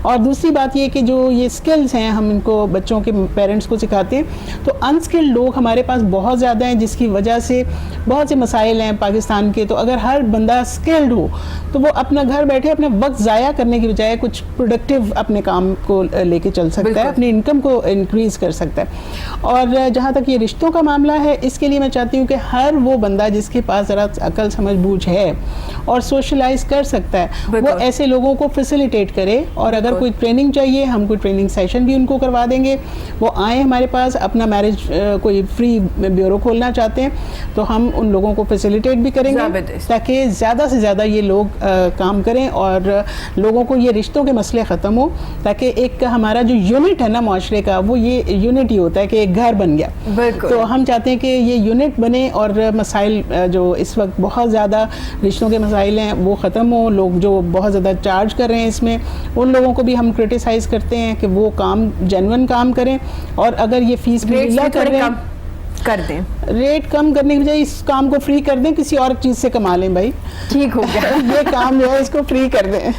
और दूसरी बात ये कि जो ये स्किल्स हैं हम इनको बच्चों के पेरेंट्स को सिखाते हैं, तो अनस्किल्ड लोग हमारे पास बहुत ज़्यादा हैं, जिसकी वजह से बहुत से मसाइल हैं पाकिस्तान के। तो अगर हर बंदा स्किल्ड हो तो वो अपना घर बैठे अपना वक्त ज़ाया करने की बजाय कुछ प्रोडक्टिव अपने काम को लेके चल सकता है, अपनी इनकम को इंक्रीज़ कर सकता है। और जहाँ तक ये रिश्तों का मामला है, इसके लिए मैं चाहती हूँ कि हर वो बंदा जिसके पास ज़रा अकल समझ बूझ है और सोशलाइज कर सकता है, वो ऐसे लोगों को फैसिलिटेट करे। और अगर कोई ट्रेनिंग चाहिए, हम कोई ट्रेनिंग सेशन भी उनको करवा देंगे। वो आए हमारे पास, अपना मैरिज कोई फ्री ब्यूरो खोलना चाहते हैं तो हम उन लोगों को फैसिलिटेट भी करेंगे ताकि ज़्यादा से ज़्यादा ये लोग काम करें और लोगों को ये रिश्तों के मसले ख़त्म हो, ताकि एक हमारा जो यूनिट है ना माशरे का, वो ये यूनिट ही होता है कि एक घर बन गया। तो हम चाहते हैं कि ये यूनिट बने और मसाइल जो इस वक्त बहुत ज़्यादा रिश्तों के मसाइल हैं वो ख़त्म हो। लोग जो बहुत ज़्यादा चार्ज कर रहे हैं इसमें, उन लोगों को भी हम क्रिटिसाइज़ करते हैं कि वो काम जेन्युइन काम करें। और अगर ये फीस भी कर रहे हैं कर दें, रेट कम करने की बजाय इस काम को फ्री कर दें, किसी और चीज़ से कमा लें भाई, ठीक हो गया। ये काम जो है इसको फ्री कर दें।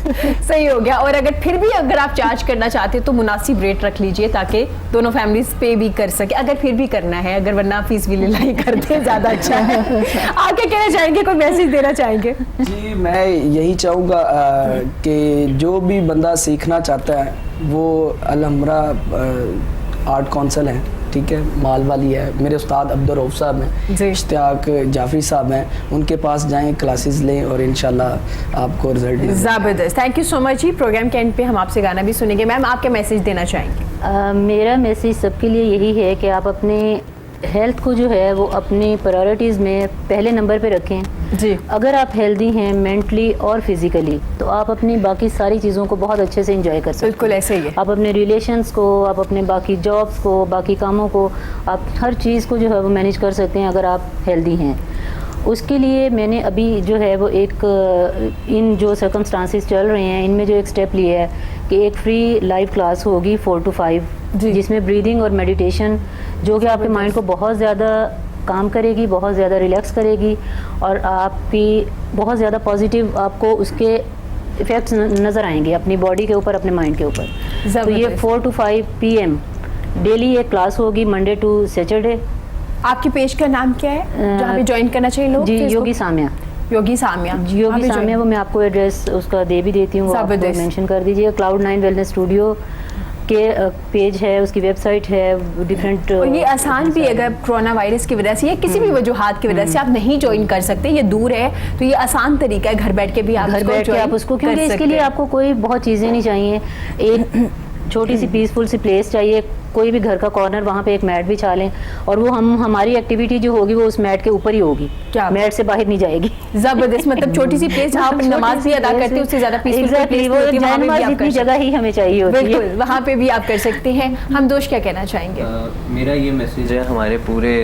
सही हो गया। और अगर फिर भी अगर आप चार्ज करना चाहते हो तो मुनासिब रेट रख लीजिए ताकि दोनों फैमिलीज पे भी कर सके, अगर फिर भी करना है, अगर वरना फीस भी ले करते ज़्यादा अच्छा है। आप क्या कहना चाहेंगे, कोई मैसेज देना चाहेंगे? जी मैं यही चाहूँगा कि जो भी बंदा सीखना चाहता है वो अलहमरा आर्ट काउंसिल है, ठीक है, माल वाली है, मेरे उस्ताद अब्दुल रऊफ साहब हैं, इश्तियाक जाफरी साहब हैं, उनके पास जाएं, क्लासेस लें और इंशाल्लाह आपको रिजल्ट ज़बरदस्त। थैंक यू सो मच जी। प्रोग्राम के एंड पे हम आपसे गाना भी सुनेंगे। मैम आप क्या मैसेज देना चाहेंगे? मेरा मैसेज सबके लिए यही है कि आप अपने हेल्थ को जो है वो अपनी प्रायोरिटीज़ में पहले नंबर पे रखें जी। अगर आप हेल्दी हैं मेंटली और फिज़िकली तो आप अपनी बाकी सारी चीज़ों को बहुत अच्छे से एंजॉय कर सकते हैं। बिल्कुल ऐसे ही है। आप अपने रिलेशंस को, आप अपने बाकी जॉब्स को, बाकी कामों को, आप हर चीज़ को जो है वो मैनेज कर सकते हैं अगर आप हेल्दी हैं। उसके लिए मैंने अभी जो है वो एक इन जो सर्कमस्टांसिस चल रहे हैं इनमें जो एक स्टेप लिया है कि एक फ्री लाइव क्लास होगी 4 to 5 जिसमें ब्रीदिंग और मेडिटेशन जो कि आपके माइंड को बहुत ज़्यादा काम करेगी, बहुत ज़्यादा रिलैक्स करेगी और आपकी बहुत ज़्यादा पॉजिटिव आपको उसके इफ़ेक्ट्स नज़र आएंगे अपनी बॉडी के ऊपर, अपने माइंड के ऊपर। तो ये 4 to 5 PM डेली एक क्लास होगी, मंडे टू सैटरडे। आपके पेज का नाम क्या है जहाँ पे ज्वाइन करना चाहिए लोग? जी योगी सामिया। योगी सामिया, योगी सामिया, वो मैं आपको एड्रेस उसका दे भी देती हूँ, आप मेंशन कर दीजिए। Cloud9 वेलनेस स्टूडियो के पेज है, उसकी वेबसाइट है, डिफरेंट। और ये आसान भी, अगर कोरोना वायरस की वजह से या किसी भी वजूहात की वजह से आप नहीं ज्वाइन कर सकते, ये दूर है, तो ये आसान तरीका है, घर बैठ के भी आप घर बैठ के आप उसको, क्योंकि इसके लिए आपको कोई बहुत चीज़ें नहीं चाहिए। एक छोटी सी पीसफुल सी प्लेस चाहिए, कोई भी घर का कॉर्नर, वहाँ पे एक मैट बिछा लें और वो हमारी एक्टिविटी जो होगी वो उस मैट के ऊपर ही होगी, मैट से बाहर नहीं जाएगी। जबरदस्त। मतलब छोटी सी प्लेस जहाँ पर नमाज भी अदा करते हैं उससे ज़्यादा पीसफुल एग्जैक्टली, वो जानमाज़ जितनी जगह ही हमें चाहिए होती है। बिल्कुल, वहाँ पे भी आप कर सकते हैं। हम दोस्त क्या कहना चाहेंगे? मेरा ये मैसेज है हमारे पूरे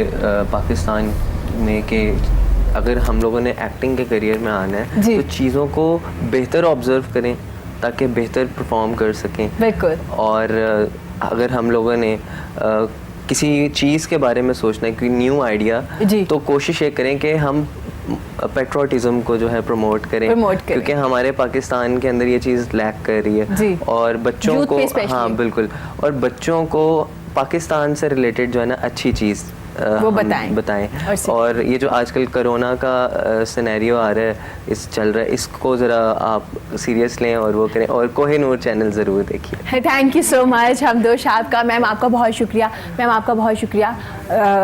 पाकिस्तान में कि अगर हम लोगों ने एक्टिंग के करियर में आना है तो चीज़ों को बेहतर ऑब्जर्व करें ताकि बेहतर परफॉर्म कर सकें। बिल्कुल। और अगर हम लोगों ने किसी चीज़ के बारे में सोचना है, कोई न्यू आइडिया, तो कोशिश ये करें कि हम पेट्रोटिज्म को जो है प्रमोट करें, क्योंकि हमारे पाकिस्तान के अंदर ये चीज़ लैक कर रही है। और बच्चों को, हाँ बिल्कुल, और बच्चों को पाकिस्तान से रिलेटेड जो है ना अच्छी चीज़ वो बताएं। और ये जो आजकल कोरोना का सिनेरियो आ रहा है, इस चल रहा है, इसको ज़रा आप सीरियस लें और वो करें, और कोहिनूर चैनल ज़रूर देखिए। थैंक यू सो मच हमदोश आपका। मैम आपका बहुत शुक्रिया। मैम आपका बहुत शुक्रिया।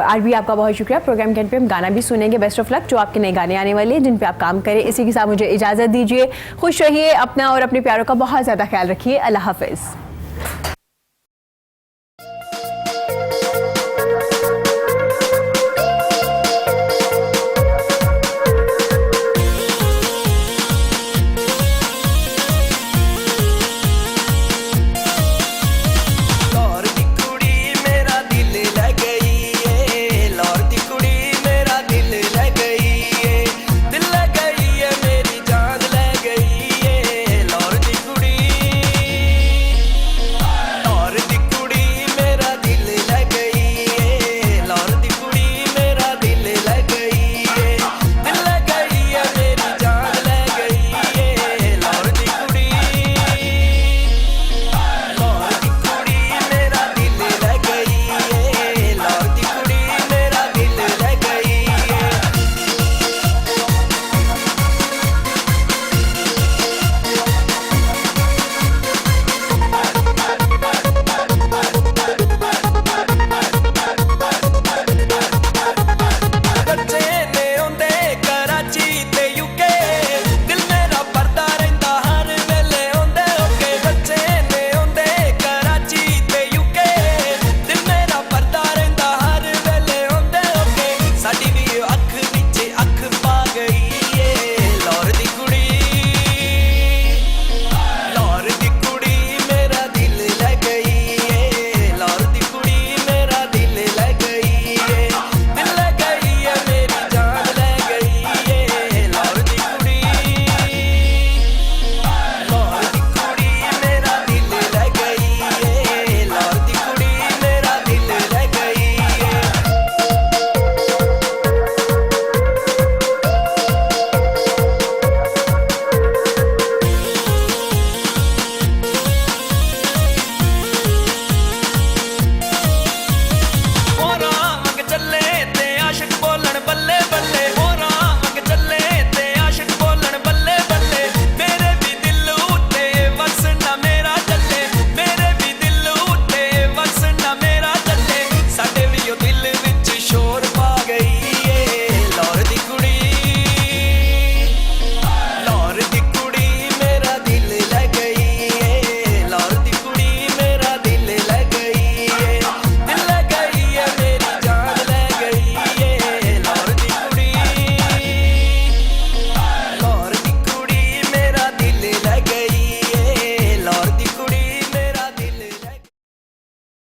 आरबी आपका बहुत शुक्रिया। प्रोग्राम के एंड पे हम गाना भी सुनेंगे, बेस्ट ऑफ लक, जो आपके नए गाने आने वाले हैं जिन पे आप काम करें। इसी के साथ मुझे इजाज़त दीजिए। खुश रहिए, अपना और अपने प्यारों का बहुत ज़्यादा ख्याल रखिए। अल्लाह हाफ़िज़।